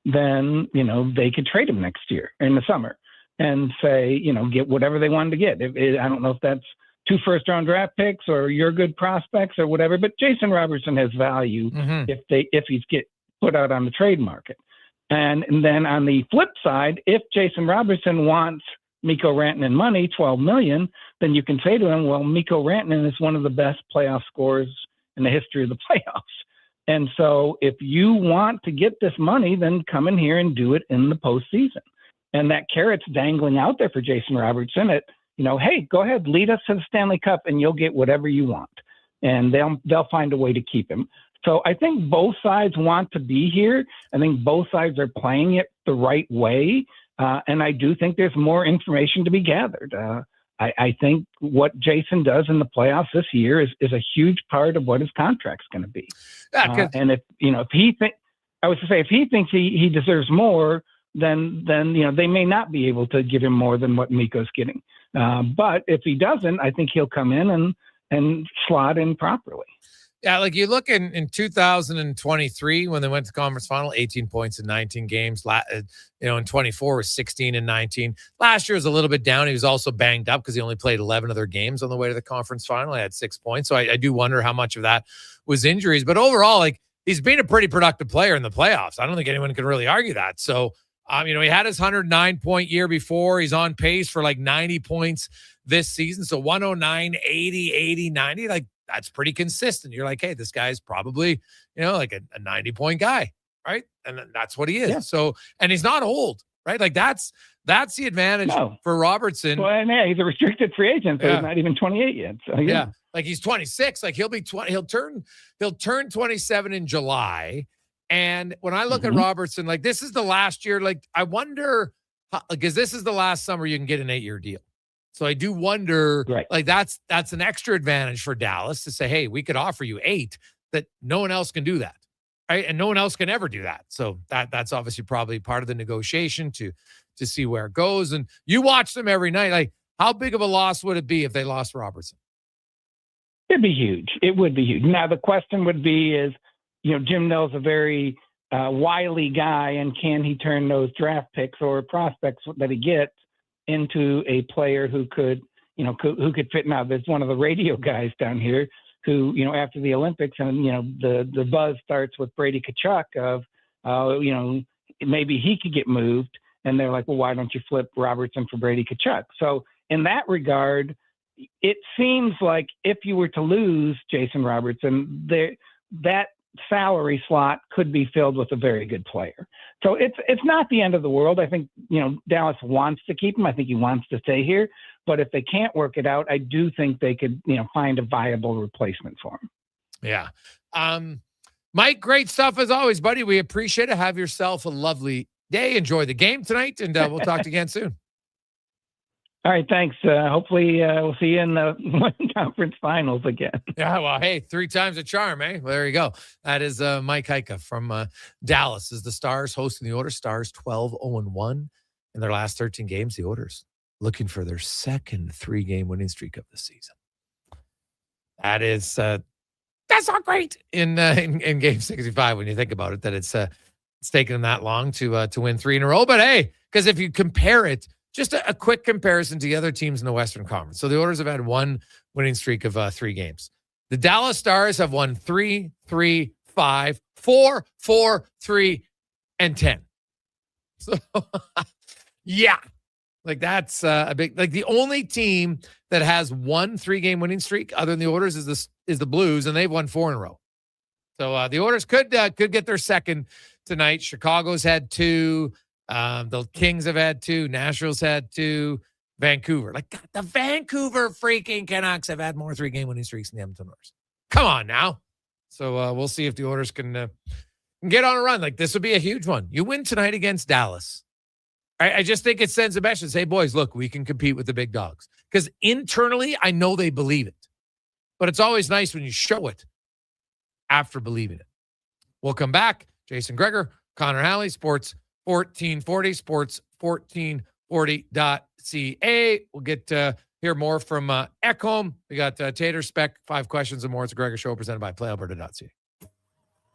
then, they could trade him next year in the summer and say, get whatever they wanted to get. I don't know if that's 2 first-round draft picks or your good prospects or whatever, but Jason Robertson has value if he's get put out on the trade market. And then on the flip side, if Jason Robertson wants Mikko Rantanen money, $12 million, then you can say to him, well, Mikko Rantanen is one of the best playoff scorers in the history of the playoffs. And so if you want to get this money, then come in here and do it in the postseason. And that carrot's dangling out there for Jason Robertson at, hey, go ahead, lead us to the Stanley Cup and you'll get whatever you want. And they'll find a way to keep him. So I think both sides want to be here. I think both sides are playing it the right way. And I do think there's more information to be gathered. I think what Jason does in the playoffs this year is a huge part of what his contract's going to be. And if he thinks he deserves more, then they may not be able to give him more than what Mikko's getting. But if he doesn't, I think he'll come in and slot in properly. Yeah, like you look in 2023 when they went to conference final, 18 points in 19 games. In 24 was 16 and 19. Last year was a little bit down. He was also banged up because he only played 11 other games on the way to the conference final. He had 6 points. So I do wonder how much of that was injuries. But overall, like, he's been a pretty productive player in the playoffs. I don't think anyone can really argue that. So, he had his 109-point year before. He's on pace for like 90 points this season. So 109, 80, 80, 90, like, that's pretty consistent. You're like, hey, this guy's probably, like a 90-point guy, right? And that's what he is. Yeah. So, and he's not old, right? Like that's the advantage for Robertson. Well, and he's a restricted free agent, so he's not even 28 yet. So yeah, like he's 26. Like he'll be 20. He'll turn 27 in July. And when I look at Robertson, like this is the last year. Like I wonder, because this is the last summer you can get an 8-year deal. So I do wonder, like that's an extra advantage for Dallas to say, hey, we could offer you 8, that no one else can do that, right? And no one else can ever do that. So that's obviously probably part of the negotiation to see where it goes. And you watch them every night. Like, how big of a loss would it be if they lost Robertson? It'd be huge. It would be huge. Now the question would be is, Jim Nill's a very wily guy, and can he turn those draft picks or prospects that he gets into a player who could fit. Now there's one of the radio guys down here who, after the Olympics and, the buzz starts with Brady Tkachuk of, maybe he could get moved. And they're like, well, why don't you flip Robertson for Brady Tkachuk? So in that regard, it seems like if you were to lose Jason Robertson, that salary slot could be filled with a very good player. So it's not the end of the world. I think, Dallas wants to keep him. I think he wants to stay here. But if they can't work it out, I do think they could, find a viable replacement for him. Yeah. Mike, great stuff as always, buddy. We appreciate it. Have yourself a lovely day. Enjoy the game tonight, and we'll talk to you again soon. All right, thanks. Hopefully we'll see you in the conference finals again. Yeah, well, hey, 3 times a charm, eh? Well, there you go. That is Mike Heika from Dallas. Is the Stars hosting the Oilers. Stars 12-0-1 in their last 13 games. The Oilers looking for their second 3-game winning streak of the season. That is that's not great in Game 65 when you think about it. That it's taken them that long to win 3 in a row. But hey, because if you compare it. Just a quick comparison to the other teams in the Western Conference. So the Oilers have had 1 winning streak of 3 games. The Dallas Stars have won 3, 3, 5, 4, 4, 3, and 10. So, yeah. Like, that's a big... Like, the only team that has 1 3-game winning streak other than the Oilers is the Blues, and they've won 4 in a row. So the Oilers could get their second tonight. Chicago's had 2... the Kings have had 2. Nashville's had 2. Vancouver. Like, the Vancouver freaking Canucks have had more 3-game winning streaks than the Edmonton Oilers. Come on now. So we'll see if the Oilers can get on a run. Like, this would be a huge one. You win tonight against Dallas. I just think it sends a message. Hey, boys, look, we can compete with the big dogs. Because internally, I know they believe it. But it's always nice when you show it after believing it. We'll come back. Jason Gregor, Connor Halley, Sports 1440, sports1440.ca. We'll get to hear more from Ekholm. We got Tater Speck, 5 questions and more. It's a Gregor Show presented by PlayAlberta.ca.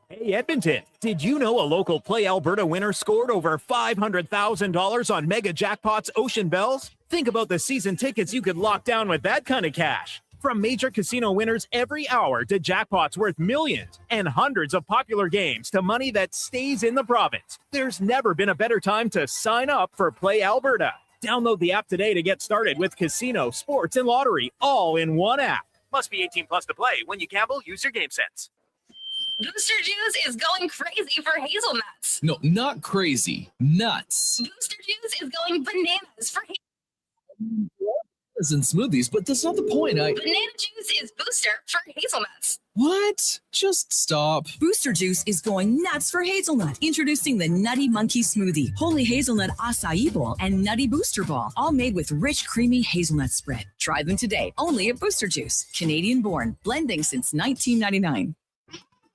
Hey, Edmonton, did you know a local Play Alberta winner scored over $500,000 on Mega Jackpots Ocean Bells? Think about the season tickets you could lock down with that kind of cash. From major casino winners every hour to jackpots worth millions and hundreds of popular games to money that stays in the province, there's never been a better time to sign up for Play Alberta. Download the app today to get started with casino, sports, and lottery all in one app. Must be 18 plus to play. When you gamble, use your game sense. Booster Juice is going crazy for hazelnuts. No, not crazy. Nuts. Booster Juice is going bananas for hazelnuts. And smoothies, but that's not the point. Banana juice is booster for hazelnuts. What? Just stop. Booster Juice is going nuts for hazelnut. Introducing the Nutty Monkey Smoothie, Holy Hazelnut Acai Bowl, and Nutty Booster Ball, all made with rich, creamy hazelnut spread. Try them today, only at Booster Juice. Canadian born, blending since 1999.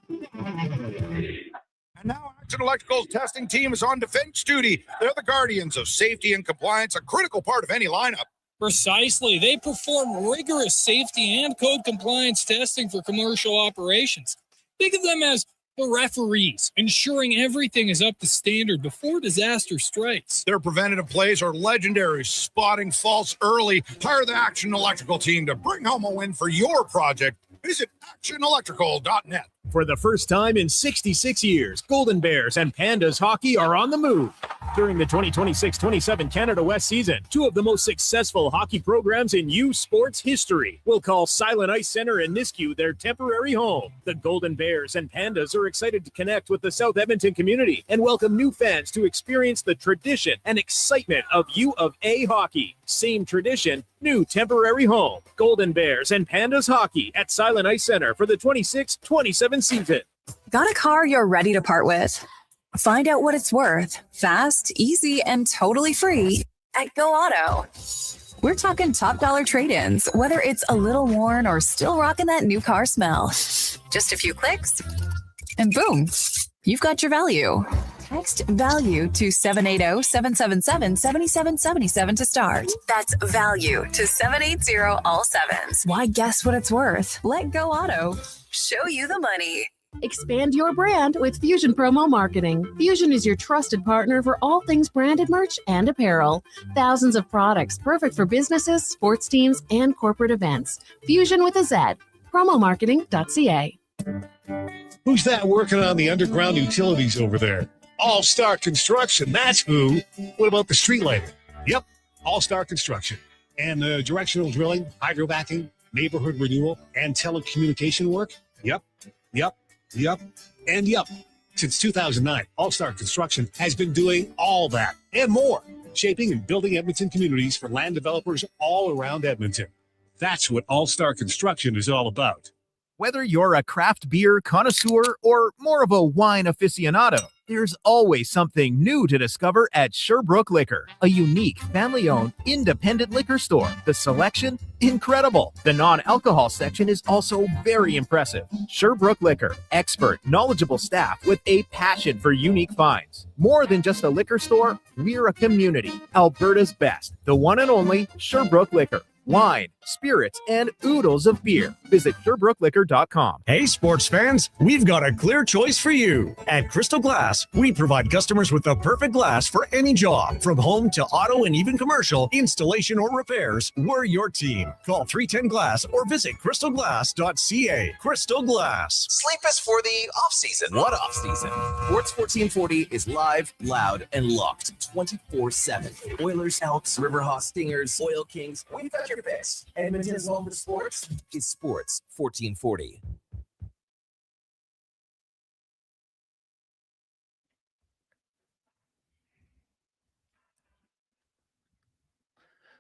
And now Action Electrical's testing team is on defense duty. They're the guardians of safety and compliance, a critical part of any lineup. Precisely. They perform rigorous safety and code compliance testing for commercial operations. Think of them as the referees, ensuring everything is up to standard before disaster strikes. Their preventative plays are legendary, spotting faults early. Hire the Action Electrical team to bring home a win for your project. Visit actionelectrical.net. For the first time in 66 years, Golden Bears and Pandas hockey are on the move. During the 2026-27 Canada West season, 2 of the most successful hockey programs in U Sports history will call Silent Ice Center in Nisku their temporary home. The Golden Bears and Pandas are excited to connect with the South Edmonton community and welcome new fans to experience the tradition and excitement of U of A hockey. Same tradition, new temporary home. Golden Bears and Pandas hockey at Silent Ice Center for the 26-27 season. Got a car you're ready to part with? Find out what it's worth, fast, easy, and totally free at Go Auto. We're talking top dollar trade-ins, whether it's a little worn or still rocking that new car smell. Just a few clicks, and boom, you've got your value. Text value to 780-777-7777 to start. That's value to 780 all sevens. Why guess what it's worth? Let Go Auto show you the money. Expand your brand with Fusion Promo Marketing. Fusion is your trusted partner for all things branded merch and apparel. Thousands of products perfect for businesses, sports teams, and corporate events. Fusion with a Z. Promomarketing.ca. Who's that working on the underground utilities over there? All Star Construction, that's who. What about the street lighting? Yep, All Star Construction. And directional drilling, hydrovacking, neighborhood renewal, and telecommunication work? Yep. Yup, and yup. Since 2009, All-Star Construction has been doing all that and more, shaping and building Edmonton communities for land developers all around Edmonton. That's what All-Star Construction is all about. Whether you're a craft beer connoisseur or more of a wine aficionado, there's always something new to discover at Sherbrooke Liquor, a unique, family-owned, independent liquor store. The selection? Incredible. The non-alcohol section is also very impressive. Sherbrooke Liquor, expert, knowledgeable staff with a passion for unique finds. More than just a liquor store, we're a community. Alberta's best, the one and only Sherbrooke Liquor. Wine, spirits, and oodles of beer. Visit SherbrookeLiquor.com. Hey, sports fans, we've got a clear choice for you. At Crystal Glass, we provide customers with the perfect glass for any job. From home to auto and even commercial, installation or repairs, we're your team. Call 310-GLASS or visit crystalglass.ca. Crystal Glass. Sleep is for the off-season. What off-season? Sports 1440 is live, loud, and locked 24/7. Oilers, Elks, Riverhawks, Stingers, Oil Kings. We've got your picks. Edmonton's home for sports is Sports 1440.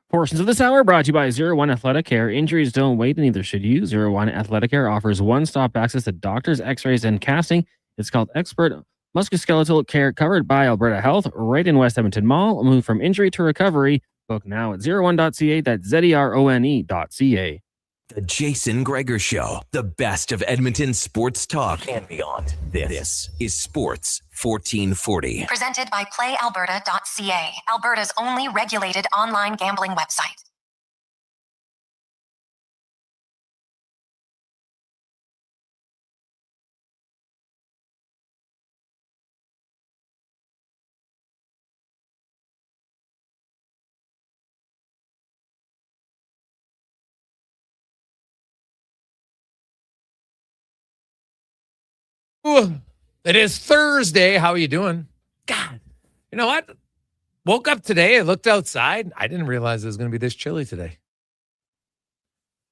Portions of this hour brought to you by 01 Athletic Care. Injuries don't wait, and neither should you. 01 Athletic Care offers one-stop access to doctors, x-rays, and casting. It's called Expert Musculoskeletal Care, covered by Alberta Health, right in West Edmonton Mall. Move from injury to recovery. Book now at 01.ca. That's ZERONE.ca. The Jason Gregor Show, the best of Edmonton sports talk and beyond. This is Sports 1440. Presented by PlayAlberta.ca, Alberta's only regulated online gambling website. Ooh, it is Thursday. How are you doing? God, you know what? Woke up today. I looked outside. I didn't realize it was going to be this chilly today.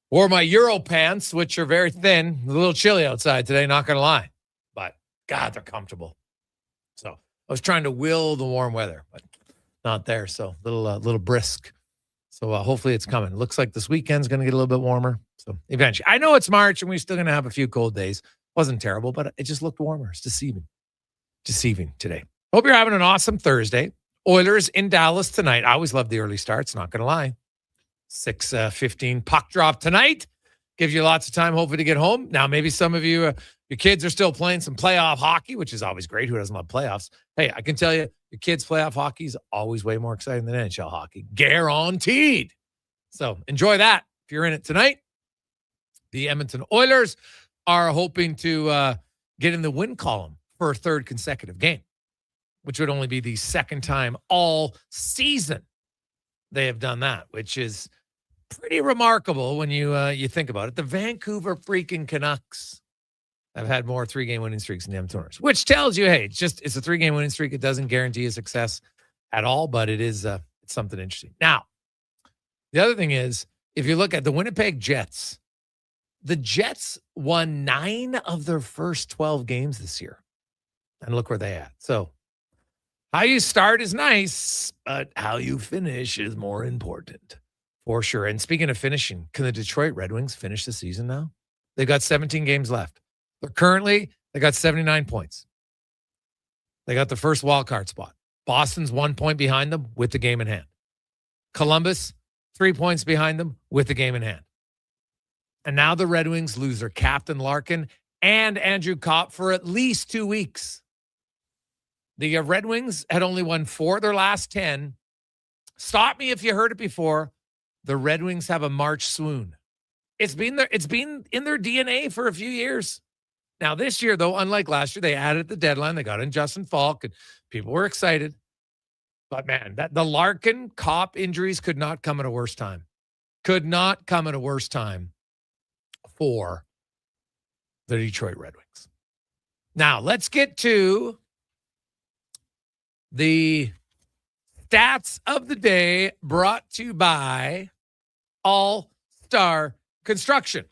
Wore my Euro pants, which are very thin. A little chilly outside today, not going to lie. But, God, they're comfortable. So I was trying to will the warm weather, but not there. So little brisk. So hopefully it's coming. Looks like this weekend's going to get a little bit warmer. So eventually. I know it's March, and we're still going to have a few cold days. Wasn't terrible, but it just looked warmer. It's deceiving today. Hope you're having an awesome Thursday. Oilers in Dallas tonight. I always love the early starts, not going to lie. 6:15 puck drop tonight. Gives you lots of time, hopefully, to get home. Now, maybe some of you, your kids are still playing some playoff hockey, which is always great. Who doesn't love playoffs? Hey, I can tell you, your kids' playoff hockey is always way more exciting than NHL hockey. Guaranteed. So enjoy that if you're in it tonight. The Edmonton Oilers are hoping to get in the win column for a third consecutive game, which would only be the second time all season they have done that, which is pretty remarkable when you think about it. The Vancouver freaking Canucks have had more 3-game winning streaks than the Edmonton Oilers, which tells you, hey, it's a 3-game winning streak. It doesn't guarantee a success at all, but it is it's something interesting. Now, the other thing is, if you look at the Winnipeg Jets, the Jets won 9 of their first 12 games this year. And look where they at. So how you start is nice, but how you finish is more important for sure. And speaking of finishing, can the Detroit Red Wings finish the season now? They've got 17 games left. They got 79 points. They got the first wild card spot. Boston's 1 point behind them with the game in hand. Columbus, 3 points behind them with the game in hand. And now the Red Wings lose their captain Larkin and Andrew Kopp for at least 2 weeks. The Red Wings had only won 4 of their last 10. Stop me if you heard it before. The Red Wings have a March swoon. It's been in their DNA for a few years. Now this year, though, unlike last year, they added the deadline. They got in Justin Falk, and people were excited. But man, the Larkin Kopp injuries could not come at a worse time. Could not come at a worse time for the Detroit Red Wings. Now, let's get to the stats of the day brought to you by All-Star Construction.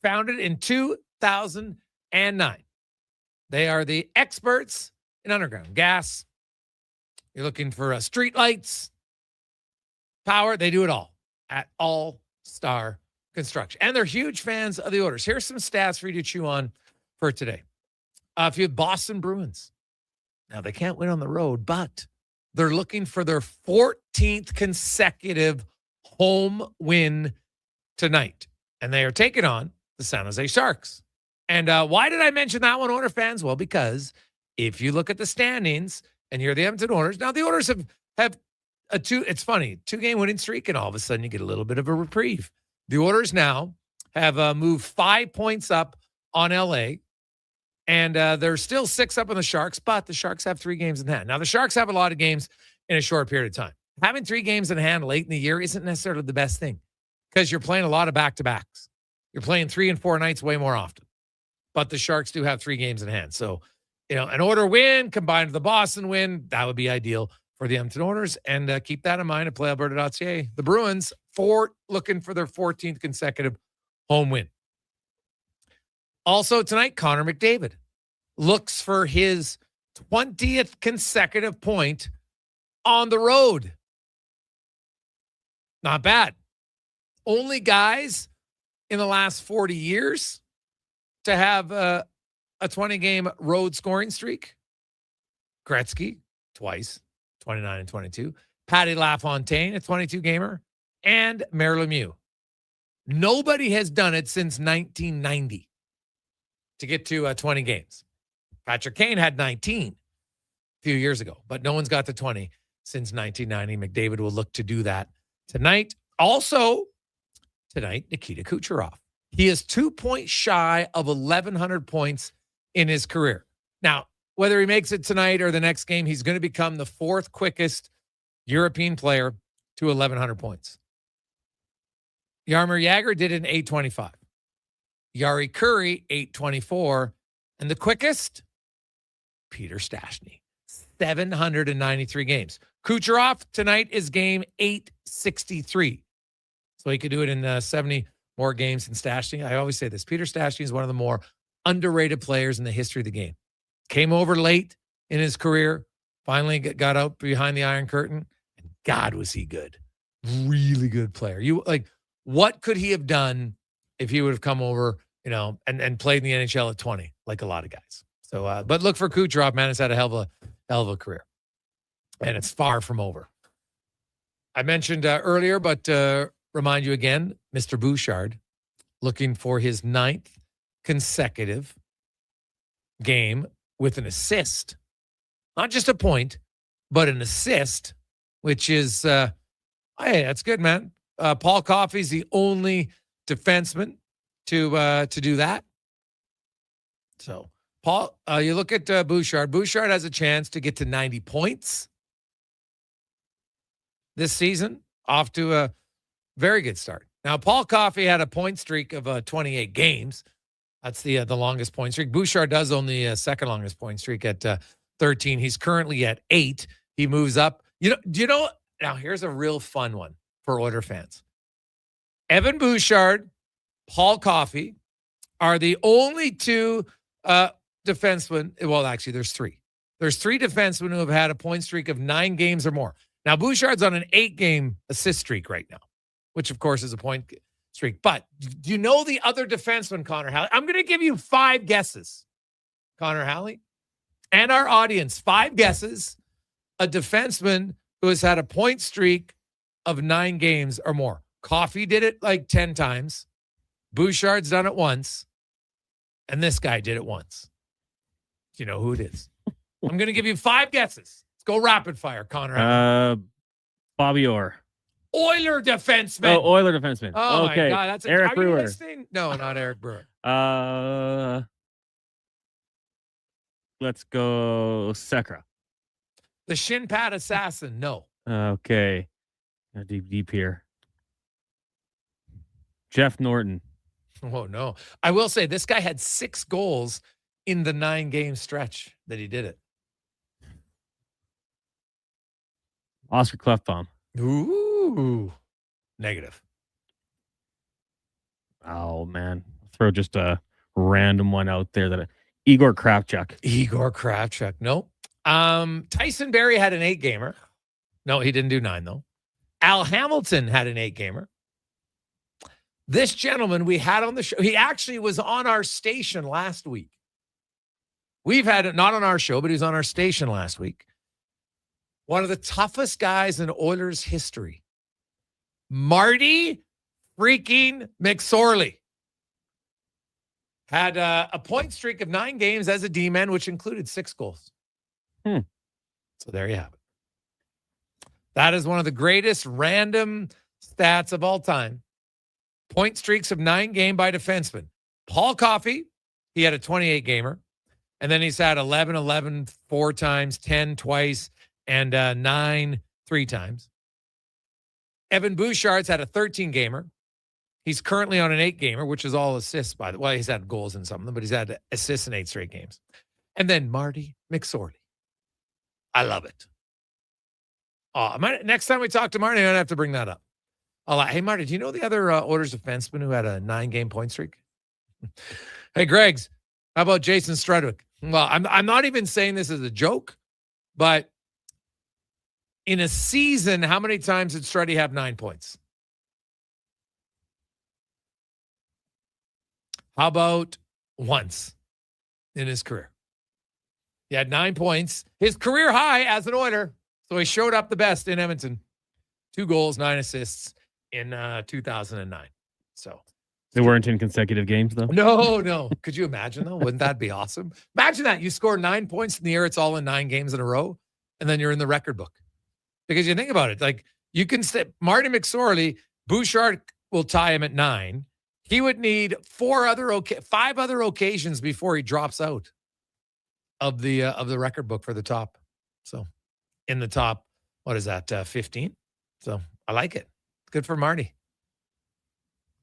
Founded in 2009. They are the experts in underground gas. You're looking for street lights, power. They do it all at All Star Construction. And they're huge fans of the Oilers. Here's some stats for you to chew on for today. If you have Boston Bruins, now they can't win on the road, but they're looking for their 14th consecutive home win tonight. And they are taking on the San Jose Sharks. And why did I mention that one, Oilers fans? Well, because if you look at the standings and you're the Edmonton Oilers, now the Oilers have it's funny, 2-game winning streak, and all of a sudden you get a little bit of a reprieve. The Oilers now have moved 5 points up on LA, and they're still 6 up on the Sharks, but the Sharks have 3 games in hand. Now, the Sharks have a lot of games in a short period of time. Having 3 games in hand late in the year isn't necessarily the best thing because you're playing a lot of back-to-backs. You're playing 3 and 4 nights way more often. But the Sharks do have 3 games in hand. So, an Oilers win combined with the Boston win, that would be ideal for the Edmonton Oilers. And keep that in mind at playalberta.ca. The Bruins, looking for their 14th consecutive home win. Also tonight, Connor McDavid looks for his 20th consecutive point on the road. Not bad. Only guys in the last 40 years to have a 20-game road scoring streak. Gretzky, twice, 29 and 22. Patty LaFontaine, a 22-gamer. And Mario Lemieux. Nobody has done it since 1990 to get to 20 games. Patrick Kane had 19 a few years ago, but no one's got to 20 since 1990. McDavid will look to do that tonight. Also, tonight, Nikita Kucherov. He is 2 points shy of 1,100 points in his career. Now, whether he makes it tonight or the next game, he's going to become the 4th quickest European player to 1,100 points. Jaromir Jagr did it in 8:25. Jari Kurri, 8:24. And the quickest, Peter Stastny, 793 games. Kucherov tonight is game 863. So he could do it in 70 more games than Stastny. I always say this. Peter Stastny is one of the more underrated players in the history of the game. Came over late in his career, finally got out behind the Iron Curtain, and God, was he good. Really good player. What could he have done if he would have come over, and played in the NHL at 20, like a lot of guys. So, but look for Kucherov, man. He's had a hell of a career, and it's far from over. I mentioned earlier, but remind you again, Mr. Bouchard looking for his 9th consecutive game with an assist, not just a point, but an assist, which is, hey, that's good, man. Paul Coffey's the only defenseman to do that. So, Paul, you look at Bouchard. Bouchard has a chance to get to 90 points this season, off to a very good start. Now, Paul Coffey had a point streak of 28 games. That's the longest point streak. Bouchard does own the second longest point streak at 13. He's currently at 8. He moves up. Now here's a real fun one for Oilers fans. Evan Bouchard, Paul Coffey are the only 2 defensemen. Well, actually, there's 3. There's 3 defensemen who have had a point streak of 9 games or more. Now, Bouchard's on an 8-game assist streak right now, which, of course, is a point streak. But do you know the other defenseman, Connor Halley? I'm going to give you 5 guesses, Connor Halley, and our audience. 5 guesses, a defenseman who has had a point streak of 9 games or more. Coffey did it like 10 times. Bouchard's done it once. And this guy did it once. Do you know who it is? I'm going to give you 5 guesses. Let's go rapid fire, Connor. Bobby Orr. Oiler defenseman. Oh, Oiler defenseman. Oh, okay. my God. That's Eric Brewer. Are you listening? No, not Eric Brewer. Let's go Sekra. The shin pad assassin. No. Okay. Deep here. Jeff Norton. Oh, no. I will say this guy had 6 goals in the 9-game stretch that he did it. Oscar Klefbom. Ooh. Negative. Oh, man. Throw just a random one out there that Igor Kravchuk. Igor Kravchuk. Nope. Tyson Berry had an 8-gamer. No, he didn't do 9, though. Al Hamilton had an 8-gamer. This gentleman we had on the show, he actually was on our station last week. We've had it not on our show, but he was on our station last week. One of the toughest guys in Oilers history. Marty freaking McSorley. Had a point streak of 9 games as a D-man, which included 6 goals. So there you have it. That is one of the greatest random stats of all time. Point streaks of 9 game by defensemen. Paul Coffey, he had a 28-gamer. And then he's had 11, 4 times, 10 twice, and 9 3 times. Evan Bouchard's had a 13-gamer. He's currently on an 8-gamer, which is all assists, by the way. Well, he's had goals in some of them, but he's had assists in 8 straight games. And then Marty McSorley. I love it. Next time we talk to Marty, I'm going to have to bring that up. Hey, Marty, do you know the other Oilers defenseman who had a 9-game point streak? Hey, Greggs, how about Jason Strudwick? Well, I'm not even saying this as a joke, but in a season, how many times did Struddy have 9 points? How about once in his career? He had 9 points. His career high as an Oiler. So he showed up the best in Edmonton. 2 goals, 9 assists in 2009. So they weren't in consecutive games, though? No. Could you imagine, though? Wouldn't that be awesome? Imagine that. You score 9 points in the year. It's all in 9 games in a row. And then you're in the record book. Because you think about it. Like, you can Marty McSorley, Bouchard will tie him at 9. He would need 5 other occasions before he drops out of the record book for the top. So in the top, what is that, 15? So I like it. Good for Marty.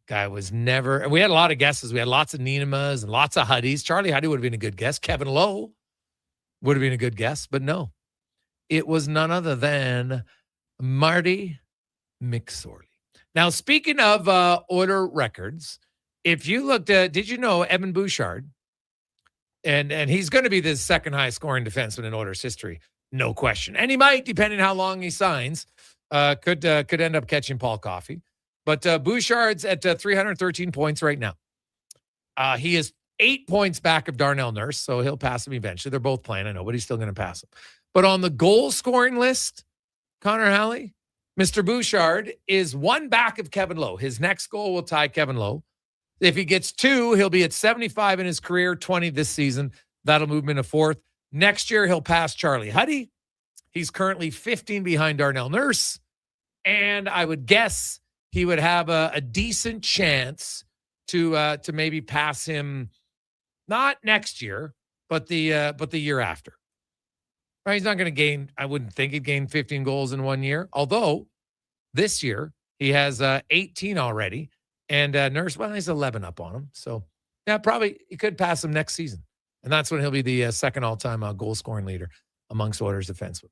Guy was never, and we had a lot of guesses. We had lots of Nienemas and lots of Huddies. Charlie Huddy would have been a good guess. Kevin Lowe would have been a good guess, but no. It was none other than Marty McSorley. Now, speaking of Oiler records, if you looked at, did you know Evan Bouchard, and he's going to be the second highest scoring defenseman in Oilers history, no question. And he might, depending how long he signs, could end up catching Paul Coffey. But Bouchard's at 313 points right now. He is 8 points back of Darnell Nurse, so he'll pass him eventually. They're both playing, I know, but he's still going to pass him. But on the goal-scoring list, Connor Halley, Mr. Bouchard is 1 back of Kevin Lowe. His next goal will tie Kevin Lowe. If he gets 2, he'll be at 75 in his career, 20 this season. That'll move him into 4th. Next year, he'll pass Charlie Huddy. He's currently 15 behind Darnell Nurse. And I would guess he would have a decent chance to maybe pass him, not next year, but the year after. Right? He's not going to gain, I wouldn't think he'd gain 15 goals in 1 year. Although this year he has 18 already. And Nurse, well, he's 11 up on him. So, yeah, probably he could pass him next season. And that's when he'll be the second all-time goal-scoring leader amongst Oilers defensemen.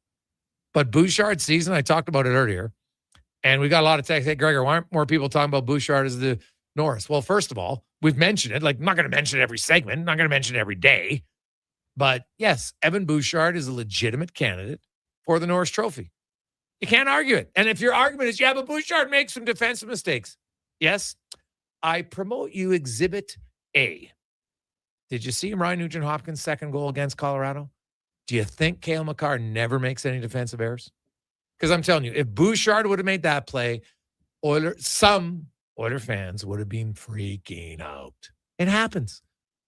But Bouchard's season, I talked about it earlier, and we got a lot of text. Hey, Gregor, why aren't more people talking about Bouchard as the Norris? Well, first of all, we've mentioned it. Like, I'm not going to mention it every segment. I'm not going to mention it every day. But, yes, Evan Bouchard is a legitimate candidate for the Norris Trophy. You can't argue it. And if your argument is, yeah, but Bouchard makes some defensive mistakes. Yes, I promote you Exhibit A. Did you see Ryan Nugent-Hopkins' second goal against Colorado? Do you think Cale Makar never makes any defensive errors? Because I'm telling you, if Bouchard would have made that play, some Oiler fans would have been freaking out. It happens,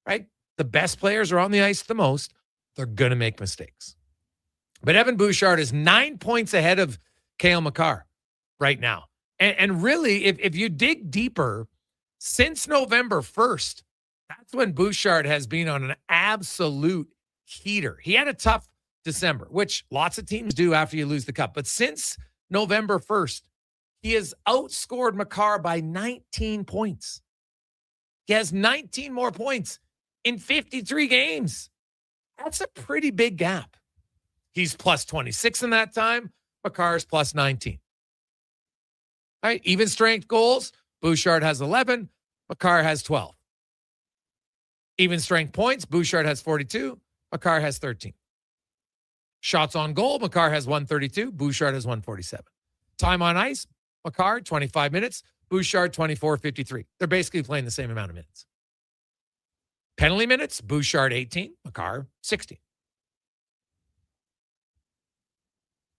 right? The best players are on the ice the most. They're going to make mistakes. But Evan Bouchard is 9 points ahead of Cale Makar right now. And really, if you dig deeper, since November 1st, that's when Bouchard has been on an absolute heater. He had a tough December, which lots of teams do after you lose the cup. But since November 1st, he has outscored Makar by 19 points. He has 19 more points in 53 games. That's a pretty big gap. He's plus 26 in that time. Makar's plus 19. All right, even strength goals. Bouchard has 11. Makar has 12. Even strength points, Bouchard has 42, Makar has 13. Shots on goal, Makar has 132, Bouchard has 147. Time on ice, Makar, 25 minutes, Bouchard, 24:53. They're basically playing the same amount of minutes. Penalty minutes, Bouchard, 18, Makar, 16.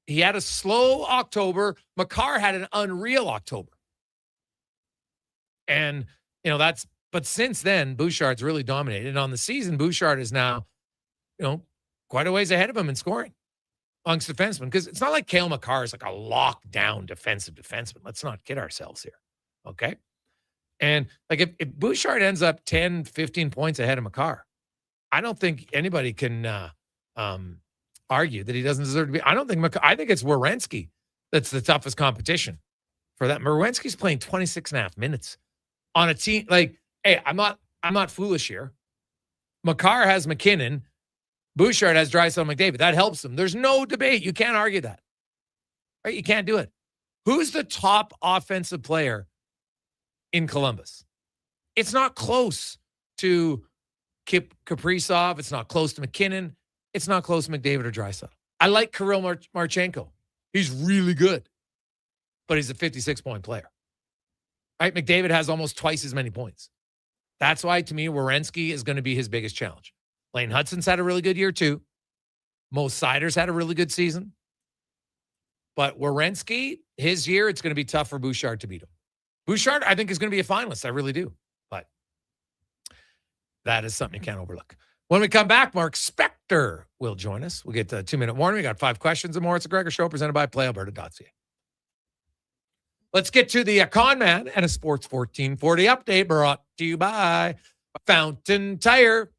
He had a slow October. Makar had an unreal October. And, but since then, Bouchard's really dominated. And on the season, Bouchard is now, quite a ways ahead of him in scoring amongst defensemen. Because it's not like Cale Makar is like a lockdown defensive defenseman. Let's not kid ourselves here. Okay? And like if Bouchard ends up 10, 15 points ahead of Makar, I don't think anybody can argue that he doesn't deserve to be. I think it's Werenski that's the toughest competition for that. Werenski's playing 26 and a half minutes on a team. Like, hey, I'm not foolish here. Makar has McKinnon. Bouchard has Draisaitl McDavid. That helps them. There's no debate. You can't argue that. Right? You can't do it. Who's the top offensive player in Columbus? It's not close to Kip Kaprizov. It's not close to McKinnon. It's not close to McDavid or Draisaitl. I like Kirill Marchenko. He's really good, but he's a 56-point player. Right? McDavid has almost twice as many points. That's why, to me, Werenski is going to be his biggest challenge. Lane Hudson's had a really good year, too. Mo Sider's had a really good season. But Werenski, his year, it's going to be tough for Bouchard to beat him. Bouchard, I think, is going to be a finalist. I really do. But that is something you can't overlook. When we come back, Mark Spector will join us. We'll get a 2-minute warning. We got 5 questions and more. It's a Gregor Show presented by PlayAlberta.ca. Let's get to the Con Man and a Sports 1440 update brought to you by Fountain Tire.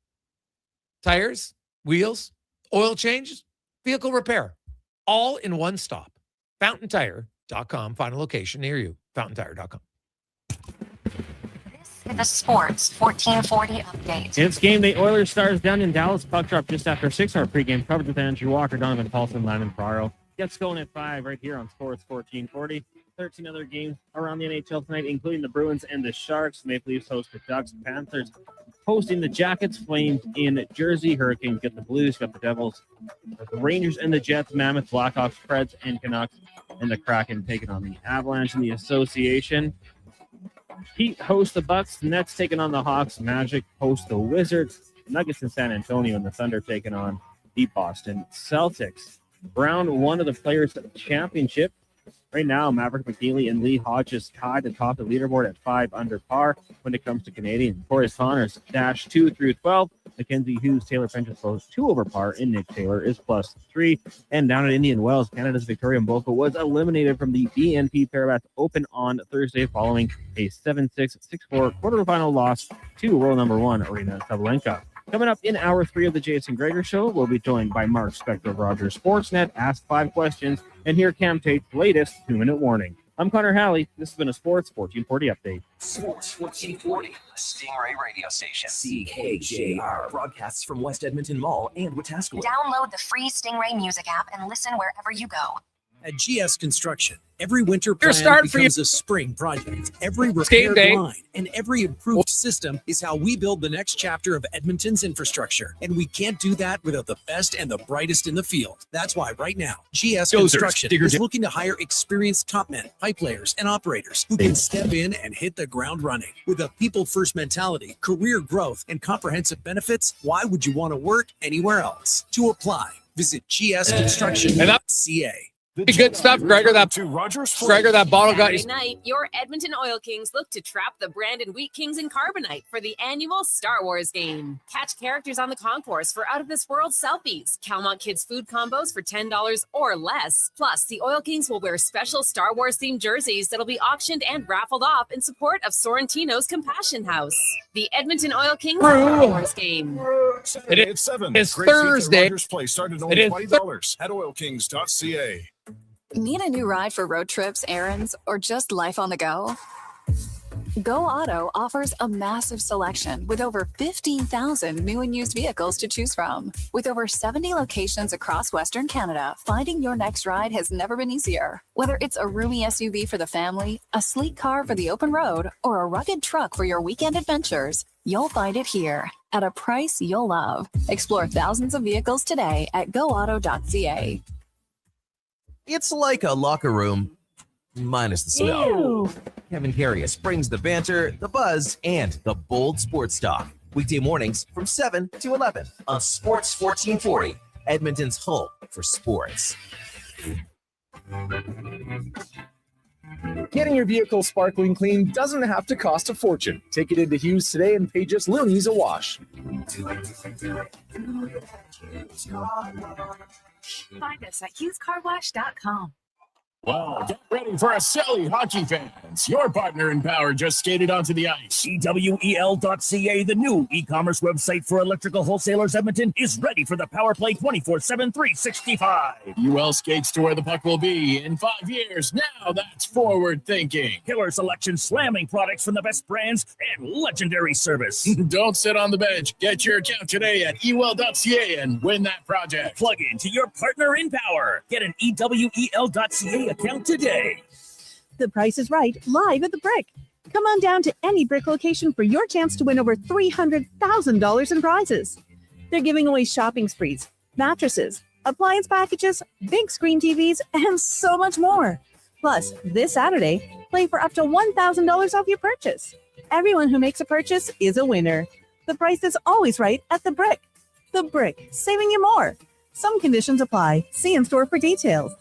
Tires, wheels, oil changes, vehicle repair, all in one stop. FountainTire.com. Find a location near you. FountainTire.com. The Sports 1440 update. It's game day. Oilers Stars down in Dallas. Puck drop just after 6 hour pregame coverage with Andrew Walker, Donovan Paulson, Landon Ferraro. Gets going at 5 right here on Sports 1440. 13 other games around the NHL tonight, including the Bruins and the Sharks. Maple Leafs host the Ducks. Panthers hosting the Jackets. Flames in Jersey. Hurricanes get the Blues. Got the Devils. The Rangers and the Jets. Mammoth, Blackhawks, Preds, and Canucks. And the Kraken taking on the Avalanche in the association. Heat host the Bucks. Nets taking on the Hawks. Magic host the Wizards. Nuggets in San Antonio, and the Thunder taking on the Boston Celtics. Round 1 of the Players' Championship. Right now, Maverick McNeely and Lee Hodges tied atop the leaderboard at 5 under par when it comes to Canadian. Corey Connors dash 2 through 12. Mackenzie Hughes, Taylor Prentice both 2 over par, and Nick Taylor is +3. And down at Indian Wells, Canada's Victoria Mboka was eliminated from the BNP Paribas Open on Thursday following a 7-6, 6-4 quarterfinal loss to world number 1, Arina Sabalenka. Coming up in hour 3 of the Jason Gregor Show, we'll be joined by Mark Spector of Rogers Sportsnet, Ask 5 Questions, and hear Cam Tate's latest 2-minute warning. I'm Connor Halley. This has been a Sports 1440 update. Sports 1440, the Stingray radio station. CKJR broadcasts from West Edmonton Mall and Wetaskiwin. Download the free Stingray music app and listen wherever you go. At GS Construction, every winter plan becomes a spring project. Every repaired line and every improved system is how we build the next chapter of Edmonton's infrastructure. And we can't do that without the best and the brightest in the field. That's why right now, GS Construction is looking to hire experienced top men, pipe layers, and operators who can step in and hit the ground running. With a people-first mentality, career growth, and comprehensive benefits, why would you want to work anywhere else? To apply, visit gsconstruction.ca. Good stuff, Gregor. That bottle got you. Night, your Edmonton Oil Kings look to trap the Brandon Wheat Kings in Carbonite for the annual Star Wars game. Catch characters on the concourse for out-of-this-world selfies. Calmont Kids food combos for $10 or less. Plus, the Oil Kings will wear special Star Wars-themed jerseys that'll be auctioned and raffled off in support of Sorrentino's Compassion House. The Edmonton Oil Kings Star Wars game. It's Thursday. Place started only $20 at oilkings.ca. Need a new ride for road trips, errands, or just life on the go? Go Auto offers a massive selection with over 15,000 new and used vehicles to choose from. With over 70 locations across Western Canada, finding your next ride has never been easier. Whether it's a roomy SUV for the family, a sleek car for the open road, or a rugged truck for your weekend adventures, you'll find it here at a price you'll love. Explore thousands of vehicles today at goauto.ca. It's like a locker room, minus the smell. Ew. Kevin Carius brings the banter, the buzz, and the bold sports talk. Weekday mornings from 7 to 11 on Sports 1440, Edmonton's home for sports. Getting your vehicle sparkling clean doesn't have to cost a fortune. Take it into Hughes today and pay just loonies a wash. Find us at hughescarwash.com. Wow, get ready for a silly hockey fans. Your partner in power just skated onto the ice. EWEL.ca, the new e-commerce website for electrical wholesalers Edmonton, is ready for the power play 24/7, 365. UL skates to where the puck will be in 5 years. Now that's forward thinking. Killer selection, slamming products from the best brands, and legendary service. Don't sit on the bench. Get your account today at ewell.ca and win that project. Plug into your partner in power. Get an EWEL.ca account today. The Price is Right, live at the Brick. Come on down to any Brick location for your chance to win over $300,000 in prizes. They're giving away shopping sprees, mattresses, appliance packages, big screen TVs, and so much more. Plus, this Saturday, play for up to $1,000 off your purchase. Everyone who makes a purchase is a winner. The price is always right at the Brick. The Brick, saving you more. Some conditions apply. See in store for details.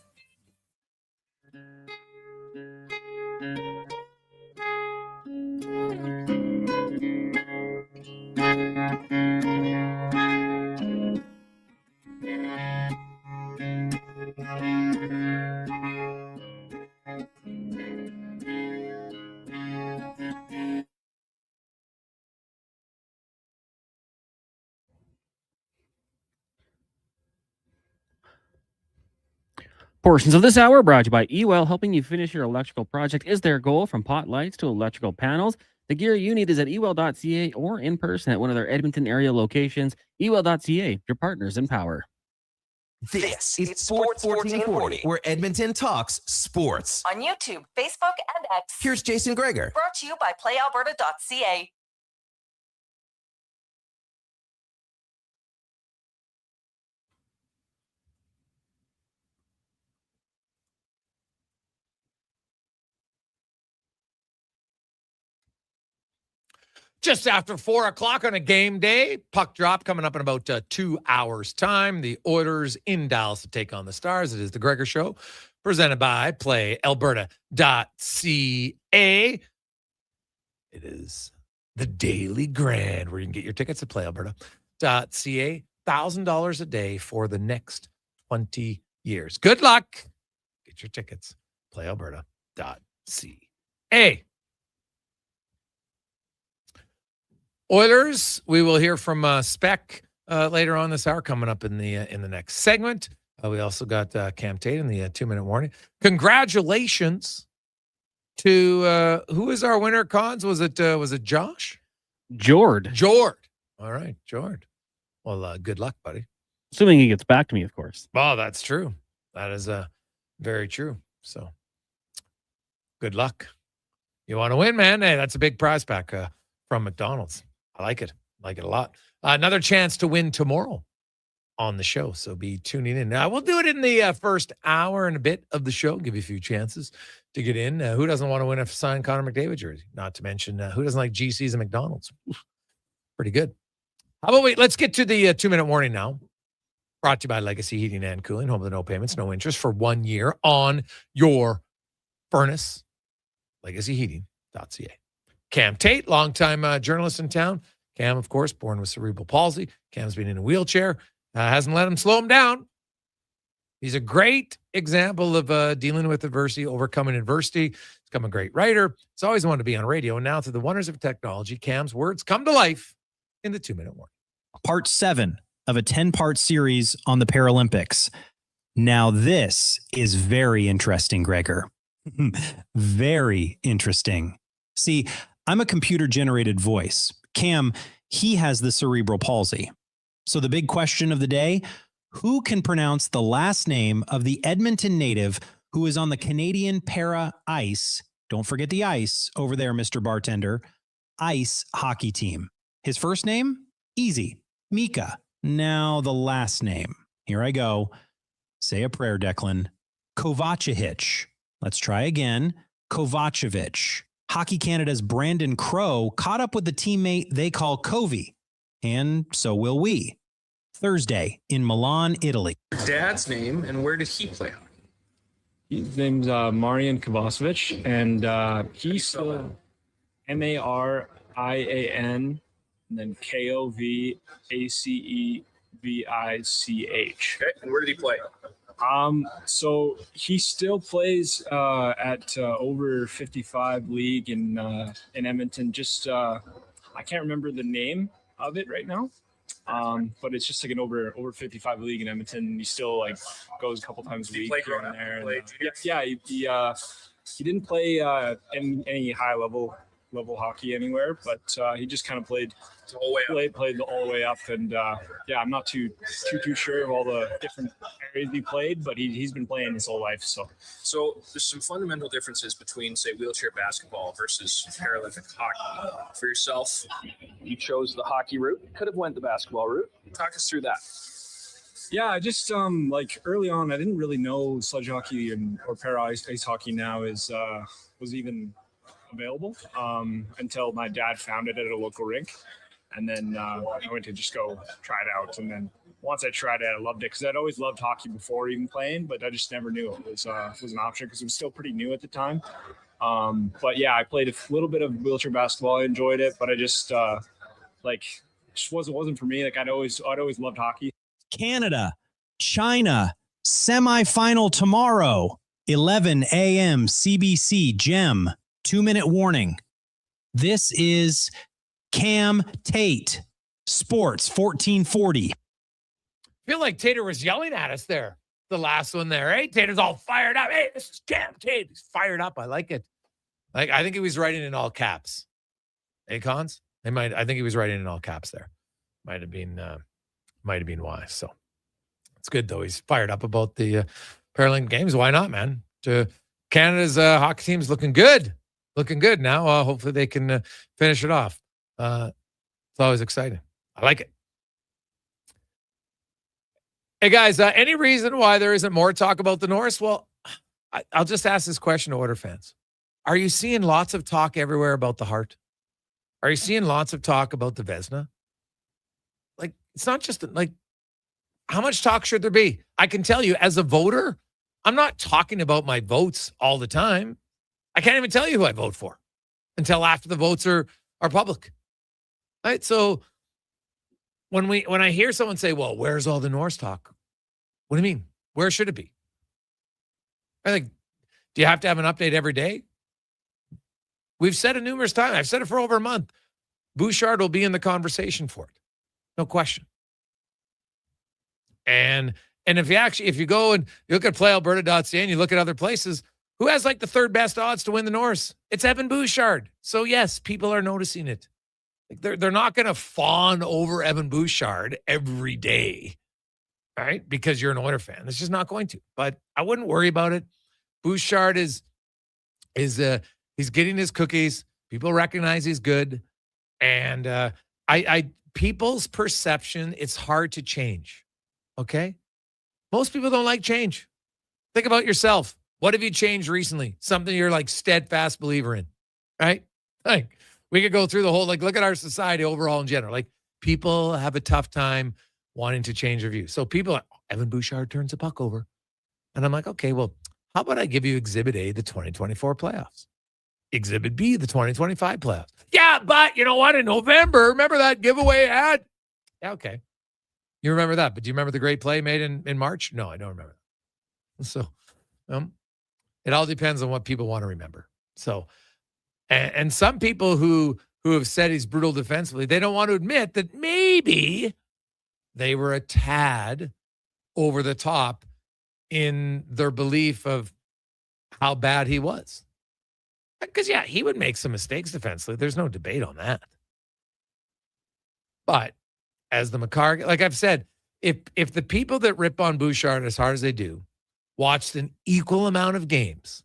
Portions of this hour brought to you by Ewell, helping you finish your electrical project is their goal, from pot lights to electrical panels. The gear you need is at ewell.ca or in person at one of their Edmonton area locations. Ewell.ca, your partners in power. This is Sports 1440, where Edmonton talks sports. On YouTube, Facebook, and X. Here's Jason Gregor. Brought to you by playalberta.ca. Just after 4 o'clock on a game day, puck drop coming up in about 2 hours' time. The Oilers in Dallas to take on the Stars. It is the Gregor Show, presented by playalberta.ca. It is the Daily Grand, where you can get your tickets at playalberta.ca. $1,000 a day for the next 20 years. Good luck. Get your tickets. playalberta.ca. Oilers, we will hear from Spec later on this hour, coming up in the next segment. We also got Cam Tate in the 2-minute warning. Congratulations to who is our winner, Cons? Was it Josh? Jord. All right, Jord. Well, good luck, buddy. Assuming he gets back to me, of course. Oh, that's true. That is very true. So, good luck. You want to win, man? Hey, that's a big prize pack from McDonald's. I like it. Like it a lot. Another chance to win tomorrow on the show. So be tuning in. Now, we'll do it in the first hour and a bit of the show. Give you a few chances to get in. Who doesn't want to win a signed Connor McDavid jersey? Not to mention, who doesn't like GCs and McDonald's? Oof, pretty good. How about let's get to the 2-minute warning now. Brought to you by Legacy Heating and Cooling. Home with no payments, no interest for 1 year on your furnace. LegacyHeating.ca. Cam Tate, longtime journalist in town. Cam, of course, born with cerebral palsy. Cam's been in a wheelchair. Hasn't let him slow him down. He's a great example of dealing with adversity, overcoming adversity. He's become a great writer. He's always wanted to be on radio. And now, through the wonders of technology, Cam's words come to life in the 2-minute warning. Part 7 of a 10-part series on the Paralympics. Now, this is very interesting, Gregor. Very interesting. See, I'm a computer-generated voice. Cam, he has the cerebral palsy. So the big question of the day, who can pronounce the last name of the Edmonton native who is on the Canadian Para Ice, don't forget the ice over there, Mr. Bartender, ice hockey team? His first name? Easy. Mika. Now the last name. Here I go. Say a prayer, Declan. Kovacevic. Let's try again. Kovacevic. Hockey Canada's Brandon Crow caught up with the teammate they call Covey, and so will we. Thursday in Milan, Italy. Dad's name, and where did he play hockey? His name's Marian Kovacevic, and he's still Marian, and then Kovacevich. Okay, and where did he play? So he still plays at over 55 league in Edmonton. Just I can't remember the name of it right now. But it's just like an over 55 league in Edmonton. He still like goes a couple times a week here and there. And, he didn't play any high level hockey anywhere, but he just kind of played the all the way up. And I'm not too sure of all the different areas he played, but he's been playing his whole life. So there's some fundamental differences between, say, wheelchair basketball versus Paralympic hockey. For yourself, you chose the hockey route. Could have went the basketball route. Talk us through that. Yeah, I just like early on, I didn't really know sledge hockey or para ice hockey now was even available until my dad found it at a local rink. And then I went to just go try it out. And then once I tried it, I loved it because I'd always loved hockey before even playing, but I just never knew it was an option because it was still pretty new at the time. But yeah, I played a little bit of wheelchair basketball. I enjoyed it, but I just just wasn't for me. Like I'd always loved hockey. Canada, China, semifinal tomorrow, 11 a.m. CBC Gem. 2-minute warning. This is Cam Tate, Sports 1440. I feel like Tater was yelling at us there, the last one there. Hey, Tater's all fired up. Hey, this is Cam Tate. He's fired up. I like it. I think he was writing in all caps. Hey, Cons? I think he was writing in all caps there. Might have been why. So it's good though. He's fired up about the Paralympic Games. Why not, man? Canada's hockey team's looking good. Looking good now. Hopefully they can finish it off. It's always exciting. I like it. Hey, guys, any reason why there isn't more talk about the Norse? Well, I'll just ask this question to Oilers fans. Are you seeing lots of talk everywhere about the Hart? Are you seeing lots of talk about the Vezina? Like, it's not just like, how much talk should there be? I can tell you, as a voter, I'm not talking about my votes all the time. I can't even tell you who I vote for until after the votes are public. Right? So when I hear someone say, well, where's all the Norse talk? What do you mean? Where should it be? I think, do you have to have an update every day? We've said it numerous times. I've said it for over a month. Bouchard will be in the conversation for it. No question. And if you go and you look at playalberta.ca and you look at other places, who has like the third best odds to win the Norse? It's Evan Bouchard. So yes, people are noticing it. Like they're not going to fawn over Evan Bouchard every day, right? Because you're an Oilers fan. It's just not going to. But I wouldn't worry about it. Bouchard is he's getting his cookies. People recognize he's good, and people's perception, it's hard to change. Okay, most people don't like change. Think about yourself. What have you changed recently? Something you're like steadfast believer in, right? Like we could go through the whole, like, look at our society overall in general. Like people have a tough time wanting to change their views. So people are, Evan Bouchard turns the puck over. And I'm like, okay, well, how about I give you Exhibit A, the 2024 playoffs? Exhibit B, the 2025 playoffs. Yeah, but you know what? In November, remember that giveaway ad? Yeah, okay. You remember that, but do you remember the great play made in March? No, I don't remember that. So, it all depends on what people want to remember. So, and some people who have said he's brutal defensively, they don't want to admit that maybe they were a tad over the top in their belief of how bad he was. Because, yeah, he would make some mistakes defensively. There's no debate on that. But as the Makar, like I've said, if the people that rip on Bouchard as hard as they do watched an equal amount of games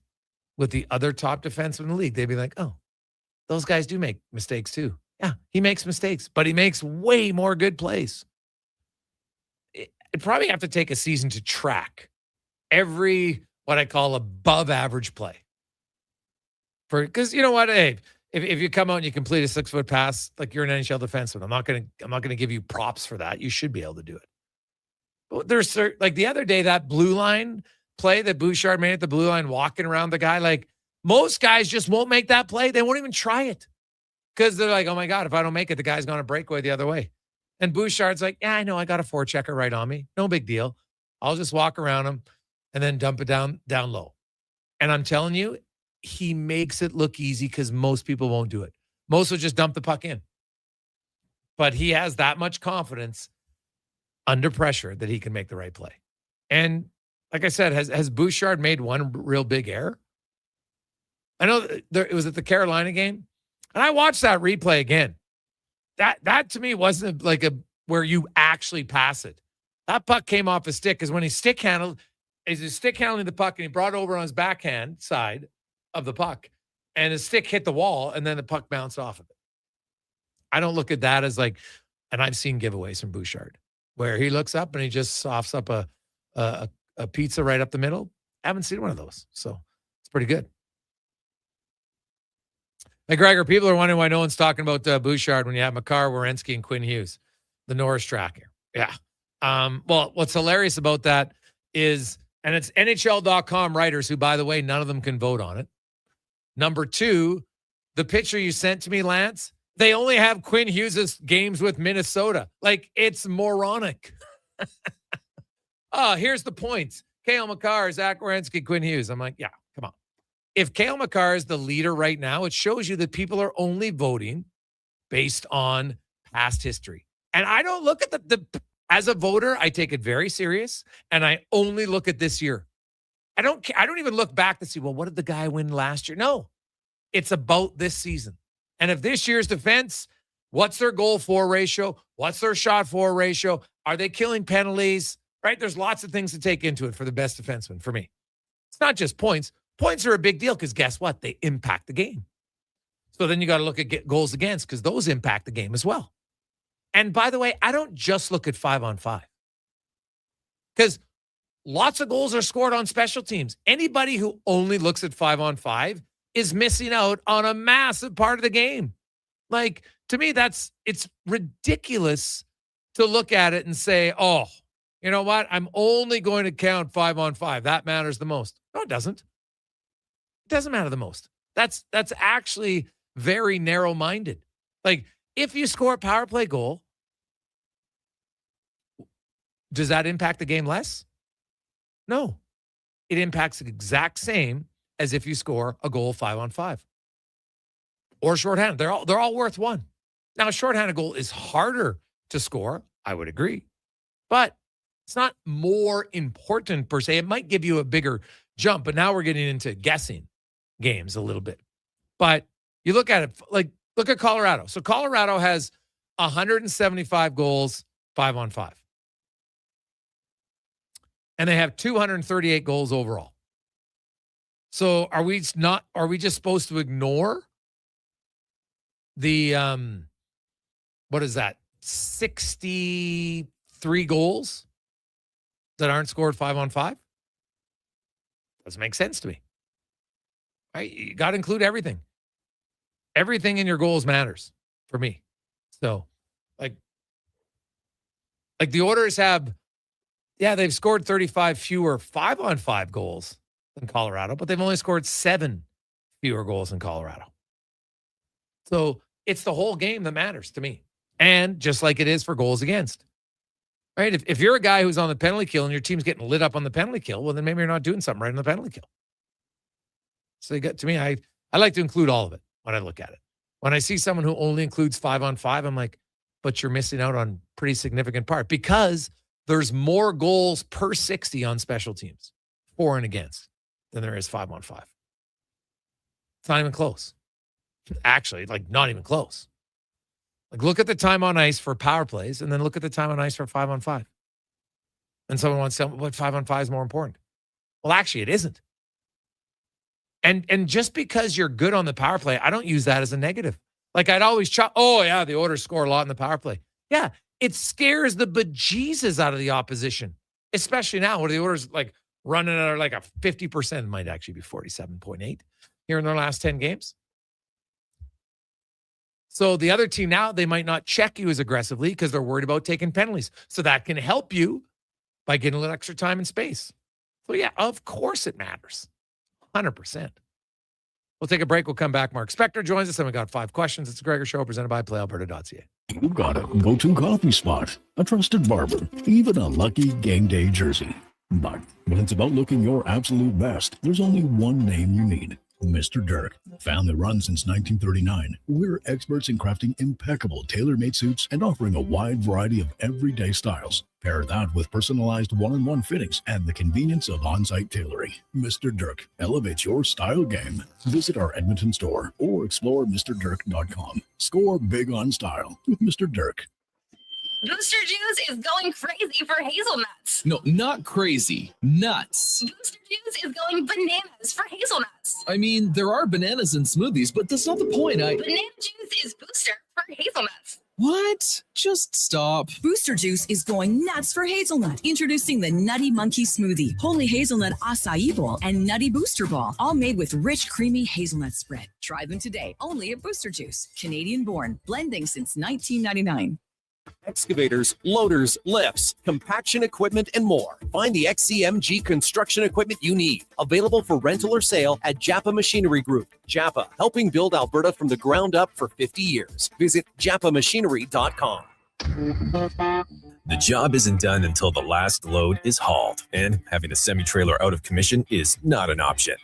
with the other top defensemen in the league, they'd be like, oh, those guys do make mistakes too. Yeah, he makes mistakes, but he makes way more good plays. It'd probably have to take a season to track every what I call above average play. Because you know what, hey, if you come out and you complete a 6-foot pass, like you're an NHL defenseman, I'm not gonna give you props for that. You should be able to do it. But there's like the other day, that blue line play that Bouchard made at the blue line, walking around the guy, like most guys just won't make that play. They won't even try it because they're like, oh my God, if I don't make it, the guy's gonna break away the other way. And Bouchard's like, yeah, I know, I got a forechecker right on me. No big deal. I'll just walk around him and then dump it down low. And I'm telling you, he makes it look easy because most people won't do it. Most will just dump the puck in. But he has that much confidence under pressure that he can make the right play. And like I said, has Bouchard made one real big error? I know it was at the Carolina game, and I watched that replay again. That to me wasn't like where you actually pass it. That puck came off his stick because when he's stick handling the puck and he brought it over on his backhand side of the puck, and his stick hit the wall, and then the puck bounced off of it. I don't look at that as like, and I've seen giveaways from Bouchard where he looks up and he just softs up a pizza right up the middle. I haven't seen one of those, so it's pretty good. Hey, Gregor, people are wondering why no one's talking about Bouchard when you have Makar, Werenski, and Quinn Hughes, the Norris tracker. Yeah. Well, what's hilarious about that is, and it's NHL.com writers who, by the way, none of them can vote on it. Number two, the picture you sent to me, Lance, they only have Quinn Hughes' games with Minnesota. Like, it's moronic. Oh, here's the points. Cale Makar, Zach Werenski, Quinn Hughes. I'm like, yeah, come on. If Cale Makar is the leader right now, it shows you that people are only voting based on past history. And I don't look at the as a voter, I take it very serious, and I only look at this year. I don't even look back to see, well, what did the guy win last year? No, it's about this season. And if this year's defense, what's their goal for ratio? What's their shot for ratio? Are they killing penalties? Right? There's lots of things to take into it for the best defenseman for me. It's not just points. Points are a big deal because guess what? They impact the game. So then you got to look at goals against because those impact the game as well. And by the way, I don't just look at 5-on-5 because lots of goals are scored on special teams. Anybody who only looks at 5-on-5 is missing out on a massive part of the game. Like, to me, it's ridiculous to look at it and say, oh, you know what? I'm only going to count 5-on-5. That matters the most. No, it doesn't. It doesn't matter the most. That's actually very narrow-minded. Like, if you score a power play goal, does that impact the game less? No. It impacts the exact same as if you score a goal 5-on-5 or shorthanded. They're all worth one. Now, a shorthanded goal is harder to score. I would agree, but it's not more important per se. It might give you a bigger jump, but now we're getting into guessing games a little bit. But you look at it, like, look at Colorado. So Colorado has 175 goals, 5-on-5. And they have 238 goals overall. So are we just supposed to ignore the, what is that? 63 goals that aren't scored 5-on-5? Doesn't make sense to me. Right? You got to include everything. Everything in your goals matters for me. So, like the Oilers have, they've scored 35 fewer 5-on-5 goals than Colorado, but they've only scored 7 fewer goals than Colorado. So it's the whole game that matters to me. And just like it is for goals against. Right? If you're a guy who's on the penalty kill and your team's getting lit up on the penalty kill, well, then maybe you're not doing something right on the penalty kill. So to me, I like to include all of it when I look at it. When I see someone who only includes 5-on-5, I'm like, but you're missing out on pretty significant part because there's more goals per 60 on special teams, for and against, than there is 5-on-5. It's not even close. Actually, like not even close. Like look at the time on ice for power plays and then look at the time on ice for 5-on-5. And someone wants to tell me what 5-on-5 is more important. Well, actually, it isn't. And just because you're good on the power play, I don't use that as a negative. Like I'd always the Oilers score a lot in the power play. Yeah, it scares the bejesus out of the opposition, especially now where the Oilers like running at like a 50%, might actually be 47.8 here in their last 10 games. So the other team now, they might not check you as aggressively because they're worried about taking penalties. So that can help you by getting a little extra time and space. So yeah, of course it matters. 100%. We'll take a break. We'll come back. Mark Spector joins us, and we got 5 questions. It's the Gregor Show, presented by PlayAlberta.ca. You got a go-to coffee spot, a trusted barber, even a lucky game day jersey. But when it's about looking your absolute best, there's only one name you need. Mr. Dirk. Family run since 1939, we're experts in crafting impeccable tailor-made suits and offering a wide variety of everyday styles. Pair that with personalized one-on-one fittings and the convenience of on-site tailoring. Mr. Dirk elevates your style game. Visit our Edmonton store or explore MrDirk.com. Score big on style with Mr. Dirk. Booster Juice is going crazy for hazelnuts. No, not crazy. Nuts. Booster Juice is going bananas for hazelnuts. I mean, there are bananas in smoothies, but that's not the point. Banana juice is booster for hazelnuts. What? Just stop. Booster Juice is going nuts for hazelnut. Introducing the Nutty Monkey Smoothie, Holy Hazelnut Acai Bowl, and Nutty Booster Ball, all made with rich, creamy hazelnut spread. Try them today, only at Booster Juice. Canadian born, blending since 1999. Excavators, loaders, lifts, compaction equipment, and more. Find the XCMG construction equipment you need. Available for rental or sale at Japa Machinery Group. Japa, helping build Alberta from the ground up for 50 years. Visit japamachinery.com. The job isn't done until the last load is hauled, and having a semi-trailer out of commission is not an option.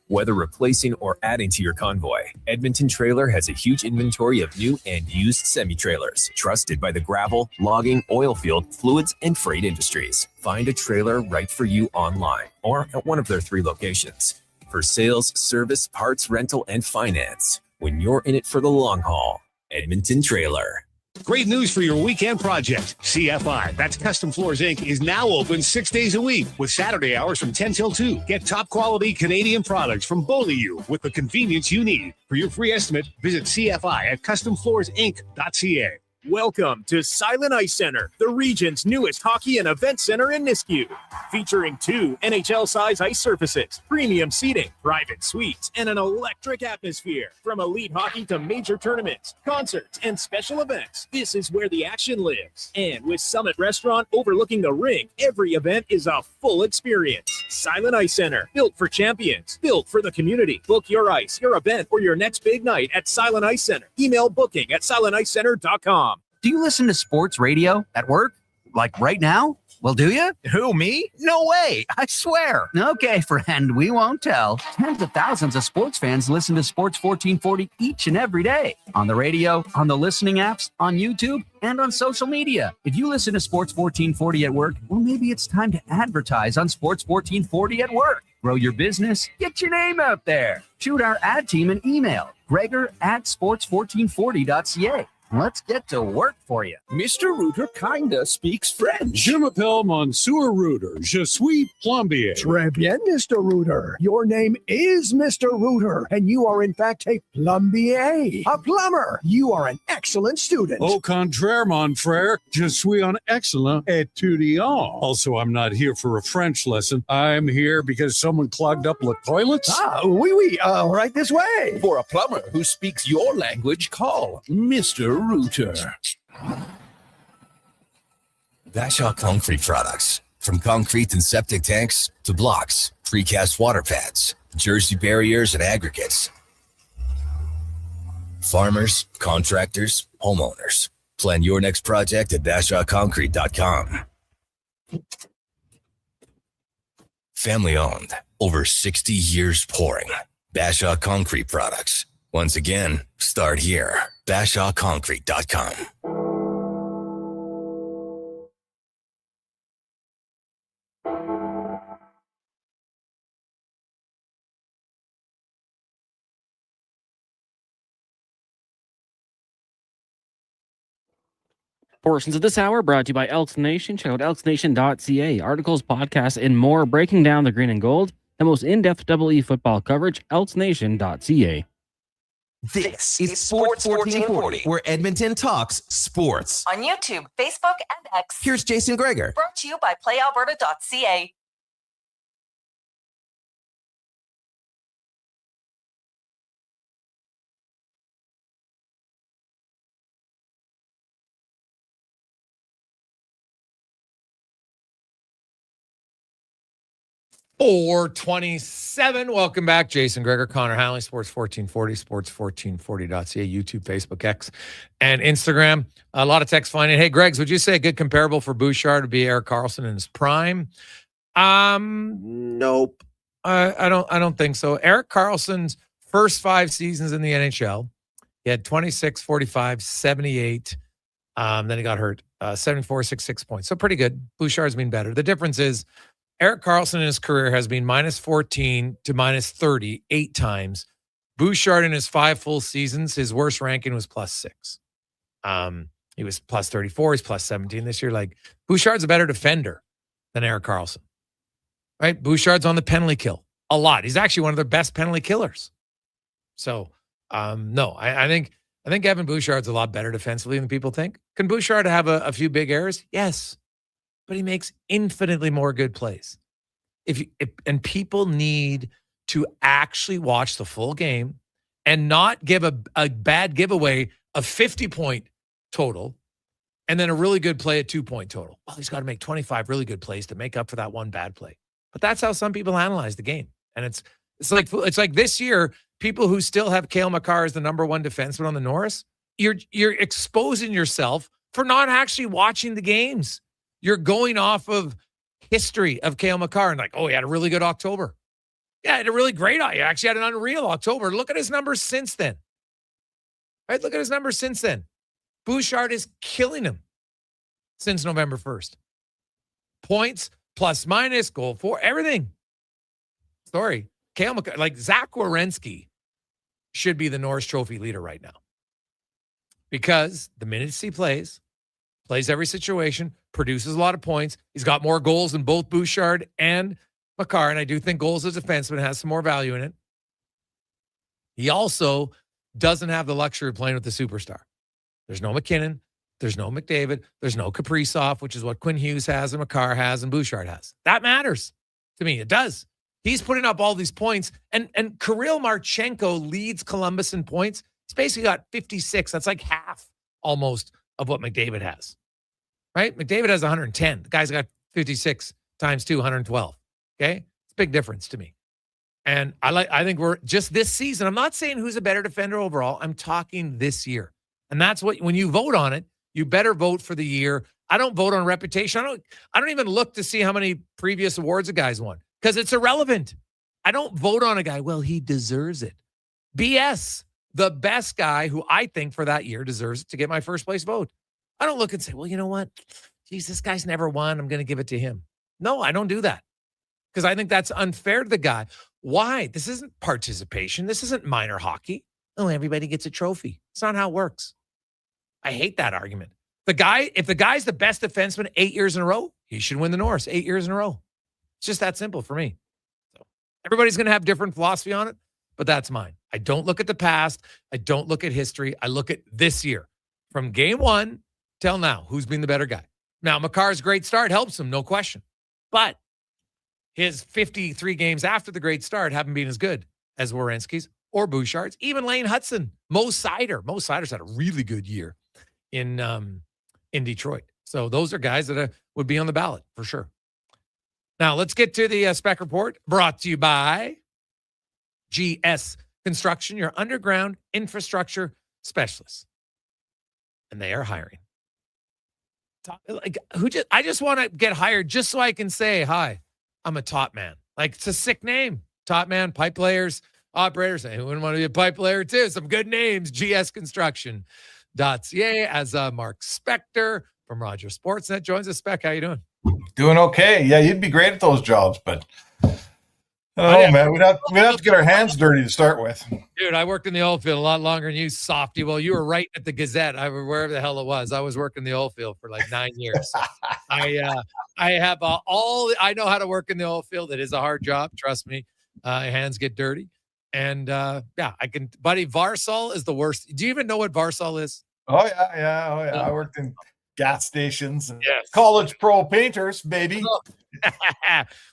Whether replacing or adding to your convoy, Edmonton Trailer has a huge inventory of new and used semi-trailers, trusted by the gravel, logging, oil field, fluids, and freight industries. Find a trailer right for you online or at one of their 3 locations. For sales, service, parts, rental, and finance, when you're in it for the long haul, Edmonton Trailer. Great news for your weekend project. CFI, that's Custom Floors Inc., is now open 6 days a week with Saturday hours from 10 till 2. Get top quality Canadian products from Beaulieu with the convenience you need. For your free estimate, visit CFI at customfloorsinc.ca. Welcome to Silent Ice Center, the region's newest hockey and event center in Nisku. Featuring 2 NHL-size ice surfaces, premium seating, private suites, and an electric atmosphere. From elite hockey to major tournaments, concerts, and special events, this is where the action lives. And with Summit Restaurant overlooking the rink, every event is a full experience. Silent Ice Center, built for champions, built for the community. Book your ice, your event, or your next big night at Silent Ice Center. Email booking at silenticecenter.com. Do you listen to sports radio at work? Like right now? Well, do you? Who, me? No way. I swear. Okay, friend, we won't tell. Tens of thousands of sports fans listen to Sports 1440 each and every day. On the radio, on the listening apps, on YouTube, and on social media. If you listen to Sports 1440 at work, well, maybe it's time to advertise on Sports 1440 at work. Grow your business. Get your name out there. Shoot our ad team an email. Gregor@sports1440.ca. Let's get to work for you. Mr. Reuter kinda speaks French. Je m'appelle Monsieur Reuter. Je suis plombier. Très bien, Mr. Reuter. Your name is Mr. Reuter, and you are in fact a plombier, a plumber. You are an excellent student. Au contraire, mon frère, je suis un excellent étudiant. Also, I'm not here for a French lesson. I'm here because someone clogged up the toilets. Oui, right this way. For a plumber who speaks your language, call Mr. Reuter. Bashaw Concrete Products. From concrete and septic tanks to blocks, precast water pads, jersey barriers, and aggregates. Farmers, contractors, homeowners. Plan your next project at BashawConcrete.com. Family owned. Over 60 years pouring. Bashaw Concrete Products. Once again, start here. BashawConcrete.com. Portions of this hour brought to you by Elks Nation. Check out elksnation.ca. Articles, podcasts, and more breaking down the green and gold. The most in-depth EE football coverage, elksnation.ca. This is Sports 1440, where Edmonton talks sports. On YouTube, Facebook, and X. Here's Jason Gregor. Brought to you by playalberta.ca. .427. Welcome back. Jason Gregor, Connor Halley, Sports 1440, sports1440.ca, YouTube, Facebook, X, and Instagram. A lot of text finding. Hey, Gregs, would you say a good comparable for Bouchard would be Erik Karlsson in his prime? Nope. I don't think so. Erik Karlsson's first 5 seasons in the NHL, he had 26, 45, 78. Then he got hurt. 74, 66 points. So pretty good. Bouchard's been better. The difference is Erik Karlsson in his career has been -14 to -30 8 times. Bouchard in his 5 full seasons, his worst ranking was +6. He was +34. He's +17 this year. Like, Bouchard's a better defender than Erik Karlsson, right? Bouchard's on the penalty kill a lot. He's actually one of their best penalty killers. So, no, I think Evan Bouchard's a lot better defensively than people think. Can Bouchard have a few big errors? Yes. But he makes infinitely more good plays. And people need to actually watch the full game and not give a bad giveaway of 50-point total and then a really good play at 2-point total. Well, he's got to make 25 really good plays to make up for that one bad play. But that's how some people analyze the game. And it's like this year, people who still have Cale Makar as the number 1 defenseman on the Norris, you're exposing yourself for not actually watching the games. You're going off of history of Cale Makar and like, oh, he had a really good October. Yeah, he had a really great, he actually had an unreal October. Look at his numbers since then. Right? Look at his numbers since then. Bouchard is killing him since November 1st. Points, plus, minus, goal for, everything. Sorry. Cale Makar, like Zach Werenski should be the Norris Trophy leader right now. Because the minutes he plays every situation, produces a lot of points. He's got more goals than both Bouchard and Makar, and I do think goals as a defenseman has some more value in it. He also doesn't have the luxury of playing with the superstar. There's no McKinnon. There's no McDavid. There's no Kaprizov, which is what Quinn Hughes has and Makar has and Bouchard has. That matters to me. It does. He's putting up all these points, and Kirill Marchenko leads Columbus in points. He's basically got 56. That's like half almost of what McDavid has, right? McDavid has 110. The guy's got 56 times 2, 112. Okay. It's a big difference to me. And I think we're just this season. I'm not saying who's a better defender overall. I'm talking this year. And that's what, when you vote on it, you better vote for the year. I don't vote on reputation. I don't even look to see how many previous awards a guy's won because it's irrelevant. I don't vote on a guy. Well, he deserves it. BS. The best guy who I think for that year deserves it to get my first place vote. I don't look and say, well, you know what? Geez, this guy's never won. I'm going to give it to him. No, I don't do that because I think that's unfair to the guy. Why? This isn't participation. This isn't minor hockey. Oh, everybody gets a trophy. It's not how it works. I hate that argument. If the guy's the best defenseman 8 years in a row, he should win the Norris 8 years in a row. It's just that simple for me. So everybody's going to have different philosophy on it. But that's mine. I don't look at the past. I don't look at history. I look at this year. From game 1 till now, who's been the better guy? Now, Makar's great start helps him, no question. But his 53 games after the great start haven't been as good as Werenski's or Bouchard's. Even Lane Hudson, Mo Sider's had a really good year in Detroit. So those are guys that would be on the ballot for sure. Now, let's get to the spec report brought to you by GS Construction, your underground infrastructure specialists. And they are hiring. I just want to get hired just so I can say, hi, I'm a top man. Like, it's a sick name. Top man, pipe layers, operators. Who wouldn't want to be a pipe layer too? Some good names. GSconstruction.ca as Mark Spector from Rogers Sportsnet joins us. Spec, how you doing? Doing okay. Yeah, you'd be great at those jobs, but Oh, man, we'd have to get our hands dirty to start with. Dude, I worked in the oil field a lot longer than you, softy. Well, you were right at the Gazette, wherever the hell it was. I was working the oil field for like 9 years. I have I know how to work in the oil field. It is a hard job. Trust me. Hands get dirty. And I can, buddy, Varsol is the worst. Do you even know what Varsol is? Oh, yeah. I worked in gas stations and college pro painters, baby.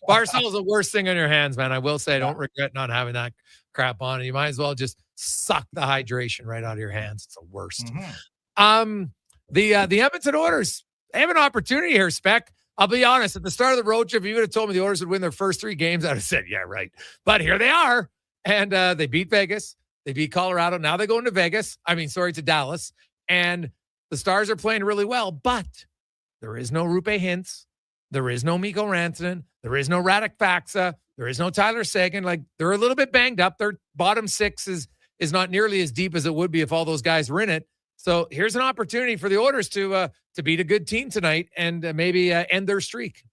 Varsol is the worst thing on your hands, man. I will say I don't regret not having that crap on. And you might as well just suck the hydration right out of your hands. It's the worst. Mm-hmm. The Edmonton Oilers, they have an opportunity here, Spec. I'll be honest, at the start of the road trip, if you would have told me the Oilers would win their first 3 games, I'd have said, yeah, right. But here they are. And they beat Vegas. They beat Colorado. Now they're going to Dallas. And the Stars are playing really well, but there is no Rupe Hintz. There is no Mikko Rantanen. There is no Radek Faksa. There is no Tyler Seguin. Like, they're a little bit banged up. Their bottom 6 is not nearly as deep as it would be if all those guys were in it. So here's an opportunity for the Oilers to beat a good team tonight and maybe end their streak.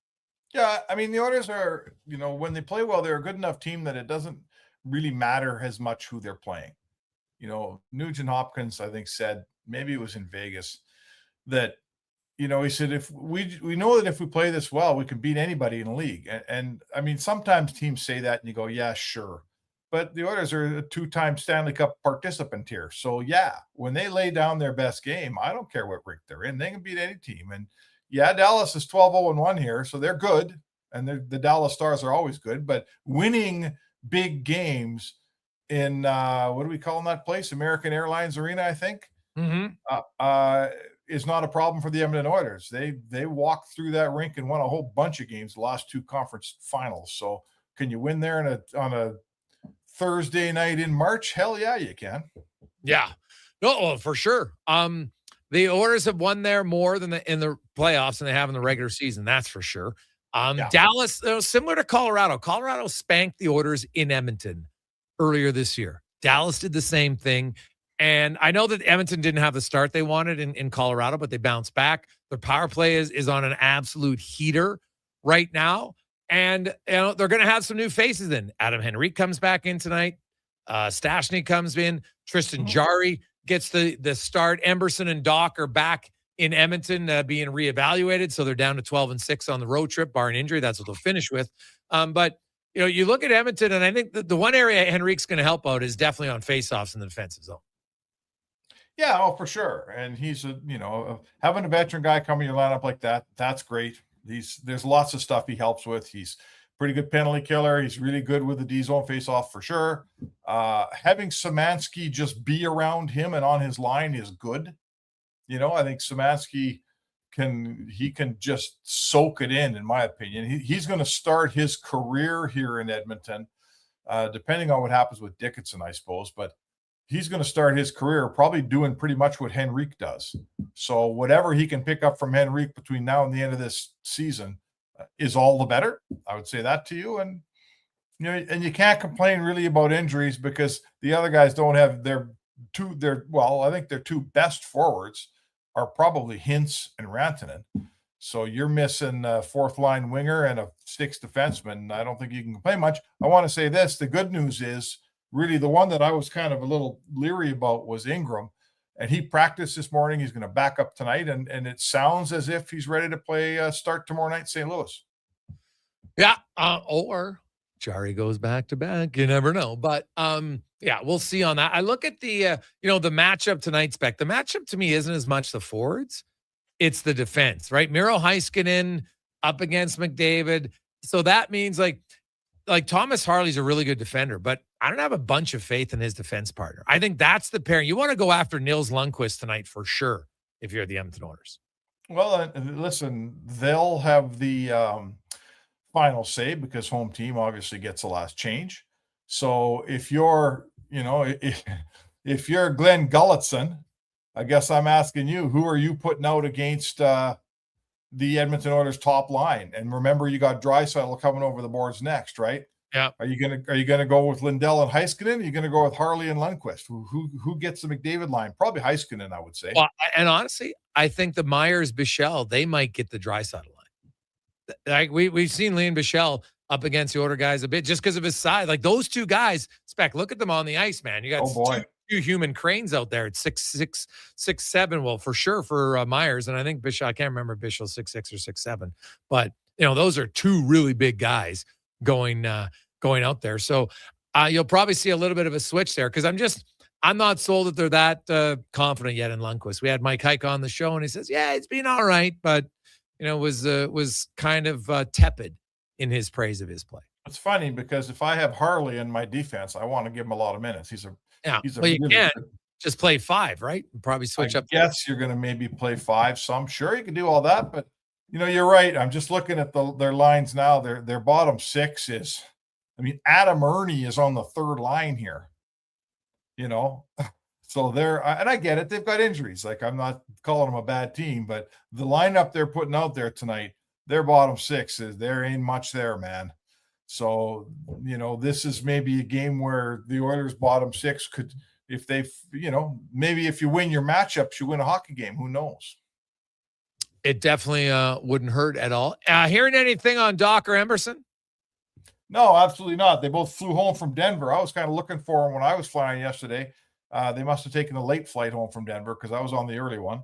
Yeah, I mean, the Oilers are, when they play well, they're a good enough team that it doesn't really matter as much who they're playing. Nugent Hopkins, I think, said, maybe it was in Vegas, that, he said, if we know that if we play this well, we can beat anybody in the league. And I mean, sometimes teams say that and you go, yeah, sure. But the Oilers are a 2-time Stanley Cup participant here. So, yeah, when they lay down their best game, I don't care what rink they're in. They can beat any team. And, yeah, Dallas is 12-0-1 here, so they're good. And the Dallas Stars are always good. But winning big games in, what do we call that place? American Airlines Arena, I think. Mm-hmm. Is not a problem for the Edmonton Oilers. They walked through that rink and won a whole bunch of games, the last 2 conference finals. So can you win there on a Thursday night in March? Hell yeah, you can. Yeah, no, for sure. The Oilers have won there more in the playoffs than they have in the regular season. That's for sure. Dallas, similar to Colorado. Colorado spanked the Oilers in Edmonton earlier this year. Dallas did the same thing. And I know that Edmonton didn't have the start they wanted in Colorado, but they bounced back. Their power play is on an absolute heater right now. And they're going to have some new faces in. Adam Henrique comes back in tonight. Stastny comes in. Tristan Jarry gets the start. Emberson and Doc are back in Edmonton being reevaluated. So they're down to 12-6 on the road trip, barring injury. That's what they'll finish with. But you look at Edmonton, and I think the one area Henrique's going to help out is definitely on faceoffs in the defensive zone. Yeah, for sure. And he's having a veteran guy come in your lineup like that, that's great. There's lots of stuff he helps with. He's pretty good penalty killer. He's really good with the D zone face-off for sure. Having Szymanski just be around him and on his line is good. I think Szymanski can just soak it in my opinion. He's going to start his career here in Edmonton, depending on what happens with Dickinson, I suppose. But he's going to start his career probably doing pretty much what Henrique does. So whatever he can pick up from Henrique between now and the end of this season is all the better. I would say that to you. And, and you can't complain really about injuries because the other guys don't have I think their 2 best forwards are probably Hintz and Rantanen. So you're missing a 4th-line winger and a 6th defenseman. I don't think you can complain much. I want to say this. The good news is, really, the one that I was kind of a little leery about was Ingram, and he practiced this morning. He's going to back up tonight, and it sounds as if he's ready to play start tomorrow night in St. Louis. Yeah, or Jarry goes back to back. You never know, but we'll see on that. I look at the the matchup tonight, Spec. The matchup to me isn't as much the forwards; it's the defense, right? Miro Heiskanen up against McDavid, so that means like Thomas Harley's a really good defender, but I don't have a bunch of faith in his defense partner. I think that's the pairing. You want to go after Nils Lundqvist tonight for sure if you're the Edmonton Oilers. Well, listen, they'll have the final say because home team obviously gets the last change. So if you're, if you're Glenn Gulletson, I guess I'm asking you, who are you putting out against the Edmonton Oilers top line? And remember, you got Draisaitl coming over the boards next, right? Yeah. Are you gonna go with Lindell and Heiskanen? Are you gonna go with Harley and Lundqvist? Who gets the McDavid line? Probably Heiskanen, I would say. Well, and honestly, I think the Myers Bichelle, they might get the Draisaitl line. Like we've seen Liam Bichelle up against the Oilers guys a bit just because of his size. Like those two guys, Spec, look at them on the ice, man. You got two human cranes out there. It's 6'6", 6'7". Well, for sure for Myers, and I think Bishop. I can't remember if Bishop's 6'6" or 6'7", but those are two really big guys going out there. So you'll probably see a little bit of a switch there because I'm not sold that they're that confident yet in Lundqvist. We had Mike Hike on the show, and he says, "Yeah, it's been all right," but was kind of tepid in his praise of his play. It's funny because if I have Harley in my defense, I want to give him a lot of minutes. He's a well, you can't just play 5, right? Probably switch up. Yes, you're going to maybe play 5. So I'm sure you can do all that, but you're right. I'm just looking at their lines now. Their bottom 6 is, Adam Ernie is on the 3rd line here. So and I get it. They've got injuries. Like I'm not calling them a bad team, but the lineup they're putting out there tonight, their bottom 6 there ain't much there, man. So, this is maybe a game where the Oilers bottom 6 could, if they, maybe if you win your matchups, you win a hockey game. Who knows? It definitely wouldn't hurt at all. Hearing anything on Doc or Emerson? No, absolutely not. They both flew home from Denver. I was kind of looking for them when I was flying yesterday. They must have taken a late flight home from Denver because I was on the early one.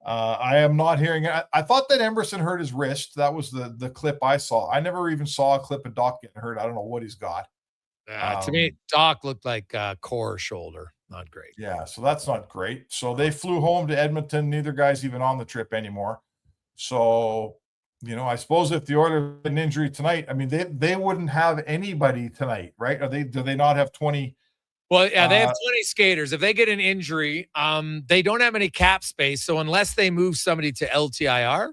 I am not hearing. I thought that Emerson hurt his wrist. That was the clip I saw. I never even saw a clip of Doc getting hurt. I don't know what he's got. To me, Doc looked like core shoulder. Not great. Yeah, so that's not great. So they flew home to Edmonton. Neither guy's even on the trip anymore. So, I suppose if the Oilers had an injury tonight, they wouldn't have anybody tonight, right? Do they not have 20? Well, yeah, they have 20 skaters. If they get an injury, they don't have any cap space. So unless they move somebody to LTIR,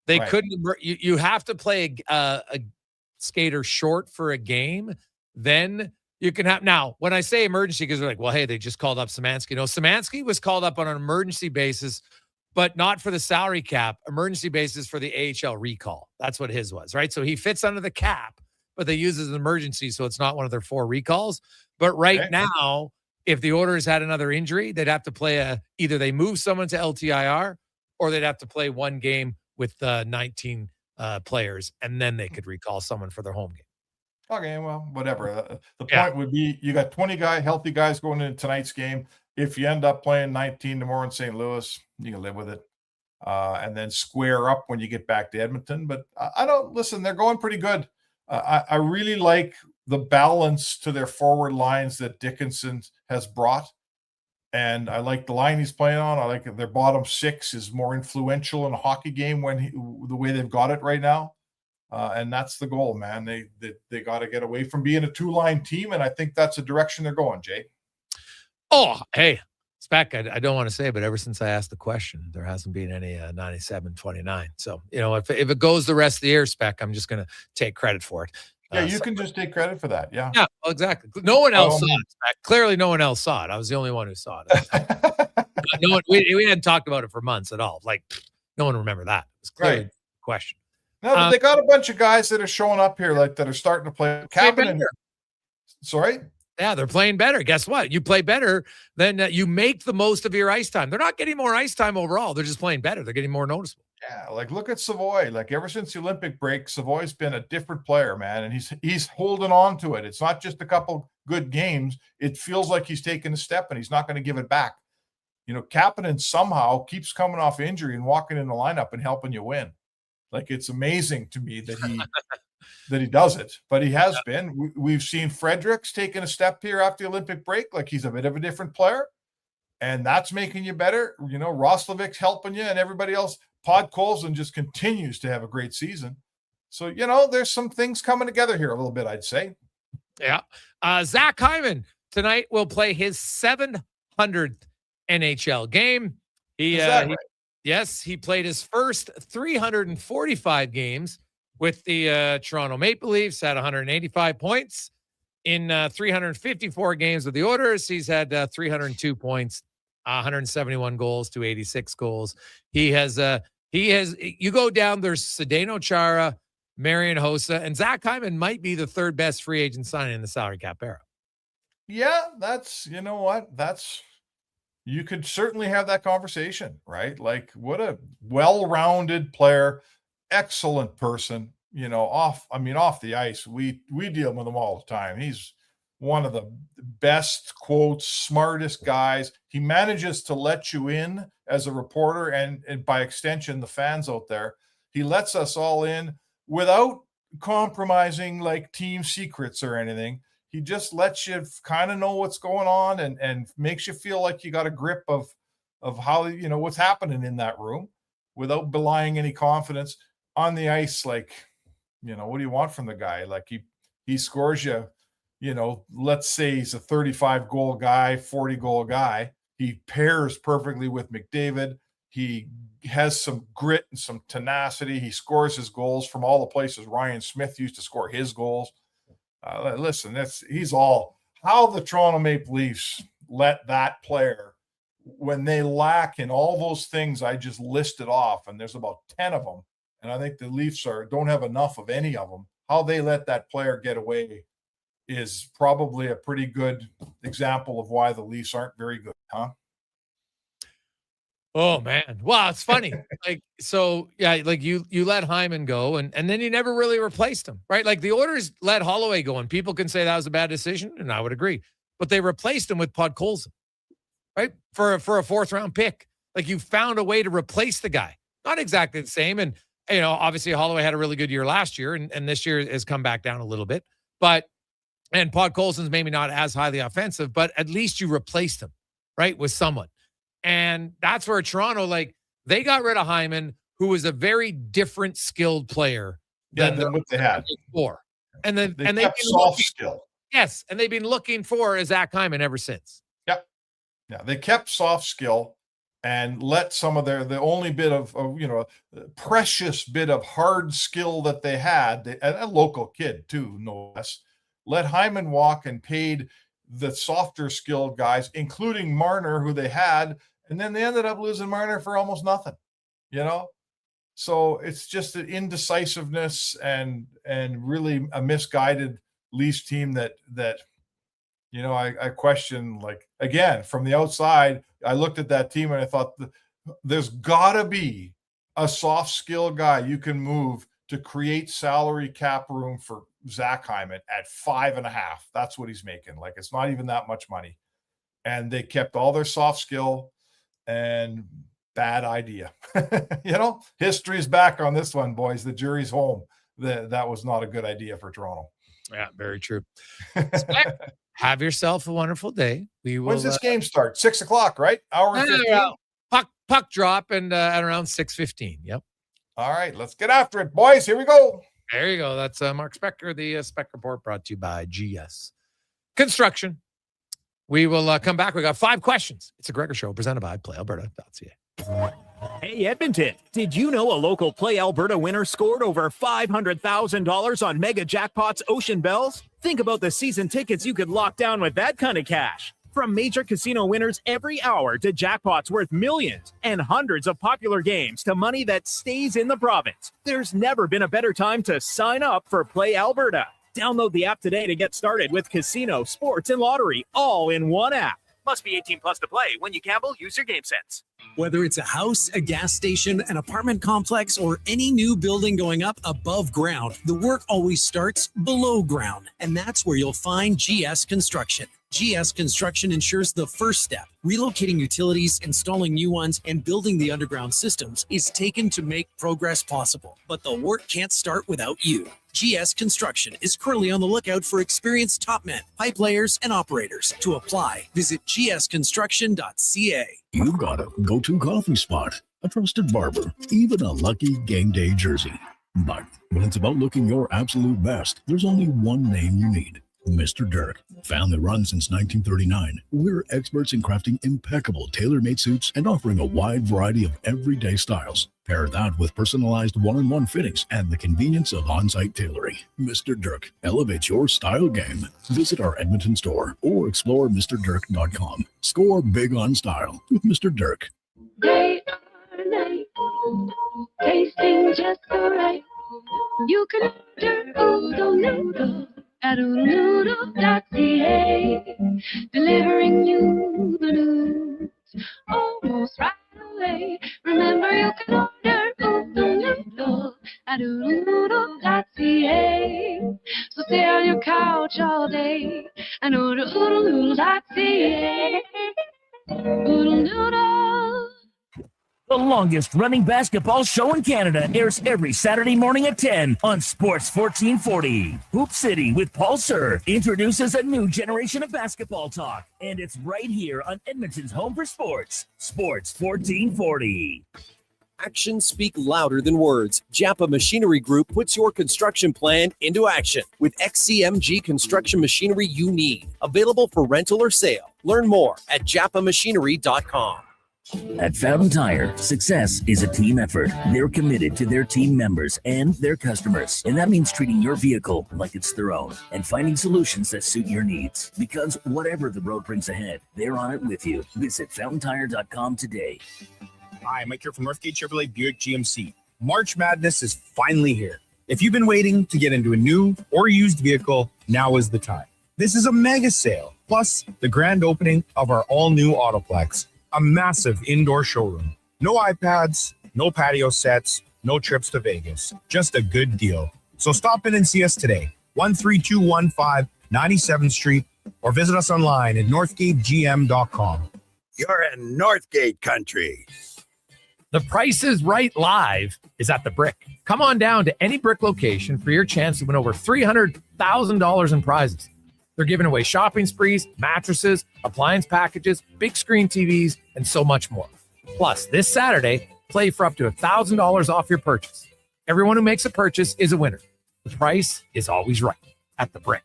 they couldn't. You have to play a skater short for a game. Then you can have. Now, when I say emergency, because they're like, well, hey, they just called up Szymanski. No, Szymanski was called up on an emergency basis, but not for the salary cap. Emergency basis for the AHL recall. That's what his was, right? So he fits under the cap, but they use it as an emergency, so it's not one of their 4 recalls. But now, if the Oilers had another injury, they'd have to play either they move someone to LTIR or they'd have to play one game with 19 players, and then they could recall someone for their home game. Okay, well, whatever. The point would be you got 20 healthy guys going into tonight's game. If you end up playing 19 tomorrow in St. Louis, you can live with it. And then square up when you get back to Edmonton. But listen, they're going pretty good. I really like the balance to their forward lines that Dickinson has brought. And I like the line he's playing on. I like their bottom 6 is more influential in a hockey game the way they've got it right now. And that's the goal, man. They got to get away from being a 2-line team. And I think that's the direction they're going, Jay. Oh, hey, Spec, I don't want to say, but ever since I asked the question, there hasn't been any 97-29. So, if it goes the rest of the year, Spec, I'm just going to take credit for it. Yeah, you can just take credit for that. Yeah. Yeah, well, exactly. No one else saw it. Spec. Clearly, no one else saw it. I was the only one who saw it. No one, we hadn't talked about it for months at all. Like, no one remembered that. It was clearly a question. No, but they got a bunch of guys that are showing up here, that are starting to play. Sorry? Yeah, they're playing better. Guess what? You play better, then you make the most of your ice time. They're not getting more ice time overall. They're just playing better. They're getting more noticeable. Yeah, look at Savoy. Ever since the Olympic break, Savoy's been a different player, man, and he's holding on to it. It's not just a couple good games. It feels like he's taking a step, and he's not going to give it back. Kapanen somehow keeps coming off injury and walking in the lineup and helping you win. It's amazing to me that he does it, but he has been. We've seen Fredericks taking a step here after the Olympic break. He's a bit of a different player, and that's making you better. Roslovic's helping you, and everybody else. Podkolzin just continues to have a great season. So, there's some things coming together here a little bit, I'd say. Yeah. Zach Hyman tonight will play his 700th NHL game. Yes, he played his first 345 games with the Toronto Maple Leafs, had 185 points. In 354 games with the Oilers, he's had 302 points, 171 goals to 86 goals. He has, you go down, there's Zdeno Chara, Marian Hossa, and Zach Hyman might be the 3rd best free agent signing in the salary cap era. Yeah, you could certainly have that conversation, right? What a well-rounded player, excellent person, off the ice, we deal with him all the time. He's one of the best, quote, smartest guys. He manages to let you in as a reporter and by extension, the fans out there. He lets us all in without compromising like team secrets or anything. He just lets you kind of know what's going on and makes you feel like you got a grip of how, what's happening in that room without belying any confidence on the ice. Like, what do you want from the guy? Like he scores you, let's say he's a 35 goal guy, 40 goal guy. He pairs perfectly with McDavid. He has some grit and some tenacity. He scores his goals from all the places Ryan Smith used to score his goals. Listen, he's all how the Toronto Maple Leafs let that player, when they lack in all those things I just listed off, and there's about 10 of them, and I think the Leafs don't have enough of any of them. How they let that player get away is probably a pretty good example of why the Leafs aren't very good, huh? Oh man. Well, it's funny. You let Hyman go and then you never really replaced him, right? Like the Oilers let Holloway go and people can say that was a bad decision, and I would agree. But they replaced him with Podkolzin, right? For a 4th round pick. Like you found a way to replace the guy. Not exactly the same. And obviously Holloway had a really good year last year and this year has come back down a little bit. And Podkolzin's maybe not as highly offensive, but at least you replaced him, right? With someone. And that's where Toronto, they got rid of Hyman, who was a very different skilled player than what they had before. And then they kept soft skill. Yes, and they've been looking for a Zach Hyman ever since. Yep. Yeah, they kept soft skill and let some of the only bit of precious bit of hard skill that they had, a local kid too, no less, let Hyman walk and paid the softer skilled guys, including Marner, who they had, and then they ended up losing Marner for almost nothing, So it's just an indecisiveness and really a misguided Leafs team that I question. Like, again, from the outside, I looked at that team and I thought there's got to be a soft skill guy you can move to create salary cap room for Zach Hyman at 5.5. That's what he's making. Like, it's not even that much money. And they kept all their soft skill, and bad idea. History's back on this one, boys. The jury's home. That was not a good idea for Toronto. Yeah, very true. Have yourself a wonderful day. When's this game start? 6:00, right? Hour and 15? Puck drop and at around 6:15. Yep. All right, let's get after it, boys. Here we go. There you go. That's Mark Specker, the Spec Report, brought to you by GS Construction. We will come back. We got 5 questions. It's a Gregor Show presented by PlayAlberta.ca. Hey, Edmonton, did you know a local Play Alberta winner scored over $500,000 on Mega Jackpots Ocean Bells? Think about the season tickets you could lock down with that kind of cash. From major casino winners every hour to jackpots worth millions and hundreds of popular games to money that stays in the province, there's never been a better time to sign up for Play Alberta. Download the app today to get started with casino, sports, and lottery all in one app. Must be 18 plus to play. When you gamble, use your game sense. Whether it's a house, a gas station, an apartment complex, or any new building going up above ground, the work always starts below ground. And that's where you'll find GS Construction. GS Construction ensures the first step, relocating utilities, installing new ones, and building the underground systems, is taken to make progress possible. But the work can't start without you. GS Construction is currently on the lookout for experienced top men, pipe layers, and operators. To apply, visit gsconstruction.ca. You've got a go-to coffee spot, a trusted barber, even a lucky game day jersey. But when it's about looking your absolute best, there's only one name you need. Mr. Dirk. Family run since 1939. We're experts in crafting impeccable tailor-made suits and offering a wide variety of everyday styles. Pair that with personalized one-on-one fittings and the convenience of on-site tailoring. Mr. Dirk elevates your style game. Visit our Edmonton store or explore MrDirk.com. Score big on style with Mr. Dirk. Day or night, tasting just so right. You can order Oodle Noodle at oodlenoodle.ca, delivering you the news almost right away. Remember, you can order Oodle Noodle at oodlenoodle.ca. oodle-oodle.ca. So stay on your couch all day and oodle-oodle.ca. Oodle-doodle. The longest running basketball show in Canada airs every Saturday morning at 10 on Sports 1440. Hoop City with Paul Sir introduces a new generation of basketball talk, and it's right here on Edmonton's home for sports, Sports 1440. Actions speak louder than words. Japa Machinery Group puts your construction plan into action with XCMG construction machinery you need. Available for rental or sale. Learn more at japamachinery.com. At Fountain Tire, success is a team effort. They're committed to their team members and their customers. And that means treating your vehicle like it's their own and finding solutions that suit your needs. Because whatever the road brings ahead, they're on it with you. Visit fountaintire.com today. Hi, Mike here from Northgate Chevrolet Buick GMC. March Madness is finally here. If you've been waiting to get into a new or used vehicle, now is the time. This is a mega sale, plus the grand opening of our all-new Autoplex, a massive indoor showroom. No iPads, no patio sets, no trips to Vegas. Just a good deal. So stop in and see us today, 13215 97th Street, or visit us online at northgategm.com. You're in Northgate country. The Price is Right Live is at the Brick. Come on down to any Brick location for your chance to win over $300,000 in prizes. They're giving away shopping sprees, mattresses, appliance packages, big screen TVs, and so much more. Plus, this Saturday, play for up to $1,000 off your purchase. Everyone who makes a purchase is a winner. The price is always right at the Brick.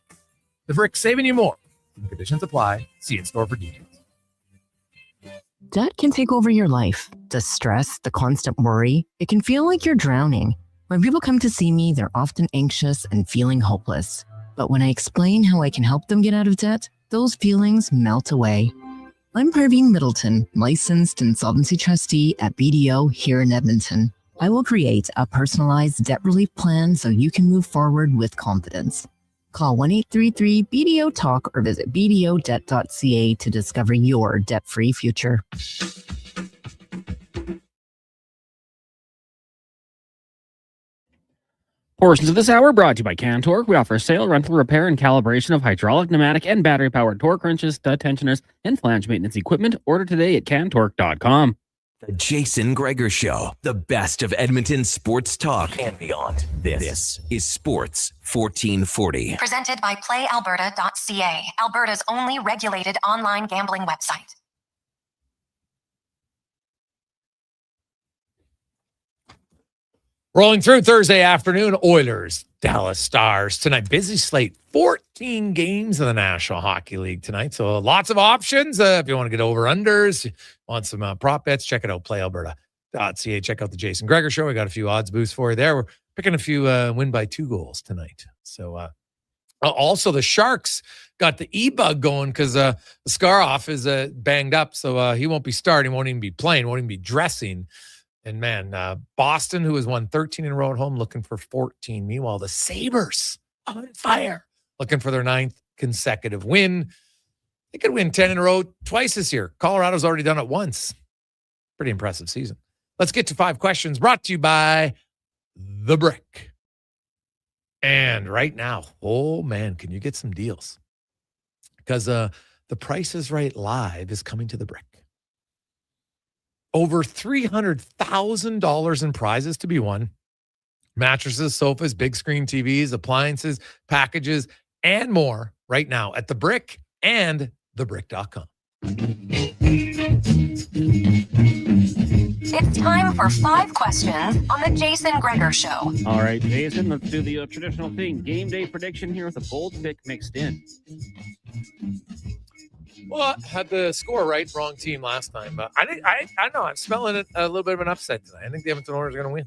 The Brick, saving you more. Conditions apply. See in-store for details. Debt can take over your life. The stress, the constant worry, it can feel like you're drowning. When people come to see me, they're often anxious and feeling hopeless. But when I explain how I can help them get out of debt, those feelings melt away. I'm Parveen Middleton, licensed insolvency trustee at BDO here in Edmonton. I will create a personalized debt relief plan so you can move forward with confidence. Call 1-833-BDO-TALK or visit bdodebt.ca to discover your debt-free future. Portions of this hour brought to you by Cantork. We offer sale, rental, repair, and calibration of hydraulic, pneumatic, and battery-powered torque wrenches, stud tensioners, and flange maintenance equipment. Order today at cantork.com. The Jason Gregor Show, the best of Edmonton sports talk and beyond. This is Sports 1440. Presented by PlayAlberta.ca, Alberta's only regulated online gambling website. Rolling through Thursday afternoon, Oilers, Dallas Stars. Tonight, busy slate, 14 games in the National Hockey League tonight. So lots of options. If you want to get over-unders, want some prop bets, check it out, playalberta.ca. Check out the Jason Gregor Show. We got a few odds boosts for you there. We're picking a few win by 2 goals tonight. So also the Sharks got the E-bug going because Scaroff is banged up. So he won't be starting, won't even be playing, won't even be dressing. And man, Boston, who has won 13 in a row at home, looking for 14. Meanwhile, the Sabres on fire, looking for their 9th consecutive win. They could win 10 in a row twice this year. Colorado's already done it once. Pretty impressive season. Let's get to 5 questions brought to you by The Brick. And right now, oh man, can you get some deals? Because The Price is Right Live is coming to The Brick. Over $300,000 in prizes to be won. Mattresses, sofas, big screen TVs, appliances, packages, and more right now at The Brick and thebrick.com. It's time for 5 questions on the Jason Gregor Show. All right, Jason, let's do the traditional thing. Game day prediction here with a bold pick mixed in. Well, had the score right, wrong team last time. I know I'm smelling it a little bit of an upset tonight. I think the Edmonton Oilers are going to win.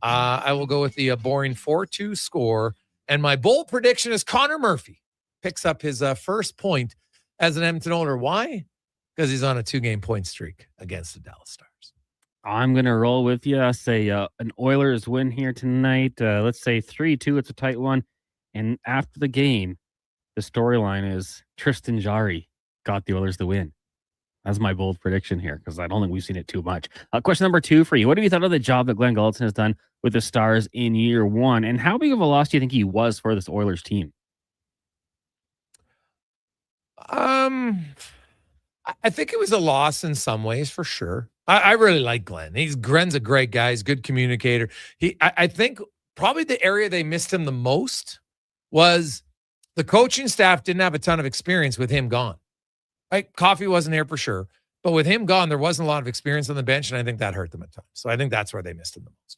I will go with the boring 4-2 score. And my bold prediction is Connor Murphy picks up his first point as an Edmonton Oiler. Why? Because he's on a 2-game point streak against the Dallas Stars. I'm going to roll with you. Say an Oilers win here tonight. Let's say 3-2. It's a tight one. And after the game, the storyline is Tristan Jarry got the Oilers the win. That's my bold prediction here because I don't think we've seen it too much. Question number 2 for you. What have you thought of the job that Glenn Gulutzan has done with the Stars in year 1? And how big of a loss do you think he was for this Oilers team? I think it was a loss in some ways for sure. I really like Glenn. Glenn's a great guy. He's a good communicator. I think probably the area they missed him the most was the coaching staff didn't have a ton of experience with him gone. Right? Coffey wasn't here for sure, but with him gone, there wasn't a lot of experience on the bench, and I think that hurt them at times. So I think that's where they missed him the most.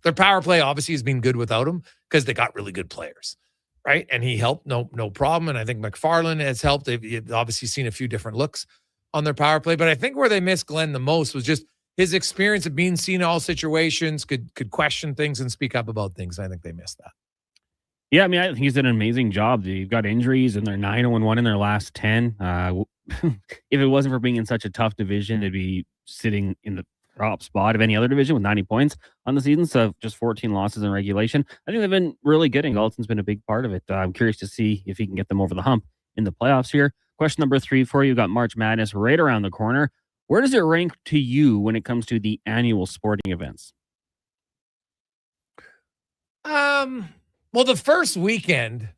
Their power play obviously has been good without him because they got really good players, right? And he helped, no problem. And I think McFarland has helped. They've obviously seen a few different looks on their power play, but I think where they missed Glenn the most was just his experience of being seen in all situations, could question things and speak up about things. I think they missed that. Yeah, I mean, I think he's done an amazing job. They've got injuries, and they're 9-1 in their last 10. If it wasn't for being in such a tough division, they'd be sitting in the top spot of any other division with 90 points on the season. So just 14 losses in regulation. I think they've been really good, and Gulutzan's been a big part of it. I'm curious to see if he can get them over the hump in the playoffs here. Question number 3 for you. Got March Madness right around the corner. Where does it rank to you when it comes to the annual sporting events? Well, the first weekend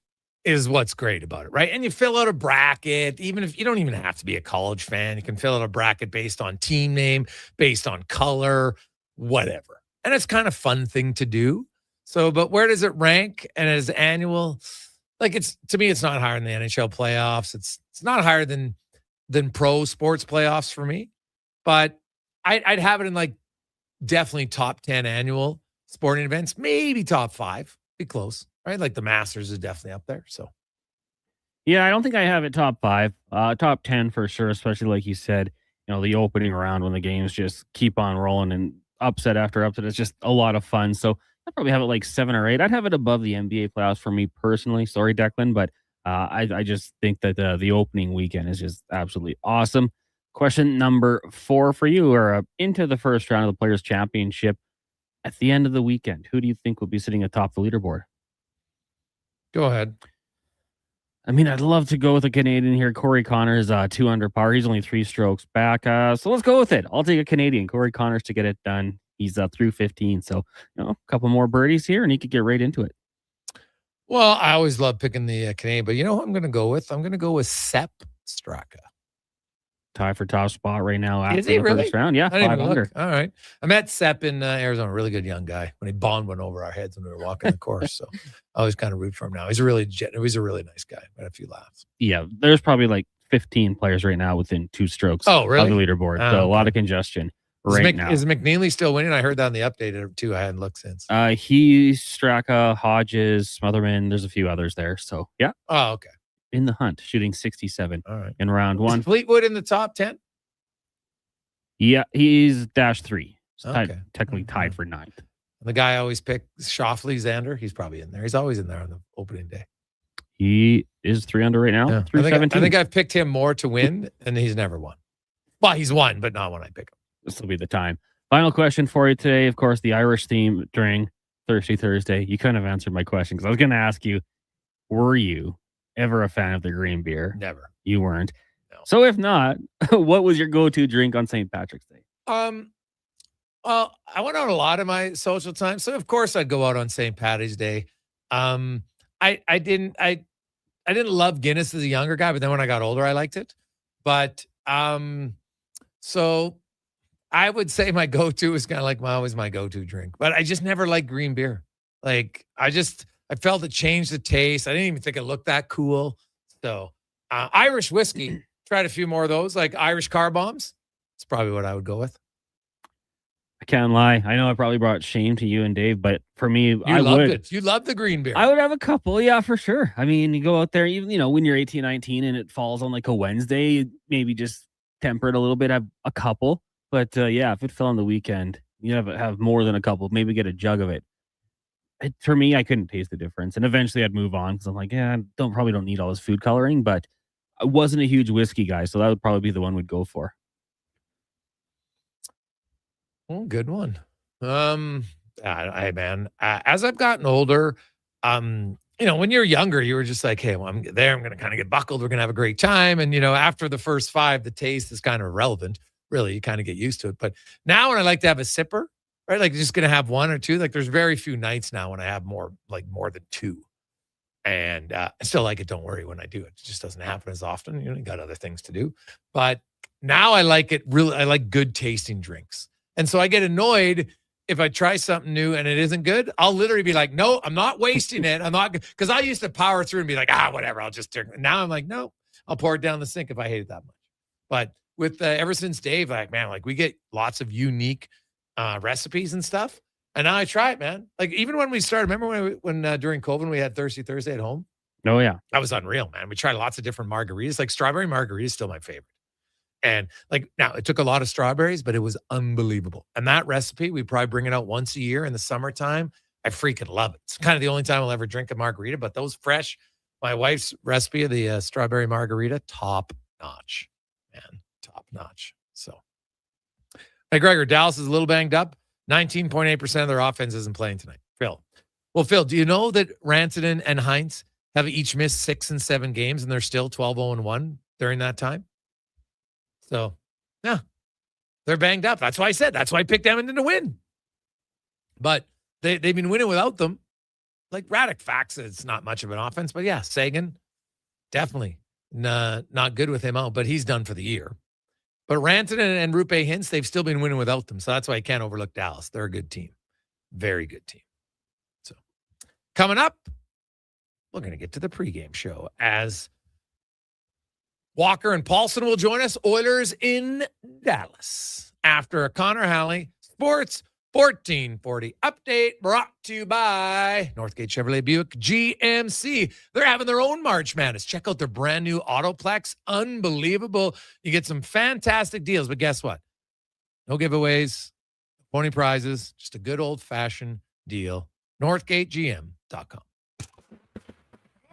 is what's great about it, right? And you fill out a bracket, even if you don't even have to be a college fan. You can fill out a bracket based on team name, based on color, whatever. And it's kind of fun thing to do. So, but where does it rank? And as annual, like to me, it's not higher than the NHL playoffs. It's not higher than pro sports playoffs for me. But I'd have it in like definitely top 10 annual sporting events, maybe top 5. Be close, right? Like the Masters is definitely up there. So, yeah, I don't think I have it top 5, top 10 for sure. Especially like you said, the opening round when the games just keep on rolling and upset after upset. It's just a lot of fun. So I'd probably have it like 7 or 8. I'd have it above the NBA playoffs for me personally. Sorry, Declan, but I just think that the opening weekend is just absolutely awesome. Question number 4 for you, or into the first round of the Players' Championship. At the end of the weekend, who do you think will be sitting atop the leaderboard? Go ahead. I mean, I'd love to go with a Canadian here. Corey Connors, 2 under par. He's only 3 strokes back. So let's go with it. I'll take a Canadian, Corey Connors, to get it done. He's through 15. So, a couple more birdies here, and he could get right into it. Well, I always love picking the Canadian, but you know who I'm going to go with? I'm going to go with Sepp Straka. Tie for top spot right now after Is he the really? first round. Yeah, 5 under. All right. I met Sepp in Arizona. Really good young guy. When he bombed one over our heads when we were walking the course. So I always kind of root for him now. He's a really nice guy. Had a few laughs. Yeah, there's probably like 15 players right now within 2 strokes of the leaderboard. So a lot of congestion now. Is McNeely still winning? I heard that on the update too. I hadn't looked since. He's Straka, Hodges, Smotherman. There's a few others there. So yeah. Oh, okay. In the hunt, shooting 67 All right. in round 1. Is Fleetwood in the top 10? Yeah, he's -3. So Okay. technically tied for 9th. And the guy I always pick, Schauffele Xander, he's probably in there. He's always in there on the opening day. He is 3 under right now. Yeah. Through I 17. think I've picked him more to win, and he's never won. Well, he's won, but not when I pick him. This will be the time. Final question for you today. Of course, the Irish theme during Thirsty Thursday. You kind of answered my question because I was going to ask you, were you ever a fan of the green beer? Never. You weren't. No. So if not, what was your go-to drink on St. Patrick's Day? Well, I went out a lot of my social time, so of course I'd go out on St. Patty's Day. I didn't love Guinness as a younger guy, but then when I got older, I liked it. But so I would say my go-to is kind of like always my go-to drink, but I just never liked green beer. Like I felt it changed the taste. I didn't even think it looked that cool. So Irish whiskey, tried a few more of those, like Irish car bombs. It's probably what I would go with. I can't lie. I know I probably brought shame to you and Dave, but for me, I loved would. it. You loved the green beer. I would have a couple, yeah, for sure. I mean, you go out there, even when you're 18, 19, and it falls on like a Wednesday, maybe just temper it a little bit, have a couple. But yeah, if it fell on the weekend, you have more than a couple, maybe get a jug of it. For me, I couldn't taste the difference, and eventually I'd move on because I'm like, yeah, probably don't need all this food coloring. But I wasn't a huge whiskey guy, so that would probably be the one we'd go for. Oh, good one. As I've gotten older, when you're younger, you were just like, hey, well, I'm there. I'm going to kind of get buckled. We're going to have a great time. And, after the first 5, the taste is kind of irrelevant. Really, you kind of get used to it. But now when I like to have a sipper, right, like just going to have 1 or 2, like there's very few nights now when I have more than 2. And I still like it. Don't worry when I do it. It just doesn't happen as often. You got other things to do. But now I like it really. I like good tasting drinks. And so I get annoyed if I try something new and it isn't good. I'll literally be like, no, I'm not wasting it. I'm not, because I used to power through and be like, whatever, I'll just drink. Now I'm like, no, I'll pour it down the sink if I hate it that much. But with ever since Dave, we get lots of unique recipes and stuff. And now I try it, man. Like even when we started, remember when during COVID we had Thirsty Thursday at home? Oh yeah, that was unreal, man. We tried lots of different margaritas. Like strawberry margarita is still my favorite. And now it took a lot of strawberries, but it was unbelievable. And that recipe, we probably bring it out once a year in the summertime. I freaking love it. It's kind of the only time I'll ever drink a margarita, but those fresh, my wife's recipe of the strawberry margarita, top notch, man, top notch. So, hey, Gregor, Dallas is a little banged up. 19.8% of their offense isn't playing tonight. Phil. Well, Phil, do you know that Rantanen and Hintz have each missed 6 and 7 games and they're still 12-0-1 during that time? So, yeah, they're banged up. That's why I said, that's why I picked Edmonton to win. But they've been winning without them. Like Radek Fax, it's not much of an offense. But yeah, Sagan, definitely not good with him out, but he's done for the year. But Rantanen and Rupe Hintz, they've still been winning without them. So that's why I can't overlook Dallas. They're a good team. Very good team. So coming up, we're going to get to the pregame show as Walker and Paulson will join us. Oilers in Dallas after a Connor Halley Sports 1440 update brought to you by Northgate Chevrolet Buick GMC. They're having their own March Madness. Check out their brand new Autoplex. Unbelievable. You get some fantastic deals, but guess what? No giveaways, pony prizes, just a good old-fashioned deal. NorthgateGM.com.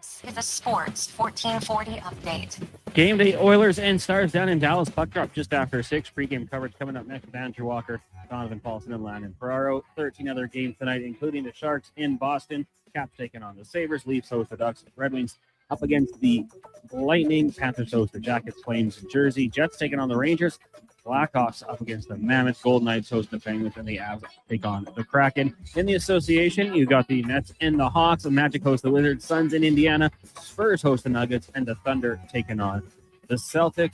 This is a Sports 1440 update. Game day Oilers and Stars down in Dallas. Puck drop just after 6. Pre-game coverage coming up next with Andrew Walker, Donovan Paulson, and Landon Ferraro. 13 other games tonight, including the Sharks in Boston. Caps taking on the Sabres. Leafs host the Ducks. Red Wings up against the Lightning. Panthers host the Jackets. Flames, Jersey. Jets taking on the Rangers. Blackhawks up against the Mammoth. Golden Knights host the Penguins, and the Avs take on the Kraken. In the association, you got the Nets and the Hawks. The Magic host the Wizards. Suns in Indiana. Spurs host the Nuggets, and the Thunder taking on the Celtics.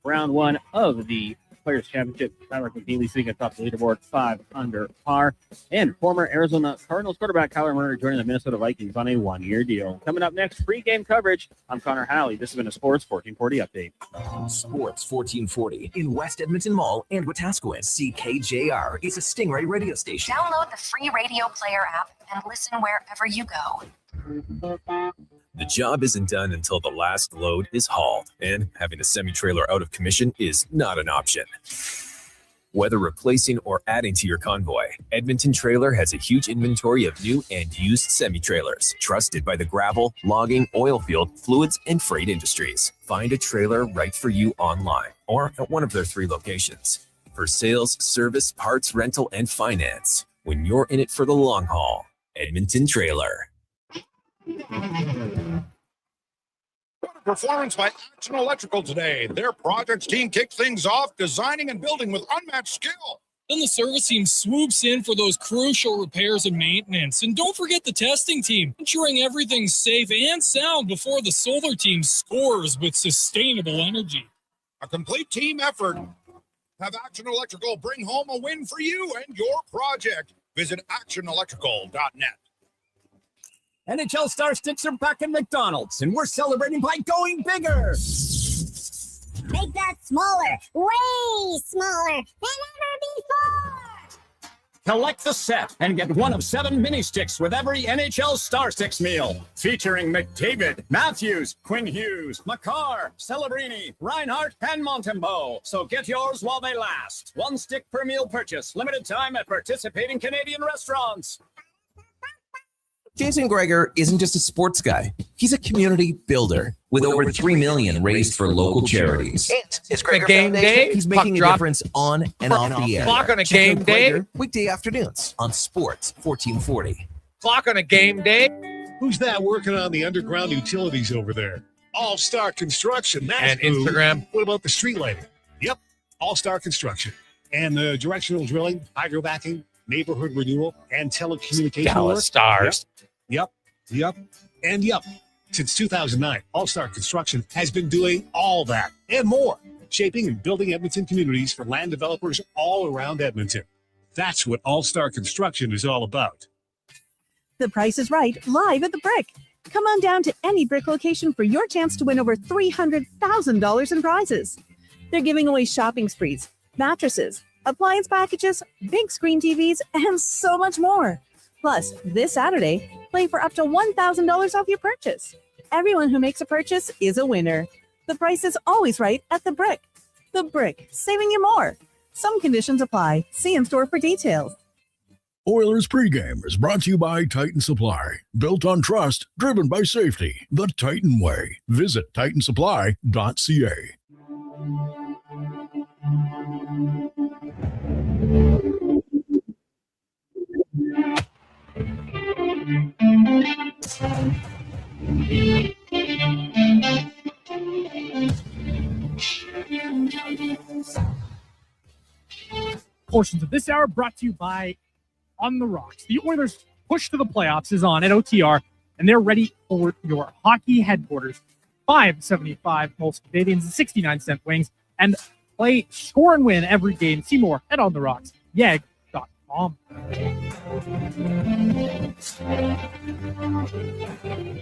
Round 1 of the Players' Championship. Patrick McNeely sitting atop the leaderboard, 5 under par. And former Arizona Cardinals quarterback Kyler Murray joining the Minnesota Vikings on a 1-year deal. Coming up next, pregame coverage. I'm Connor Halley. This has been a Sports 1440 update. Sports 1440 in West Edmonton Mall and Wetaskiwin. CKJR is a Stingray radio station. Download the free radio player app and listen wherever you go. The job isn't done until the last load is hauled, and having a semi-trailer out of commission is not an option. Whether replacing or adding to your convoy, Edmonton Trailer has a huge inventory of new and used semi-trailers, trusted by the gravel, logging, oil field, fluids, and freight industries. Find a trailer right for you online or at one of their 3 locations. For sales, service, parts, rental, and finance, when you're in it for the long haul, Edmonton Trailer. Performance by Action Electrical today. Their projects team kicks things off, designing and building with unmatched skill. Then the service team swoops in for those crucial repairs and maintenance. And don't forget the testing team, ensuring everything's safe and sound before the solar team scores with sustainable energy. A complete team effort. Have Action Electrical bring home a win for you and your project. Visit actionelectrical.net. NHL Star Sticks are back in McDonald's, and we're celebrating by going bigger. Make that smaller, way smaller than ever before. Collect the set and get one of 7 mini sticks with every NHL Star Sticks meal, featuring McDavid, Matthews, Quinn Hughes, Makar, Celebrini, Reinhardt, and Montembeau. So get yours while they last. 1 stick per meal purchase, limited time at participating Canadian restaurants. Jason Gregor isn't just a sports guy. He's a community builder with over $3 million raised for local charities. And his Gregor game day, he's making a difference on and off the air. Clock on a game day. Weekday afternoons on Sports 1440. Clock on a game day. Who's that working on the underground utilities over there? All-Star Construction. That's And Instagram. What about the street lighting? Yep, All-Star Construction. And the directional drilling, hydrovacking, neighborhood renewal, and telecommunication Dallas work. Stars. Yep. And yep. Since 2009, All-Star Construction has been doing all that and more, shaping and building Edmonton communities for land developers all around Edmonton. That's what All-Star Construction is all about. The Price is Right, live at the Brick. Come on down to any Brick location for your chance to win over $300,000 in prizes. They're giving away shopping sprees, mattresses, appliance packages, big screen TVs, and so much more. Plus, this Saturday, play for up to $1,000 off your purchase. Everyone who makes a purchase is a winner. The price is always right at the Brick. The Brick, saving you more. Some conditions apply. See in store for details. Oilers pregame is brought to you by Titan Supply. Built on trust, driven by safety. The Titan way. Visit titansupply.ca. Portions of this hour brought to you by On the Rocks. The Oilers' push to the playoffs is on at OTR, and they're ready for your hockey headquarters. $5.75 most Canadians and 69-cent wings, and play, score, and win every game. See more at OnTheRocksYeg.com.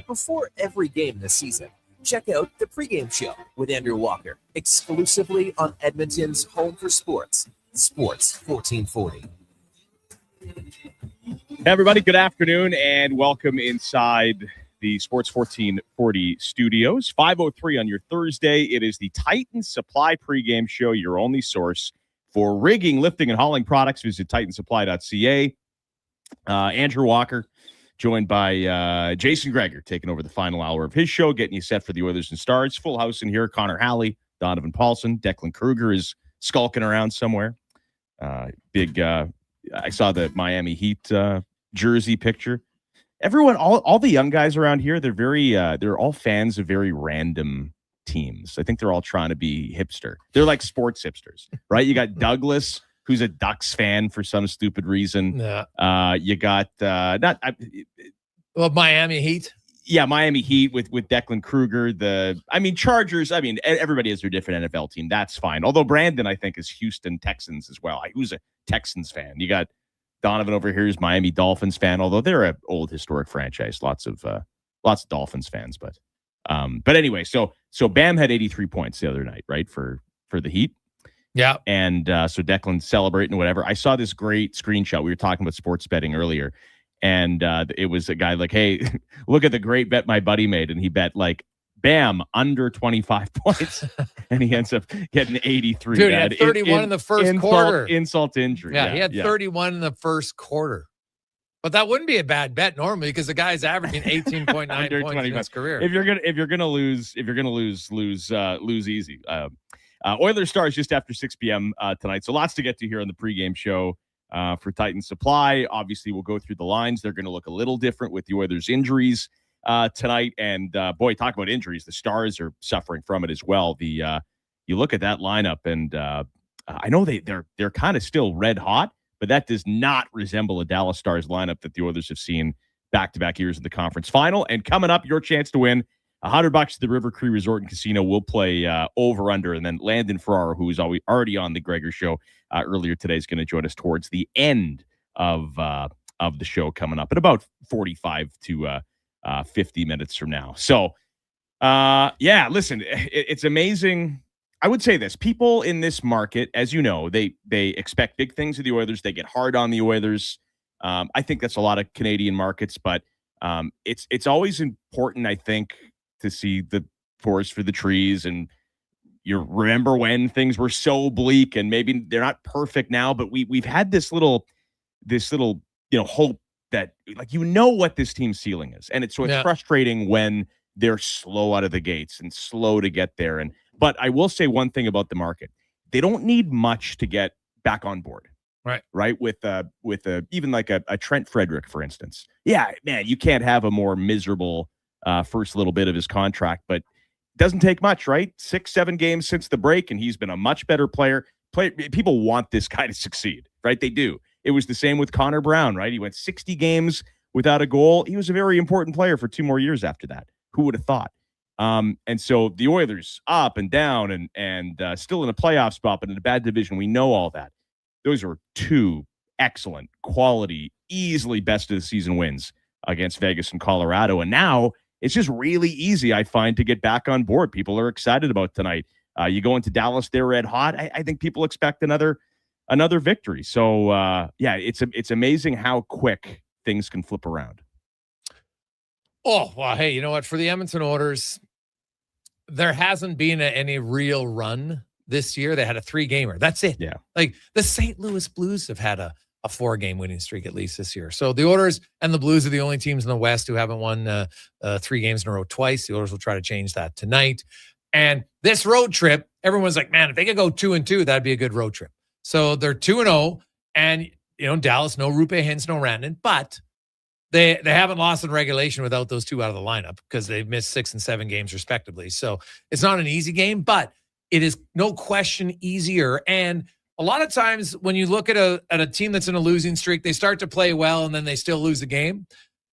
Before every game this season, check out the pregame show with Andrew Walker, exclusively on Edmonton's home for sports, Sports 1440. Hey everybody, good afternoon and welcome inside the Sports 1440 studios. 5:03 on your Thursday. It is the Titan Supply pregame show, your only source for rigging, lifting, and hauling products. Visit titansupply.ca. Andrew Walker, joined by Jason Gregor, taking over the final hour of his show, getting you set for the Oilers and Stars. Full house in here. Connor Halley, Donovan Paulson, Declan Kruger is skulking around somewhere. I saw the Miami Heat jersey picture. Everyone, all the young guys around here, they're all fans of very random teams. I think they're all trying to be hipster. They're like sports hipsters, right? You got Douglas, who's a Ducks fan for some stupid reason. Yeah. You got Miami Heat. Yeah, Miami Heat with Declan Kruger. Chargers. Everybody has their different NFL team. That's fine. Although Brandon, I think, is Houston Texans as well. Who's a Texans fan? You got Donovan over here, who's Miami Dolphins fan. Although they're an old historic franchise, lots of Dolphins fans. But anyway, so Bam had 83 points the other night, right, for the Heat. Yeah, and so Declan's celebrating whatever. I saw this great screenshot. We were talking about sports betting earlier. And it was a guy like, hey, look at the great bet my buddy made. And he bet like, Bam, under 25 points. And he ends up getting 83. Dude, he had 31 in the first quarter. Insult to injury. Yeah, he had 31 in the first quarter. But that wouldn't be a bad bet normally because the guy's averaging 18.9 points in his career. If you're gonna lose, lose easy. Oilers Stars just after 6 p.m. Tonight. So lots to get to here on the pregame show. For Titan Supply. Obviously, we'll go through the lines. They're going to look a little different with the Oilers' injuries tonight. And boy, talk about injuries. The Stars are suffering from it as well. You look at that lineup, and I know they're kind of still red hot, but that does not resemble a Dallas Stars lineup that the Oilers have seen back-to-back years in the conference final. And coming up, your chance to win $100 to the River Cree Resort and Casino. We'll play over-under, and then Landon Farrar, who is already on the Gregor Show earlier today, is going to join us towards the end of the show coming up in about 45 to 50 minutes from now. So, listen, it's amazing. I would say this. People in this market, as you know, they expect big things of the Oilers. They get hard on the Oilers. I think that's a lot of Canadian markets, but it's always important, I think, to see the forest for the trees. And you remember when things were so bleak, and maybe they're not perfect now, but we've had this little hope that what this team's ceiling is. And it's frustrating when they're slow out of the gates and slow to get there. But I will say one thing about the market. They don't need much to get back on board. Right. With even like a Trent Frederick, for instance. Yeah, man, you can't have a more miserable first little bit of his contract, but it doesn't take much, right? 6-7 games since the break, and he's been a much better player. People want this guy to succeed, right? They do. It was the same with Connor Brown, right? He went 60 games without a goal. He was a very important player for 2 more years after that. Who would have thought? And so the Oilers up and down and still in a playoff spot, but in a bad division. We know all that. Those are 2 excellent, quality, easily best of the season wins against Vegas and Colorado. And now it's just really easy, I find, to get back on board. People are excited about tonight. You go into Dallas, they're red hot. I think people expect another victory. So, yeah, it's amazing how quick things can flip around. Oh, well, hey, you know what? For the Edmonton Oilers, there hasn't been any real run this year. They had a 3-gamer. That's it. Yeah. Like the St. Louis Blues have had a 4-game winning streak at least this year. So the Oilers and the Blues are the only teams in the West who haven't won 3 games in a row twice. The Oilers will try to change that tonight. And this road trip, everyone's like, man, if they could go 2-2, that'd be a good road trip. So they're 2-0, and Dallas, no Rupe Hintz, no Rantanen, but they haven't lost in regulation without those 2 out of the lineup because they've missed 6 and 7 games respectively. So it's not an easy game, but it is no question easier. And a lot of times when you look at a team that's in a losing streak, they start to play well and then they still lose the game.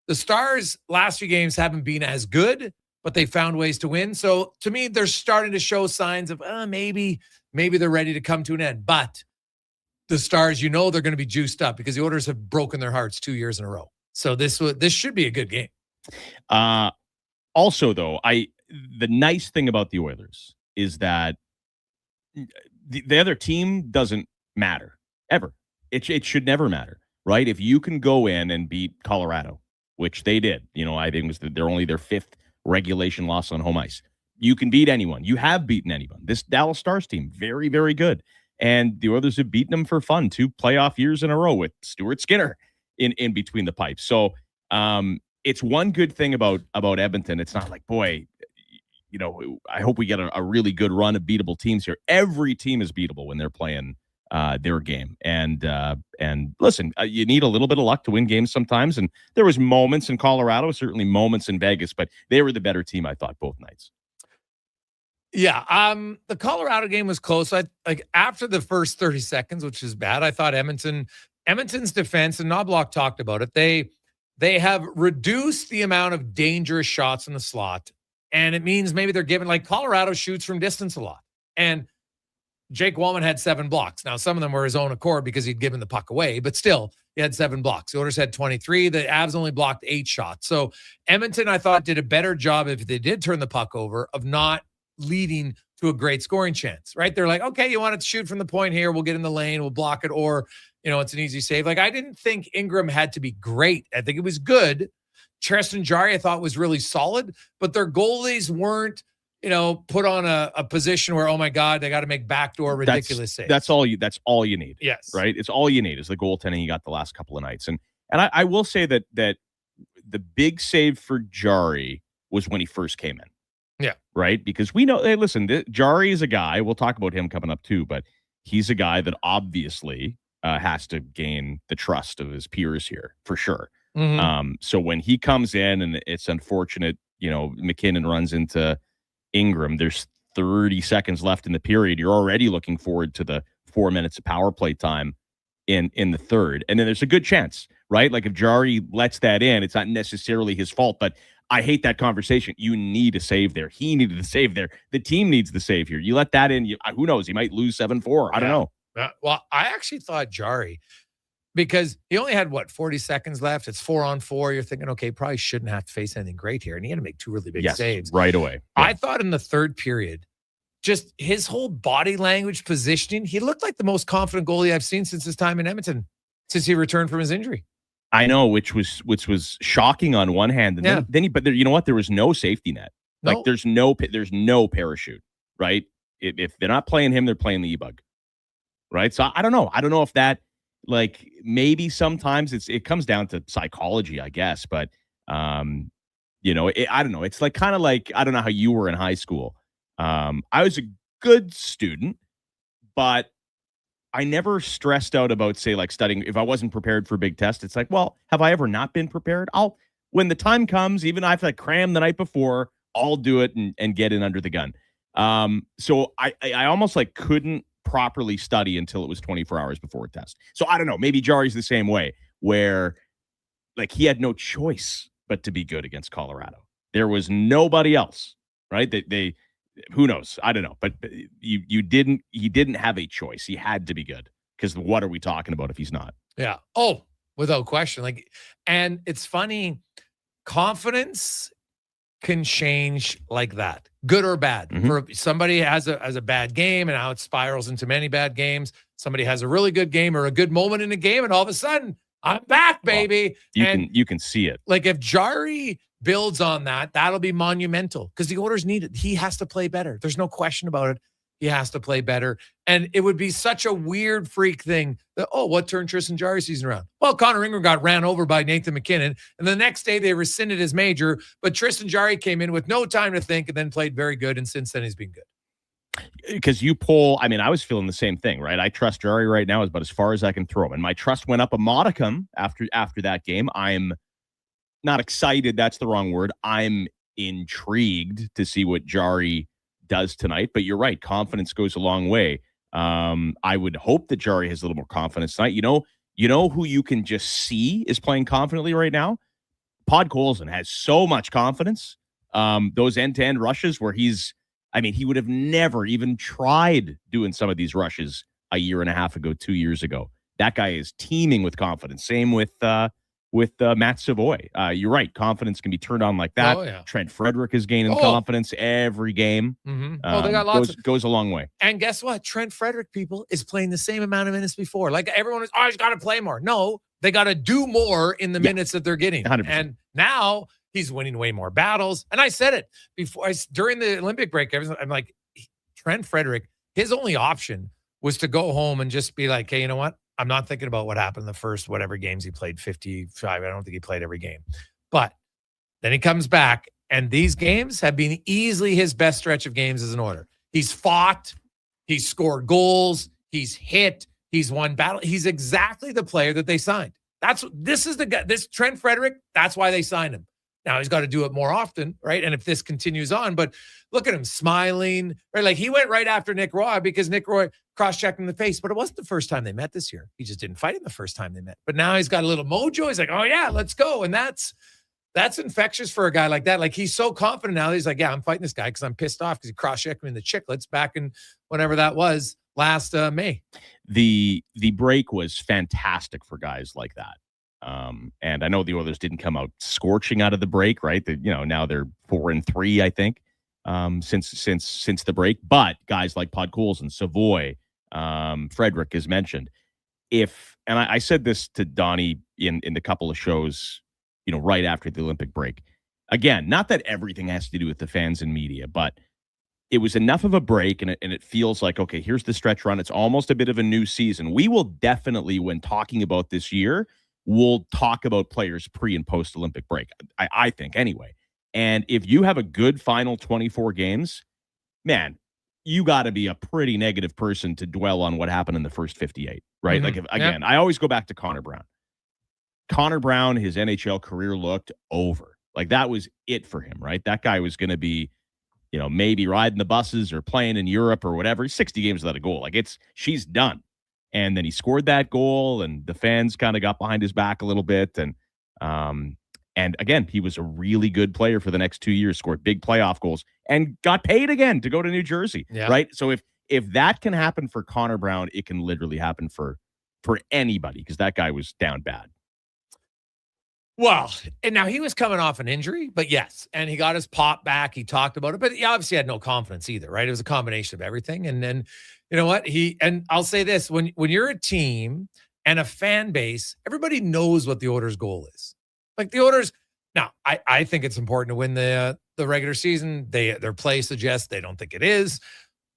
The Stars' last few games haven't been as good, but they found ways to win. So to me, they're starting to show signs of maybe they're ready to come to an end. But the Stars, they're going to be juiced up because the Oilers have broken their hearts 2 years in a row. So this should be a good game. Also, though, the nice thing about the Oilers is that the other team doesn't matter ever. It should never matter, right? If you can go in and beat Colorado, which they did, I think it was they're only their 5th regulation loss on home ice. You can beat anyone. You have beaten anyone. This Dallas Stars team, very, very good. And the Oilers have beaten them for fun 2 playoff years in a row with Stuart Skinner in between the pipes. So it's one good thing about Edmonton. It's not like, boy, I hope we get a really good run of beatable teams here. Every team is beatable when they're playing their game. And listen, you need a little bit of luck to win games sometimes. And there was moments in Colorado, certainly moments in Vegas, but they were the better team, I thought, both nights. Yeah, the Colorado game was close. After the first 30 seconds, which is bad, I thought Edmonton's defense, and Knobloch talked about it, they have reduced the amount of dangerous shots in the slot. And it means maybe they're giving, like Colorado shoots from distance a lot. And Jake Wallman had 7 blocks. Now, some of them were his own accord because he'd given the puck away, but still, he had 7 blocks. The Oilers had 23. The Avs only blocked 8 shots. So Edmonton, I thought, did a better job if they did turn the puck over of not leading to a great scoring chance, right? They're like, okay, you want to shoot from the point here. We'll get in the lane. We'll block it. Or, it's an easy save. Like, I didn't think Ingram had to be great. I think it was good. Tristan Jarry, I thought, was really solid, but their goalies weren't, put on a position where, oh my God, they got to make backdoor ridiculous saves. That's all you need. Yes. Right. It's all you need is the goaltending you got the last couple of nights. And I will say that the big save for Jarry was when he first came in. Yeah. Right. Because we know, hey, listen, Jarry is a guy, we'll talk about him coming up too, but he's a guy that obviously has to gain the trust of his peers here for sure. Mm-hmm. So when he comes in, and it's unfortunate, McKinnon runs into Ingram, there's 30 seconds left in the period. You're already looking forward to the 4 minutes of power play time in the third. And then there's a good chance, right? Like if Jarry lets that in, it's not necessarily his fault, but I hate that conversation. You need a save there. He needed a save there. The team needs the save here. You let that in, who knows? He might lose 7-4. I don't know. Well, I actually thought Jarry, because he only had 40 seconds left. It's 4-on-4. You're thinking, okay, probably shouldn't have to face anything great here. And he had to make 2 really big saves right away. Yeah. I thought in the third period, just his whole body language, positioning, he looked like the most confident goalie I've seen since his time in Edmonton, since he returned from his injury. I know, which was shocking on one hand. And then you know what? There was no safety net. No. Like there's no parachute, right? If they're not playing him, they're playing the E-Bug. Right. So I don't know. I don't know if that, like, maybe sometimes it comes down to psychology, I guess. But, I don't know. It's like kind of like, I don't know how you were in high school. I was a good student, but I never stressed out about, say, like studying. If I wasn't prepared for a big test, it's like, well, have I ever not been prepared? When the time comes, even if I have to cram the night before, I'll do it and get in under the gun. So I almost like couldn't properly study until it was 24 hours before a test. So I don't know, maybe Jari's the same way, where like he had no choice but to be good against Colorado. There was nobody else, right? They who knows? I don't know, but he didn't have a choice. He had to be good, because what are we talking about if he's not? Yeah. Oh, without question. Like, and it's funny, confidence can change like that, good or bad. For somebody has a bad game and how it spirals into many bad games. Somebody has a really good game or a good moment in a game, and all of a sudden, I'm back, baby. Well, you can see it. Like if Jari builds on that, that'll be monumental, because the Oilers need it. He has to play better. There's no question about it. He has to play better. And it would be such a weird freak thing that, what turned Tristan Jari's season around? Well, Connor Ingram got ran over by Nathan McKinnon, and the next day they rescinded his major, but Tristan Jari came in with no time to think and then played very good, and since then he's been good. Because I was feeling the same thing, right? I trust Jari right now is about as far as I can throw him. And my trust went up a modicum after that game. I'm not excited. That's the wrong word. I'm intrigued to see what Jari does tonight. But you're right. Confidence goes a long way. I would hope that Jari has a little more confidence tonight. You know who you can just see is playing confidently right now? Podkolzin has so much confidence. Those end-to-end rushes where he would have never even tried doing some of these rushes a year and a half ago, 2 years ago. That guy is teeming with confidence. Same with Matt Savoy. You're right. Confidence can be turned on like that. Oh, yeah. Trent Frederick is gaining confidence every game. They got lots goes a long way. And guess what? Trent Frederick, people, is playing the same amount of minutes before. Like everyone is, he's got to play more. No, they got to do more in the minutes that they're getting. 100%. And now he's winning way more battles. And I said it before, during the Olympic break, I'm like, Trent Frederick, his only option was to go home and just be like, hey, you know what? I'm not thinking about what happened in the first whatever games he played, 55. I don't think he played every game. But then he comes back, and these games have been easily his best stretch of games as an Oiler. He's fought, he's scored goals, he's hit, he's won battle. He's exactly the player that they signed. This is the guy, this Trent Frederick, that's why they signed him. Now he's got to do it more often, right? And if this continues on, but look at him smiling, right? Like he went right after Nick Roy because Nick Roy cross-checked him in the face, but it wasn't the first time they met this year. He just didn't fight him the first time they met. But now he's got a little mojo. He's like, oh yeah, let's go. And that's infectious for a guy like that. Like he's so confident now. He's like, yeah, I'm fighting this guy because I'm pissed off because he cross-checked me in the chicklets back in whenever that was last May. The break was fantastic for guys like that. And I know the Oilers didn't come out scorching out of the break, right? Now they're 4-3, I think, since the break. But guys like Podkolzin, Savoy, Frederick is mentioned. And I said this to Donnie in the couple of shows, right after the Olympic break. Again, not that everything has to do with the fans and media, but it was enough of a break, and it feels like, okay, here's the stretch run. It's almost a bit of a new season. We will definitely, when talking about this year, we'll talk about players pre and post Olympic break. I think anyway. And if you have a good final 24 games, man, you got to be a pretty negative person to dwell on what happened in the first 58, right? Mm-hmm. Like, I always go back to Connor Brown. Connor Brown, his NHL career looked over. Like that was it for him, right? That guy was going to be, maybe riding the buses or playing in Europe or whatever. 60 games without a goal. Like she's done. And then he scored that goal, and the fans kind of got behind his back a little bit. And again, he was a really good player for the next 2 years, scored big playoff goals, and got paid again to go to New Jersey, right? So if that can happen for Connor Brown, it can literally happen for anybody, because that guy was down bad. Well, and now he was coming off an injury, but yes, and he got his pop back. He talked about it, but he obviously had no confidence either, right? It was a combination of everything. And then, you know what? And I'll say this, when you're a team and a fan base, everybody knows what the Oilers' goal is. Like the Oilers, now, I think it's important to win the regular season. Their play suggests they don't think it is.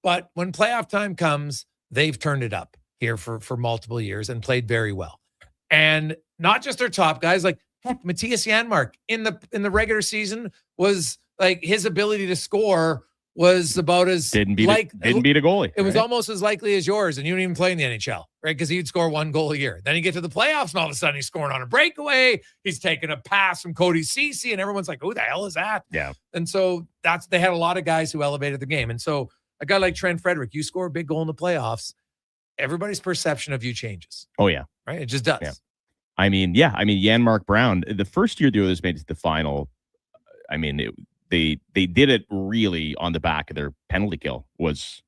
But when playoff time comes, they've turned it up here for multiple years and played very well. And not just their top guys, like heck, Matthias Janmark in the regular season was like his ability to score was about as didn't beat a goalie. It was right? almost as likely as yours, and you didn't even play in the NHL, right? Because he'd score 1 goal a year. Then you get to the playoffs, and all of a sudden he's scoring on a breakaway. He's taking a pass from Cody Ceci, and everyone's like, "Who the hell is that?" Yeah. And so they had a lot of guys who elevated the game. And so a guy like Trent Frederick, you score a big goal in the playoffs, everybody's perception of you changes. Oh yeah, right. It just does. Yeah. I mean, Jan-Mark Brown, the first year the Oilers made it to the final. I mean, they did it really on the back of their penalty kill was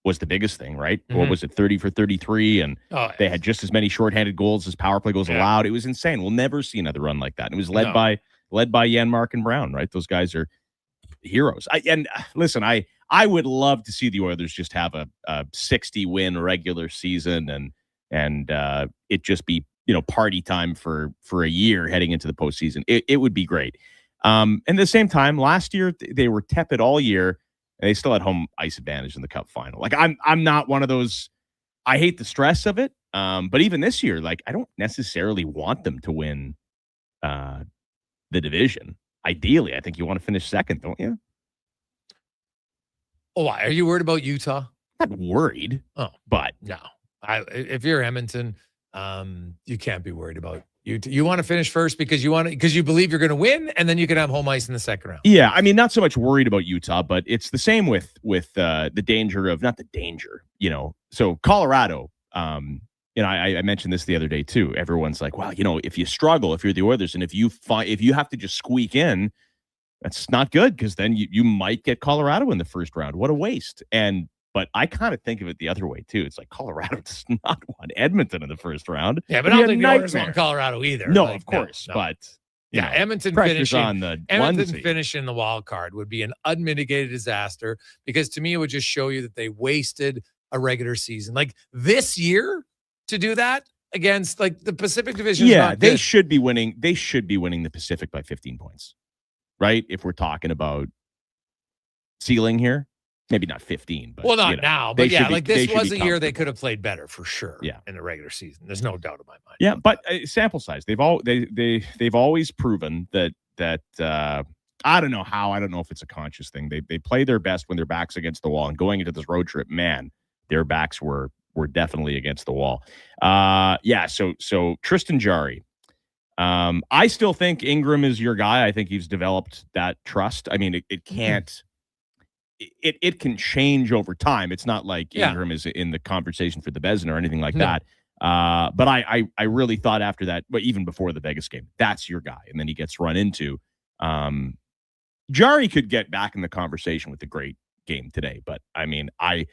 the biggest thing, right? Mm-hmm. What was it, 30 for 33? And they had just as many shorthanded goals as power play goals allowed. It was insane. We'll never see another run like that. And it was led by Jan-Mark and Brown, right? Those guys are heroes. Listen, I would love to see the Oilers just have a 60-win regular season and it just be, party time for a year heading into the postseason. It would be great. And at the same time, last year they were tepid all year, and they still had home ice advantage in the Cup final. Like I'm not one of those. I hate the stress of it. But even this year, like I don't necessarily want them to win the division. Ideally, I think you want to finish second, don't you? Oh, why? Are you worried about Utah? I'm not worried. Oh, but no. If you're Edmonton, you can't be worried about you want to finish first because you believe you're going to win, and then you can have home ice in the second round. Yeah, I mean, not so much worried about Utah, but it's the same with the danger of not the danger, So Colorado, I mentioned this the other day too. Everyone's like, well, if you struggle, if you're the Oilers, and if you have to just squeak in, that's not good because then you might get Colorado in the first round. What a waste! But I kind of think of it the other way too. It's like Colorado does not want Edmonton in the first round. Yeah, but I don't think the Oilers want Colorado either. No, of course, no. But Edmonton finishing the wild card would be an unmitigated disaster because to me it would just show you that they wasted a regular season. Like this year to do that against like the Pacific Division. Yeah, they should be winning. They should be winning the Pacific by 15 points, right? If we're talking about ceiling here. Maybe not 15, but not now. But this was a year they comfortable. could have played better for sure. Yeah. In the regular season, there's no doubt in my mind. Yeah, but sample size. They've always proven that I don't know how. I don't know if it's a conscious thing. They play their best when their back's against the wall. And going into this road trip, man, their backs were definitely against the wall. So Tristan Jarry. I still think Ingram is your guy. I think he's developed that trust. I mean, it can't. It can change over time. It's not like Ingram is in the conversation for the Vezina or anything like that. But I really thought after that, but even before the Vegas game, that's your guy. And then he gets run into. Jarry could get back in the conversation with the great game today. But I mean, I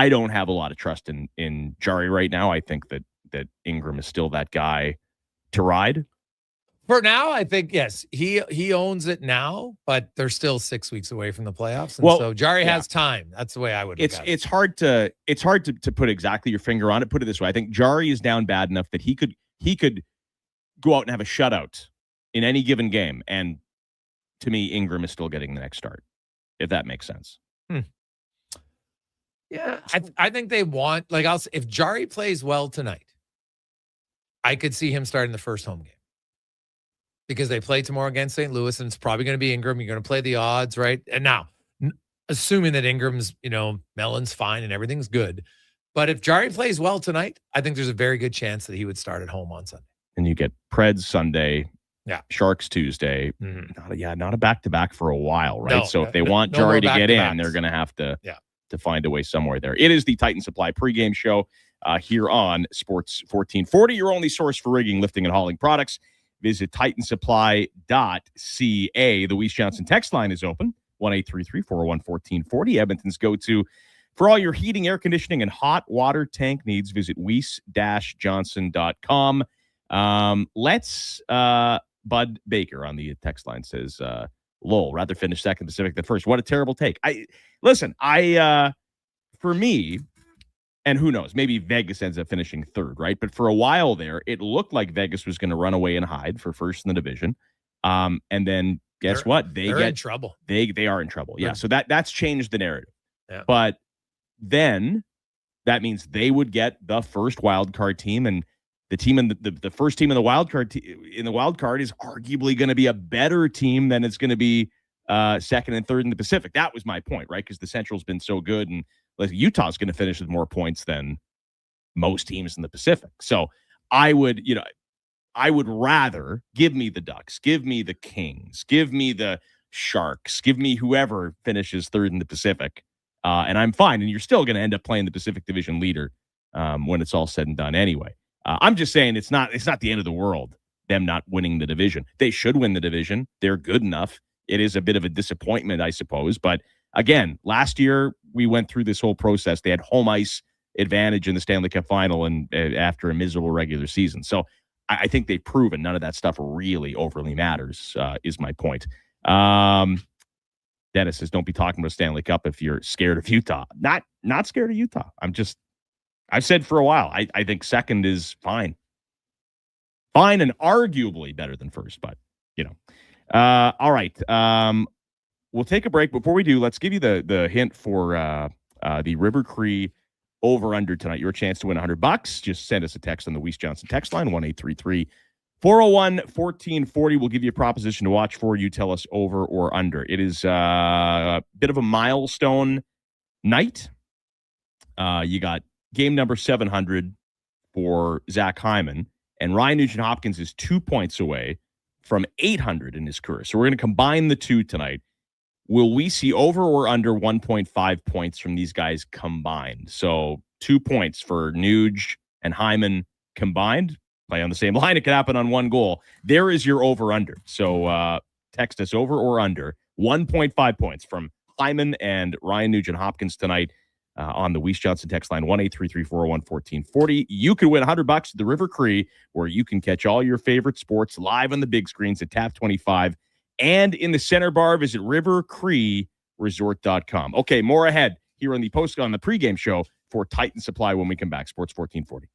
don't have a lot of trust in Jarry right now. I think that Ingram is still that guy to ride. For now, I think, yes, he owns it now, but they're still 6 weeks away from the playoffs. And so Jarry has time. That's the way I would look at it. It's hard to put exactly your finger on it. Put it this way. I think Jarry is down bad enough that he could go out and have a shutout in any given game. And to me, Ingram is still getting the next start, if that makes sense. Yeah, I think they want, if Jarry plays well tonight, I could see him starting the first home game. Because they play tomorrow against St. Louis, and it's probably going to be Ingram. You're going to play the odds, right? And now, assuming that Ingram's, Mellon's fine and everything's good. But if Jarry plays well tonight, I think there's a very good chance that he would start at home on Sunday. And you get Preds Sunday, Sharks Tuesday. Mm-hmm. Not a back-to-back for a while, right? No, so if they want Jarry to get in, they're going to have to find a way somewhere there. It is the Titan Supply pregame show here on Sports 1440, your only source for rigging, lifting, and hauling products. Visit titansupply.ca. The Weiss Johnson text line is open, 1-833-401-1440. Edmonton's go-to for all your heating, air conditioning, and hot water tank needs. Visit weiss-johnson.com. Bud Baker on the text line says, lol, rather finish second Pacific than first. What a terrible take. For me, and who knows, maybe Vegas ends up finishing third, right? But for a while there, it looked like Vegas was going to run away and hide for first in the division. And then guess what? They're in trouble. They are in trouble. Yeah. So that's changed the narrative. Yeah. But then that means they would get the first wild card team, and the team in the first team in the wild card is arguably going to be a better team than it's going to be second and third in the Pacific. That was my point, right? Because the Central's been so good, and Utah's going to finish with more points than most teams in the Pacific. So I would rather give me the Ducks, give me the Kings, give me the Sharks, give me whoever finishes third in the Pacific, and I'm fine. And you're still going to end up playing the Pacific Division leader when it's all said and done anyway. I'm just saying it's not the end of the world, them not winning the division. They should win the division. They're good enough. It is a bit of a disappointment, I suppose. But again, last year we went through this whole process. They had home ice advantage in the Stanley Cup final and after a miserable regular season. So I think they've proven none of that stuff really overly matters, is my point. Dennis says, don't be talking about Stanley Cup if you're scared of Utah. Not scared of Utah. I've said for a while, I think second is fine. Fine and arguably better than first, but, all right. We'll take a break. Before we do, let's give you the hint for the River Cree over-under tonight. Your chance to win $100. Just send us a text on the Weiss Johnson text line, 1-833-401-1440. We'll give you a proposition to watch for. You tell us over or under. It is a bit of a milestone night. You got game number 700 for Zach Hyman, and Ryan Nugent-Hopkins is 2 points away from 800 in his career. So we're going to combine the two tonight. Will we see over or under 1.5 points from these guys combined? So 2 points for Nuge and Hyman combined. Play on the same line. It could happen on one goal. There is your over-under. So text us over or under 1.5 points from Hyman and Ryan Nugent-Hopkins tonight on the Weiss Johnson text line, 1-833-401-1440. You could win $100 at the River Cree, where you can catch all your favorite sports live on the big screens at TAP 25 and in the center bar. Visit rivercreeresort.com. Okay, more ahead here on the pregame show for Titan Supply when we come back. Sports 1440.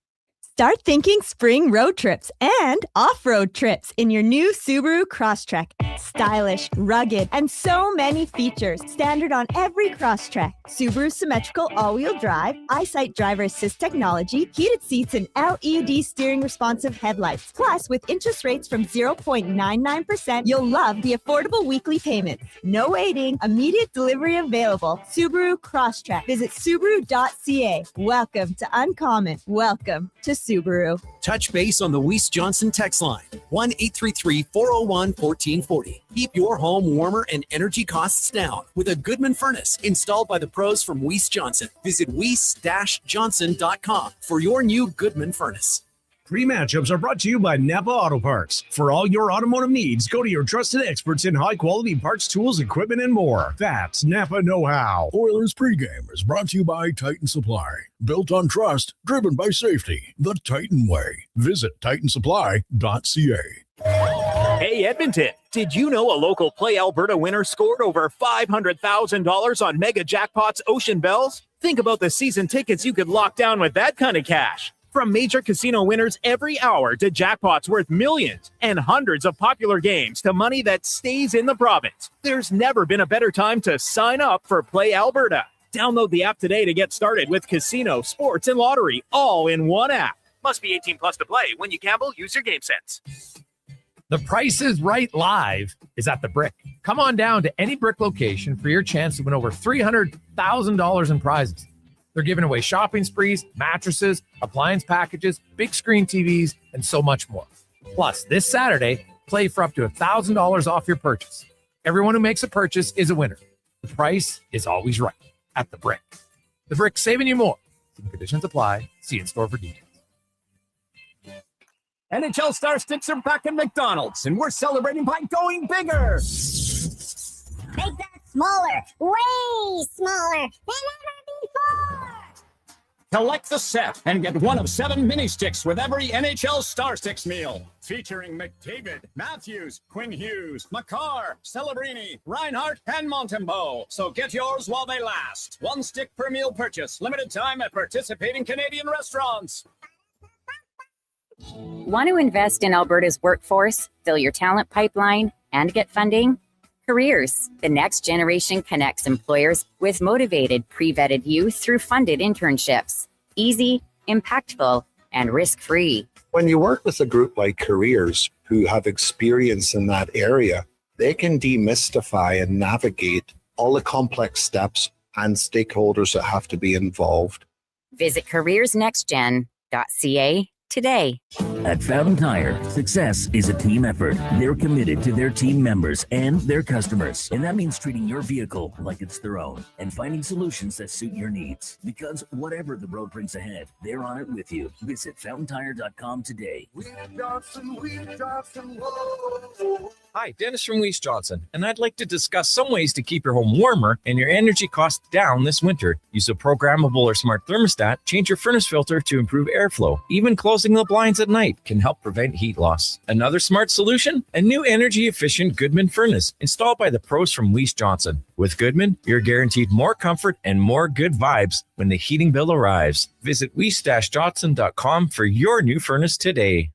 Start thinking spring road trips and off-road trips in your new Subaru Crosstrek. Stylish, rugged, and so many features. Standard on every Crosstrek. Subaru symmetrical all-wheel drive, EyeSight driver assist technology, heated seats, and LED steering responsive headlights. Plus, with interest rates from 0.99%, you'll love the affordable weekly payments. No waiting, immediate delivery available. Subaru Crosstrek. Visit Subaru.ca. Welcome to Uncommon. Welcome to Subaru. Touch base on the Weiss Johnson text line, 1-833-401-1440. Keep your home warmer and energy costs down with a Goodman furnace installed by the pros from Weiss Johnson. Visit weiss-johnson.com for your new Goodman furnace. Pre-matchups are brought to you by Napa Auto Parts. For all your automotive needs, go to your trusted experts in high-quality parts, tools, equipment, and more. That's Napa know-how. Oilers pregame is brought to you by Titan Supply. Built on trust, driven by safety. The Titan way. Visit titansupply.ca. Hey, Edmonton. Did you know a local Play Alberta winner scored over $500,000 on Mega Jackpots Ocean Bells? Think about the season tickets you could lock down with that kind of cash. From major casino winners every hour to jackpots worth millions and hundreds of popular games to money that stays in the province, there's never been a better time to sign up for Play Alberta. Download the app today to get started with casino, sports, and lottery all in one app. Must be 18 plus to play. When you gamble, use your game sense. The Price is Right Live is at the Brick. Come on down to any Brick location for your chance to win over $300,000 in prizes. They're giving away shopping sprees, mattresses, appliance packages, big screen TVs, and so much more. Plus, this Saturday, play for up to $1,000 off your purchase. Everyone who makes a purchase is a winner. The price is always right at the Brick. The Brick, saving you more. Some conditions apply. See in store for details. NHL Star Sticks are back at McDonald's, and we're celebrating by going bigger. Make that smaller, way smaller than ever before. Collect the set and get one of 7 mini sticks with every NHL Star Sticks meal. Featuring McDavid, Matthews, Quinn Hughes, Makar, Celebrini, Reinhart, and Montembeau. So get yours while they last. 1 stick per meal purchase. Limited time at participating Canadian restaurants. Want to invest in Alberta's workforce, fill your talent pipeline, and get funding? Careers, the next generation connects employers with motivated, pre-vetted youth through funded internships. Easy, impactful, and risk-free. When you work with a group like Careers who have experience in that area, they can demystify and navigate all the complex steps and stakeholders that have to be involved. Visit careersnextgen.ca today. At Fountain Tire, success is a team effort. They're committed to their team members and their customers. And that means treating your vehicle like it's their own and finding solutions that suit your needs. Because whatever the road brings ahead, they're on it with you. Visit fountaintire.com today. Hi, Dennis from Weiss Johnson, and I'd like to discuss some ways to keep your home warmer and your energy costs down this winter. Use a programmable or smart thermostat, change your furnace filter to improve airflow. Even closing the blinds at night can help prevent heat loss. Another smart solution? A new energy-efficient Goodman furnace installed by the pros from Weiss Johnson. With Goodman, you're guaranteed more comfort and more good vibes when the heating bill arrives. Visit weiss-johnson.com for your new furnace today.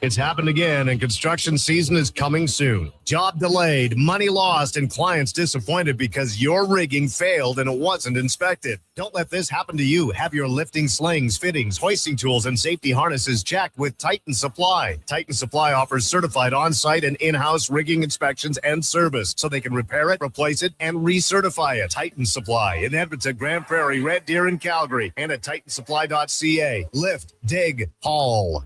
It's happened again, and construction season is coming soon. Job delayed, money lost, and clients disappointed because your rigging failed and it wasn't inspected. Don't let this happen to you. Have your lifting slings, fittings, hoisting tools, and safety harnesses checked with Titan Supply. Titan Supply offers certified on-site and in-house rigging inspections and service, so they can repair it, replace it, and recertify it. Titan Supply in Edmonton, Grand Prairie, Red Deer, and Calgary, and at titansupply.ca. Lift, dig, haul.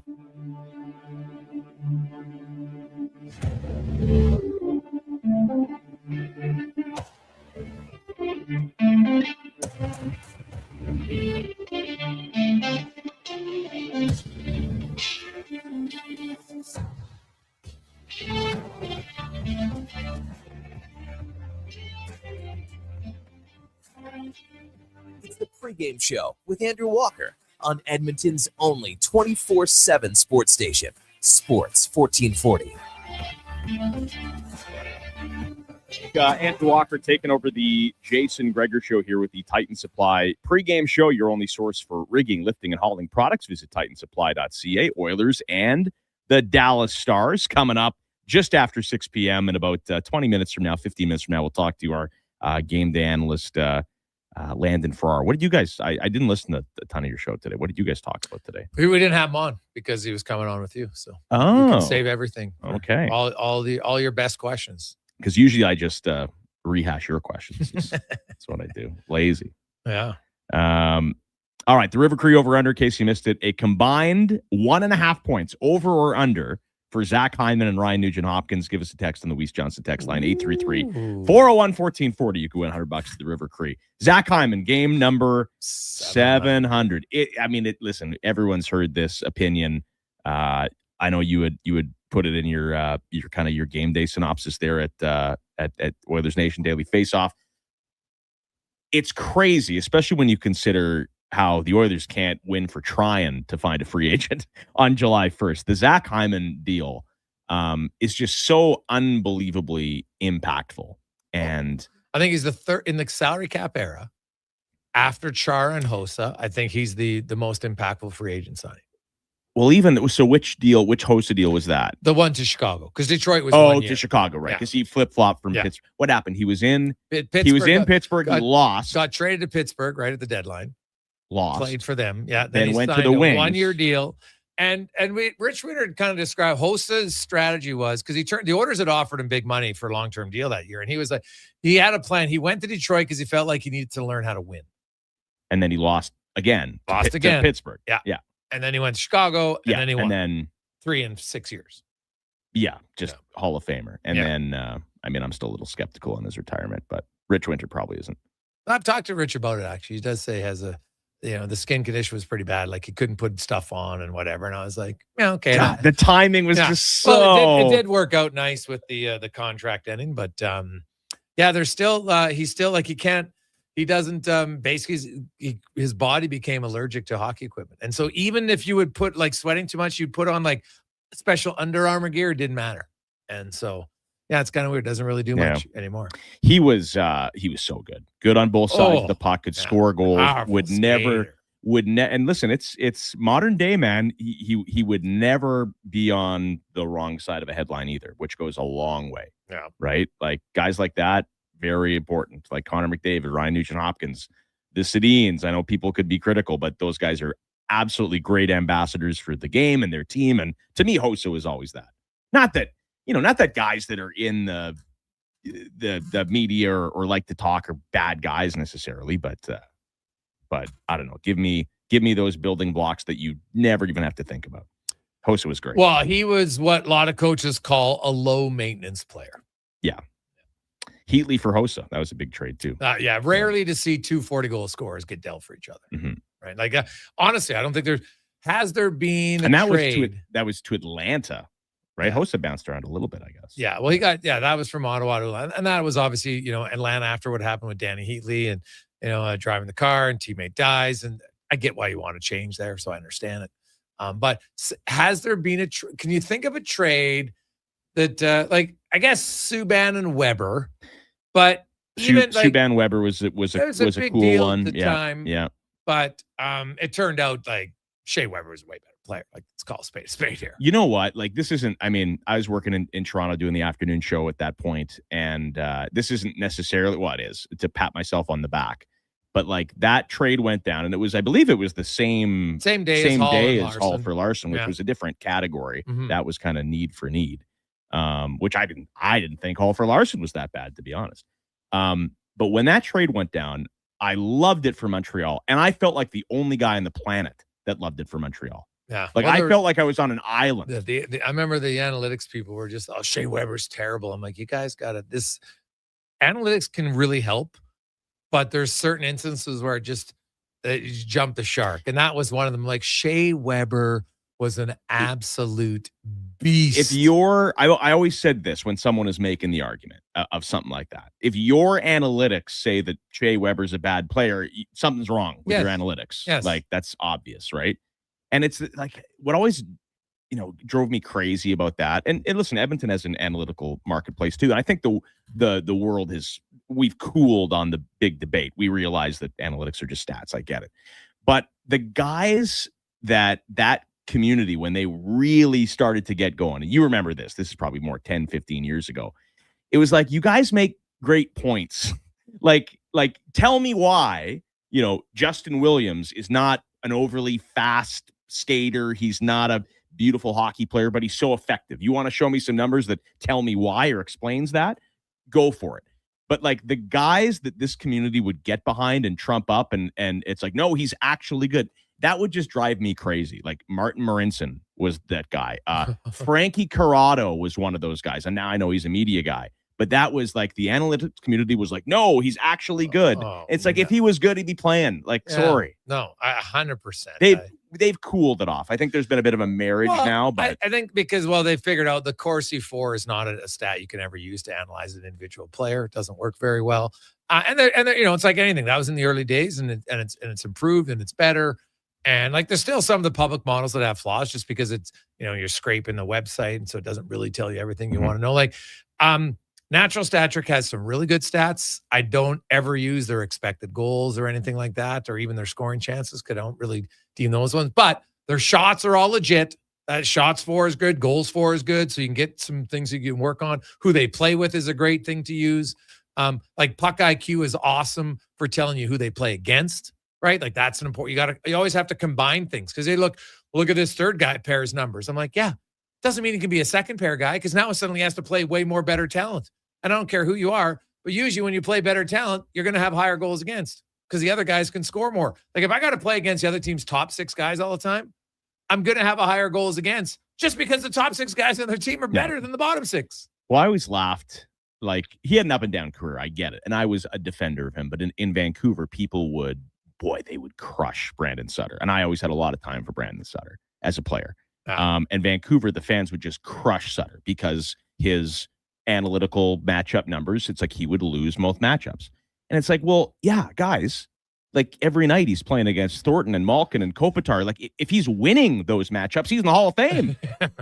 It's the pregame show with Andrew Walker on Edmonton's only 24/7 sports station, Sports 1440. Andrew Walker taking over the Jason Gregor Show here with the Titan Supply pregame show, your only source for rigging, lifting, and hauling products. Visit titansupply.ca. Oilers and the Dallas Stars coming up just after 6 p.m. in about 20 minutes from now, 15 minutes from now. We'll talk to our game day analyst, Landon Farrar. What did you guys, I didn't listen to a ton of your show today. What did you guys talk about today? We didn't have him on because he was coming on with you. So you can save everything. Okay. All your best questions. Because usually I just rehash your questions. That's what I do. Lazy. Yeah. All right. The River Cree over under, in case you missed it, a combined 1.5 points over or under for Zach Hyman and Ryan Nugent-Hopkins. Give us a text on the Weiss Johnson text line, 833-401-1440. You can win $100 to the River Cree. Zach Hyman, game number 700. Listen, everyone's heard this opinion. I know you would put it in your kind of your game day synopsis there at Oilers Nation Daily Faceoff. It's crazy, especially when you consider how the Oilers can't win for trying to find a free agent on July 1st. The Zach Hyman deal is just so unbelievably impactful. And I think he's the third in the salary cap era after Chara and Hossa. I think he's the most impactful free agent signing. Well, which Hossa deal was that? The one to Chicago, because Detroit was 1 year. To Chicago, right? Because he flip-flopped from Pittsburgh. What happened? He was in Pittsburgh. He was in Pittsburgh. He lost. Got traded to Pittsburgh right at the deadline. Lost. Played for them. Yeah. Then he went to signed the a Wings. 1 year deal. And Rich Winter kind of described Hossa's strategy was because the Oilers had offered him big money for a long-term deal that year. And he was like, he had a plan. He went to Detroit because he felt like he needed to learn how to win. And then he lost again. To Pittsburgh. Yeah. Yeah. And then he went to Chicago, and then he won. And then 3 in 6 years. Yeah, just Hall of Famer. And then, I'm still a little skeptical on his retirement, but Rich Winter probably isn't. I've talked to Rich about it, actually. He does say he has the skin condition was pretty bad. Like he couldn't put stuff on and whatever. And I was like, yeah, okay. God, the timing was just so. Well, it did work out nice with the contract ending, but there's still he's still like he doesn't basically his body became allergic to hockey equipment. And so even if you would put like sweating too much, you'd put on like special Under Armour gear, it didn't matter. And so it's kind of weird. Doesn't really do much anymore. He was so good. Good on both sides of the puck, could score goals, would never and listen, it's modern day, man. He would never be on the wrong side of a headline either, which goes a long way. Yeah. Right? Like guys like that, very important. Like Connor McDavid, Ryan Nugent-Hopkins, the Sedins. I know people could be critical, but those guys are absolutely great ambassadors for the game and their team. And to me, Hossa was always that. Not that not that guys that are in the media or like to talk are bad guys necessarily, but I don't know. Give me those building blocks that you never even have to think about. Hossa was great. Well, he was what a lot of coaches call a low maintenance player. Yeah. Heatley for Hossa. That was a big trade too. Rarely to see 2 40-goal scorers get dealt for each other. Mm-hmm. Right? Like, honestly, I don't think has there been and a that trade. was to Atlanta, right? Hossa bounced around a little bit, I guess. Yeah, well, that was from Ottawa to Atlanta. And that was obviously, Atlanta after what happened with Danny Heatley and, driving the car and teammate dies. And I get why you want to change there, so I understand it. But has there been can you think of a trade that, I guess Subban and Weber, but even Subban Weber was a cool one. At the time. Yeah. But it turned out like Shea Weber was a way better player. Like, let's call a spade a spade here. You know what? Like, this isn't, I was working in Toronto doing the afternoon show at that point, and this isn't necessarily what it is to pat myself on the back. But like that trade went down, and I believe it was the same day as Hall for Larson, which was a different category. Mm-hmm. That was kind of need for need, which I didn't think Hall for Larson was that bad, to be honest. But when that trade went down, I loved it for Montreal, and I felt like the only guy on the planet that loved it for Montreal. Yeah, like I felt like I was on an island. I remember the analytics people were just, Shea Weber's terrible. I'm like, you guys got it. This analytics can really help. But there's certain instances where it jumped the shark. And that was one of them. Like, Shea Weber was an absolute beast. I always said this when someone is making the argument of something like that. If your analytics say that Shea Weber's a bad player, something's wrong with your analytics. Yes. Like, that's obvious, right? And it's like what always drove me crazy about that. And listen, Edmonton has an analytical marketplace too. And I think the world we've cooled on the big debate. We realize that analytics are just stats. I get it. But the guys that community, when they really started to get going, and you remember this is probably more 10, 15 years ago. It was like, you guys make great points. like tell me why, Justin Williams is not an overly fast skater. He's not a beautiful hockey player, but he's so effective. You want to show me some numbers that tell me why or explains that? Go for it. But like the guys that this community would get behind and trump up and it's like, no, he's actually good. That would just drive me crazy. Like Martin Marincin was that guy. Frankie Corrado was one of those guys. And now I know he's a media guy. But that was like the analytics community was like, no, he's actually good. It's like, if he was good, he'd be playing. Like, sorry. No, 100%. They've cooled it off. I think there's been a bit of a marriage now. But I think because, they figured out the Corsi 4 is not a stat you can ever use to analyze an individual player. It doesn't work very well. And it's like anything. That was in the early days, and it's improved and it's better. And like, there's still some of the public models that have flaws just because it's, you're scraping the website. And so it doesn't really tell you everything you want to know. Like, Natural Stat Trick has some really good stats. I don't ever use their expected goals or anything like that, or even their scoring chances, because I don't really deem those ones. But their shots are all legit. Shots for is good. Goals for is good. So you can get some things you can work on. Who they play with is a great thing to use. Like Puck IQ is awesome for telling you who they play against, right? Like, that's an important, you always have to combine things, because they look at this third guy pair's numbers. I'm like, yeah, doesn't mean he can be a second pair guy, because now he suddenly has to play way more better talent. And I don't care who you are, but usually when you play better talent, you're going to have higher goals against, because the other guys can score more. Like, if I got to play against the other team's top 6 guys all the time, I'm going to have a higher goals against, just because the top 6 guys on their team are better than the bottom 6. Well, I always laughed. Like, he had an up and down career. I get it. And I was a defender of him. But in Vancouver, people would crush Brandon Sutter. And I always had a lot of time for Brandon Sutter as a player. And Vancouver, the fans would just crush Sutter because his analytical matchup numbers, it's like he would lose most matchups. And it's like, well, yeah, guys, like every night he's playing against Thornton and Malkin and Kopitar. Like, if he's winning those matchups, he's in the Hall of Fame,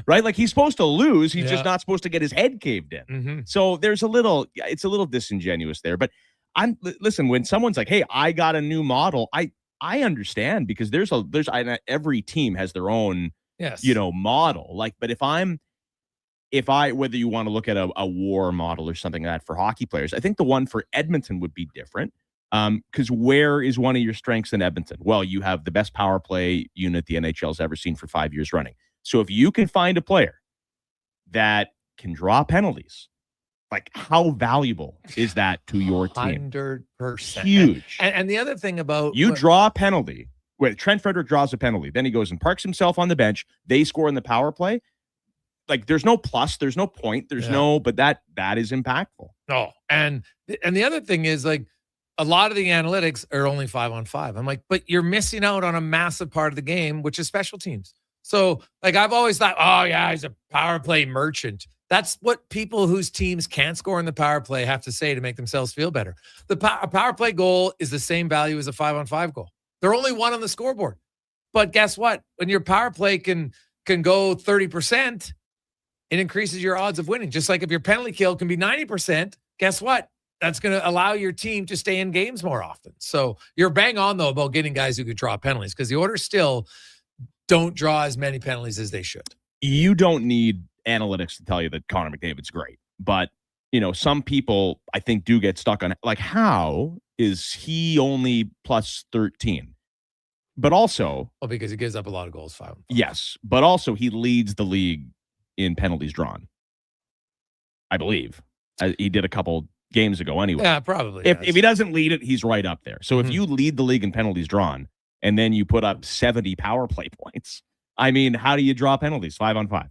right? Like, he's supposed to lose. He's just not supposed to get his head caved in. Mm-hmm. So it's a little disingenuous there. But listen, when someone's like, hey, I got a new model, I understand, because every team has their own, model. Like, but whether you want to look at a war model or something like that for hockey players, I think the one for Edmonton would be different. Because where is one of your strengths in Edmonton? Well, you have the best power play unit the NHL's ever seen for 5 years running. So if you can find a player that can draw penalties. Like, how valuable is that to your team? 100%. Huge. And the other thing about you draw a penalty. Wait, Trent Frederick draws a penalty. Then he goes and parks himself on the bench. They score in the power play. Like, there's no plus, there's no point, there's no, but that is impactful. No, and the other thing is, like, a lot of the analytics are only 5-on-5. I'm like, but you're missing out on a massive part of the game, which is special teams. So, like, I've always thought, oh yeah, he's a power play merchant. That's what people whose teams can't score in the power play have to say to make themselves feel better. A power play goal is the same value as a 5-on-5 goal. They're only one on the scoreboard. But guess what? When your power play can go 30%, it increases your odds of winning. Just like if your penalty kill can be 90%, guess what? That's going to allow your team to stay in games more often. So you're bang on, though, about getting guys who could draw penalties, because the Oilers still don't draw as many penalties as they should. You don't need analytics to tell you that Connor McDavid's great. But, some people, I think, do get stuck on, like, how is he only plus 13? But also... Well, because he gives up a lot of goals, 5-on-5. Yes, but also he leads the league in penalties drawn, I believe. He did a couple games ago anyway. Yeah, probably. If he doesn't lead it, he's right up there. So if you lead the league in penalties drawn and then you put up 70 power play points, I mean, how do you draw penalties? 5-on-5.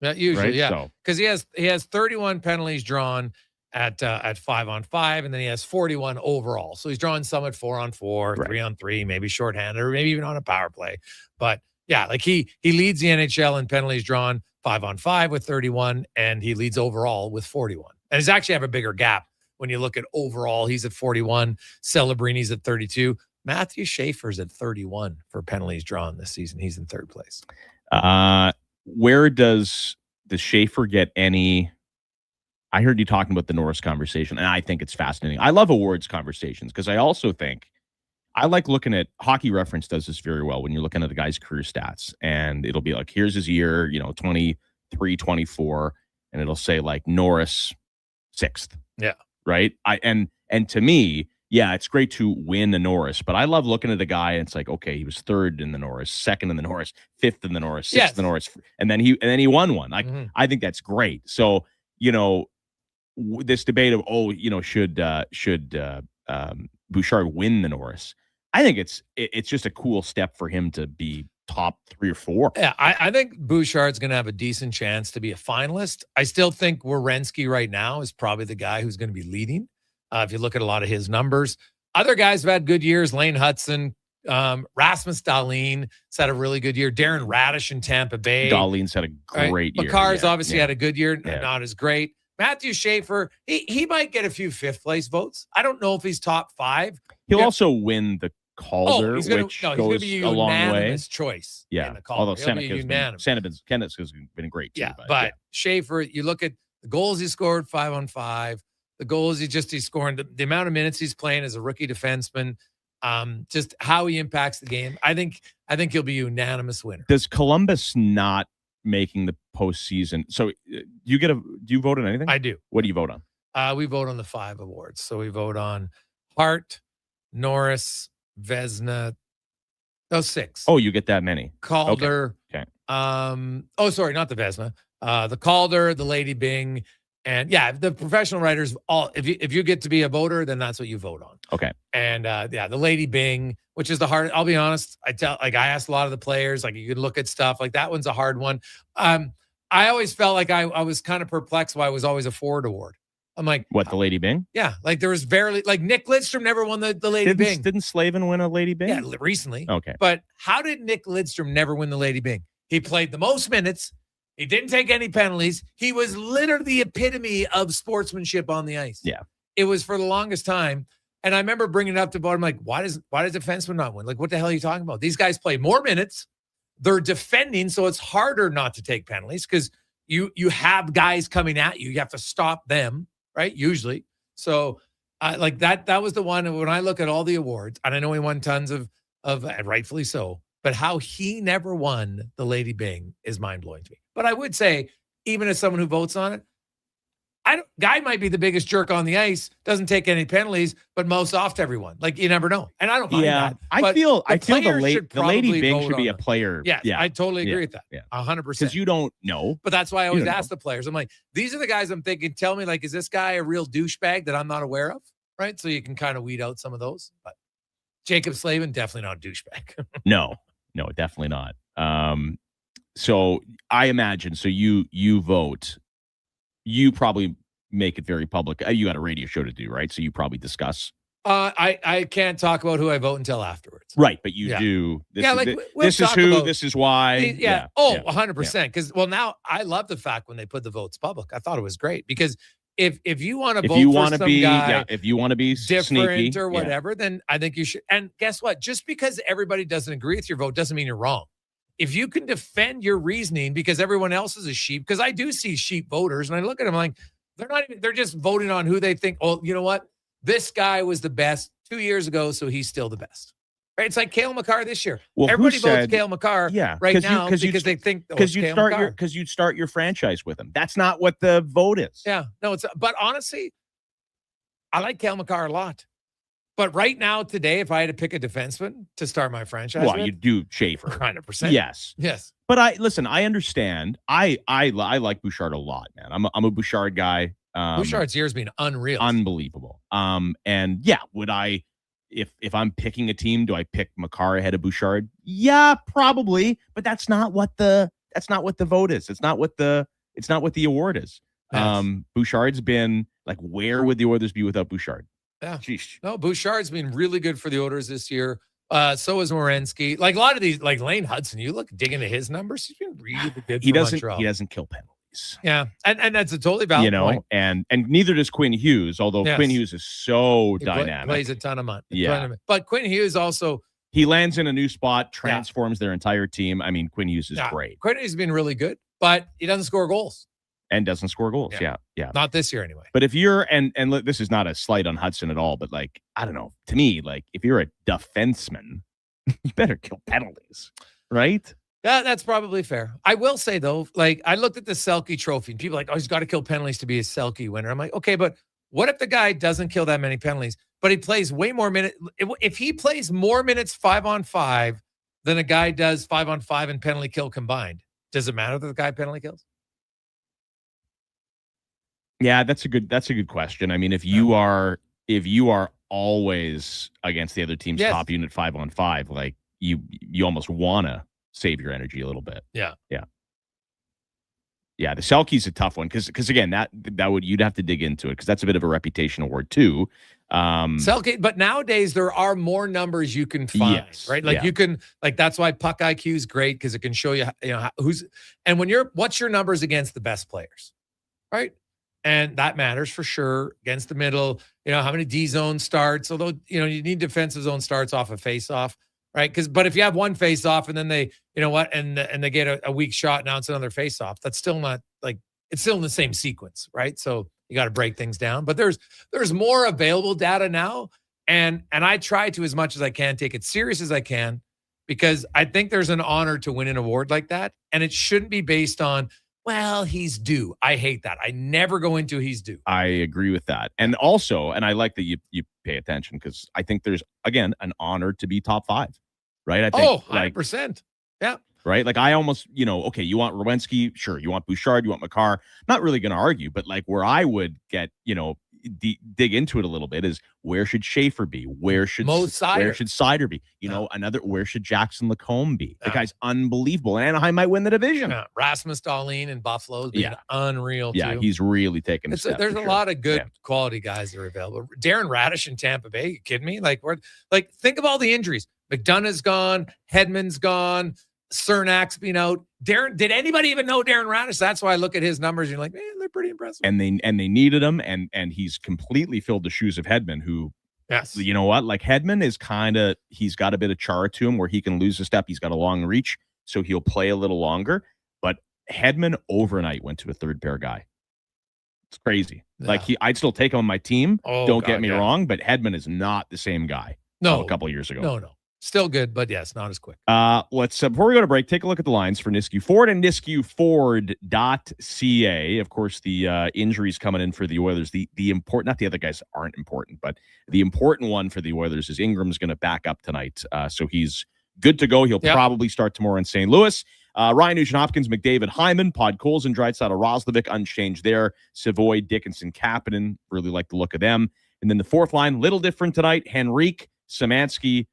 Yeah, usually, right? yeah. Because he has 31 penalties drawn at 5-on-5, and then he has 41 overall. So he's drawing some at 4-on-4, 3-on-3, maybe shorthanded, or maybe even on a power play. But yeah, like he leads the NHL in penalties drawn 5-on-5 with 31, and he leads overall with 41. And he's actually have a bigger gap when you look at overall. He's at 41. Celebrini's at 32. Matthew Schaefer's at 31 for penalties drawn this season. He's in third place. Where does Schaefer get any? I heard you talking about the Norris conversation, and I think it's fascinating. I love awards conversations because I also think I like looking at Hockey Reference does this very well when you're looking at the guy's career stats, and it'll be like, here's his year, 23, 24, and it'll say like Norris 6th. Yeah. Right. And to me, yeah, it's great to win the Norris, but I love looking at a guy and it's like, okay, he was 3rd in the Norris, 2nd in the Norris, 5th in the Norris, 6th in the Norris, and then he won one. Like, I think that's great. So, this debate of, should Bouchard win the Norris? I think it's just a cool step for him to be top 3 or 4. Yeah, I think Bouchard's going to have a decent chance to be a finalist. I still think Werenski right now is probably the guy who's going to be leading. If you look at a lot of his numbers, other guys have had good years. Lane Hudson, Rasmus Dahlin has had a really good year. Darren Radish in Tampa Bay. Dahlin's had a great year. Makar's obviously had a good year, not as great. Matthew Schaefer, he might get a few 5th place votes. I don't know if he's top 5. He'll also win the Calder, he's gonna, which no, goes he's be a a long way. unanimous choice. Yeah, in the Calder. although Seneca's been great too. Yeah, but Schaefer, you look at the goals he scored 5-on-5, the goals he's scoring, the amount of minutes he's playing as a rookie defenseman, just how he impacts the game. I think he'll be a unanimous winner. Does Columbus not making the postseason? So do you vote on anything? I do. What do you vote on? We vote on the 5 awards. So we vote on Hart, Norris, Vezina. 6. Oh, you get that many. Calder. Okay. Sorry, not the Vezina. The Calder, the Lady Byng, and the professional writers. All if you get to be a voter, then that's what you vote on. Okay. And the Lady Byng, which is the hard. I'll be honest. I asked a lot of the players. Like, you could look at stuff like that one's a hard one. I always felt like I was kind of perplexed why it was always a Ford Award. I'm like, what, the Lady Byng? Yeah, like there was barely, like Nick Lidstrom never won the Lady Byng. Didn't Slavin win a Lady Byng? Yeah, recently. Okay. But how did Nick Lidstrom never win the Lady Byng? He played the most minutes. He didn't take any penalties. He was literally the epitome of sportsmanship on the ice. Yeah. It was for the longest time. And I remember bringing it up to Bob. I'm like, why does defenseman not win? Like, what the hell are you talking about? These guys play more minutes. They're defending, so it's harder not to take penalties because you have guys coming at you. You have to stop them, right? Usually. So like that was the one. And when I look at all the awards, and I know he won tons of and rightfully so, but how he never won the Lady Byng is mind blowing to me. But I would say, even as someone who votes on it, Guy might be the biggest jerk on the ice, doesn't take any penalties, but most off everyone. Like, you never know. And I don't mind that. I feel the Lady Byng should be a them. player. Yeah, I totally agree with that. Yeah. 100%. Because you don't know. But that's why I always ask the players. I'm like, these are the guys I'm thinking, tell me, like, is this guy a real douchebag that I'm not aware of? Right? So you can kind of weed out some of those. But Jacob Slavin, definitely not a douchebag. No, definitely not. So I imagine, so you vote, you probably make it very public. You got a radio show to do, right? So you probably discuss. I can't talk about who I vote until afterwards. Right, but you do. This is who, this is why. 100%. Because, now I love the fact when they put the votes public. I thought it was great because if you want to vote for some guy, if you want to be different sneaky, or whatever, then I think you should. And guess what? Just because everybody doesn't agree with your vote doesn't mean you're wrong. If you can defend your reasoning because everyone else is a sheep, because I do see sheep voters, and I look at them like they're just voting on who they think. Oh, you know what? This guy was the best 2 years ago, so he's still the best. Right? It's like Cale Makar this year. Well, everybody votes Cale Makar right now because they think you'd start your franchise with him. That's not what the vote is. Yeah, no, but honestly, I like Cale Makar a lot. But right now, today, if I had to pick a defenseman to start my franchise, you do Schaefer. 100%. Yes. But I understand. I like Bouchard a lot, man. I'm a Bouchard guy. Bouchard's year's been unreal, unbelievable. And would I, if I'm picking a team, do I pick Makar ahead of Bouchard? Yeah, probably. But that's not what the vote is. It's not what the award is. Yes. Bouchard's been like, where would the Oilers be without Bouchard? Yeah. Sheesh. No, Bouchard's been really good for the Oilers this year. So is Werenski. Like a lot of these, like Lane Hudson, you dig into his numbers, he's been really good for Montreal. He doesn't kill penalties. Yeah. And that's a totally valid point. And neither does Quinn Hughes, although Quinn Hughes is so dynamic. Plays a ton of money. Yeah. But Quinn Hughes also, he lands in a new spot, transforms their entire team. I mean, Quinn Hughes is great. Quinn Hughes has been really good, but he doesn't score goals. And doesn't score goals. Yeah. Not this year anyway. But if you're, and look, this is not a slight on Hudson at all, but like, I don't know, to me, like if you're a defenseman, you better kill penalties, right? Yeah, that's probably fair. I will say though, like I looked at the Selke trophy and people are like, oh, he's got to kill penalties to be a Selke winner. I'm like, okay, but what if the guy doesn't kill that many penalties, but he plays way more minutes? If he plays more minutes 5-on-5 than a guy does 5-on-5 and penalty kill combined, does it matter that the guy penalty kills? Yeah, that's a good question. I mean, if you are always against the other team's top unit 5-on-5, like you almost want to save your energy a little bit. Yeah. The Selke's a tough one because again, that would, you'd have to dig into it because that's a bit of a reputation award too. Selke, but nowadays there are more numbers you can find, right? Like you can, like that's why Puck IQ is great because it can show you, who's, and what's your numbers against the best players, right? And that matters for sure against the middle. How many D zone starts, although, you need defensive zone starts off of face off, right? But if you have one face off and then they, and they get a weak shot, now it's another face off. That's still not like, it's still in the same sequence, right? So you got to break things down, but there's more available data now. And I try to, as much as I can, take it serious as I can, because I think there's an honor to win an award like that. And it shouldn't be based on, well, he's due. I hate that. I never go into he's due. I agree with that. And also, and I like that you pay attention because I think there's, again, an honor to be top 5, right? I think 100%. Yeah. Right? Like I almost, okay, you want Werenski, sure. You want Bouchard, you want Makar. Not really going to argue, but like where I would get, dig into it a little bit is where should Schaefer be? Where should Seider be? Where should Jackson Lacombe be? The guy's unbelievable. And Anaheim might win the division. Yeah. Rasmus Dahlin in Buffalo's been unreal too. Yeah, he's really taken a step. There's a lot of good quality guys that are available. Darren Radish in Tampa Bay, you kidding me? Like think of all the injuries. McDonough's gone, Hedman's gone, Cernak's been out. Did anybody even know Darren Radish? That's why I look at his numbers and you're like, man, they're pretty impressive. And they needed him, and he's completely filled the shoes of Hedman, who, you know what? Like Hedman is he's got a bit of char to him where he can lose a step. He's got a long reach, so he'll play a little longer. But Hedman overnight went to a third pair guy. It's crazy. Yeah. Like I'd still take him on my team. Don't get me wrong, but Hedman is not the same guy. No, a couple of years ago. No. Still good, but yes, not as quick. Let's before we go to break, take a look at the lines for Nisku Ford and NiskuFord.ca. Of course, the injuries coming in for the Oilers. The important, not the other guys aren't important, but the important one for the Oilers is Ingram's going to back up tonight, so he's good to go. He'll probably start tomorrow in St. Louis. Ryan Nugent-Hopkins, McDavid, Hyman, Podkolzin, Draisaitl, Roslovic, unchanged there. Savoy, Dickinson, Kapanen, really like the look of them. And then the fourth line, little different tonight. Henrique, Szymanski,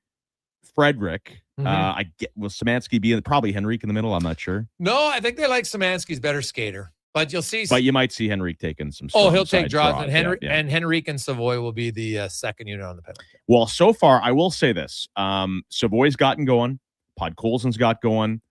Frederick. I get will Szymanski be probably Henrique in the middle? I'm not sure. No, I think they like Szymanski's better skater, but you'll see. But you might see Henrique taking some. He'll take draws, and Henrique and Savoy will be the second unit on the penalty. Well, so far I will say this: Savoy's gotten going, Podkolzin's got going.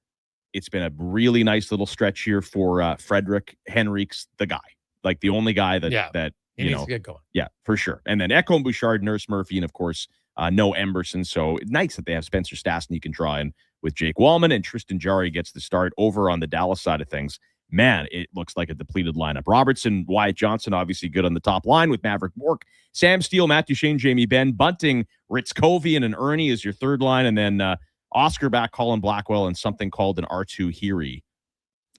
It's been a really nice little stretch here for Frederick. Henrique's the guy, like the only guy that he needs to get going. Yeah, for sure. And then Ekholm, Bouchard, Nurse Murphy, and of course. No Emberson, so it's nice that they have Spencer Stastny you can draw in with Jake Wallman, and Tristan Jarry gets the start over on the Dallas side of things. Man, it looks like a depleted lineup. Robertson, Wyatt Johnson, obviously good on the top line with Maverick Bourque, Sam Steele, Matt Duchene, Jamie Benn, Bunting, Ritzkovian, and Ernie is your third line, and then Oscar back, Colin Blackwell, and something called an R2 Hiri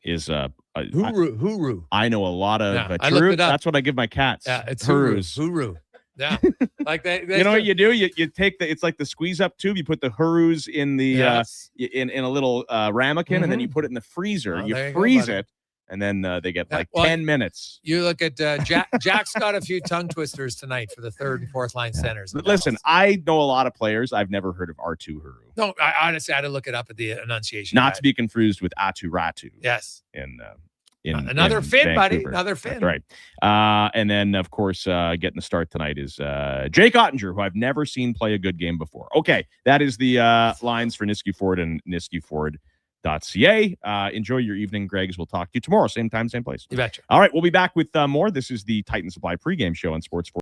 is Huru. I know a lot of I looked it up. That's what I give my cats. Yeah, it's Huru. Yeah, like they you know what you do? You take it's like the squeeze up tube. You put the Hurus in the in a little ramekin, and then you put it in the freezer. You freeze it, and then they get 10 minutes. You look at Jack's got a few tongue twisters tonight for the third and fourth line centers. But listen, I know a lot of players. I've never heard of R2 Huru. No, I honestly had to look it up at the enunciation. Not to be confused with Atu Ratu. Yes. Another Finn, Vancouver. buddy. Another Finn. That's right. And then, of course, getting the start tonight is Jake Ottinger, who I've never seen play a good game before. Okay, that is the lines for Nisku Ford and NiskuFord.ca. Enjoy your evening, Greg's. We'll talk to you tomorrow, same time, same place. You betcha. All right, we'll be back with more. This is the Titan Supply pregame show on Sports 4.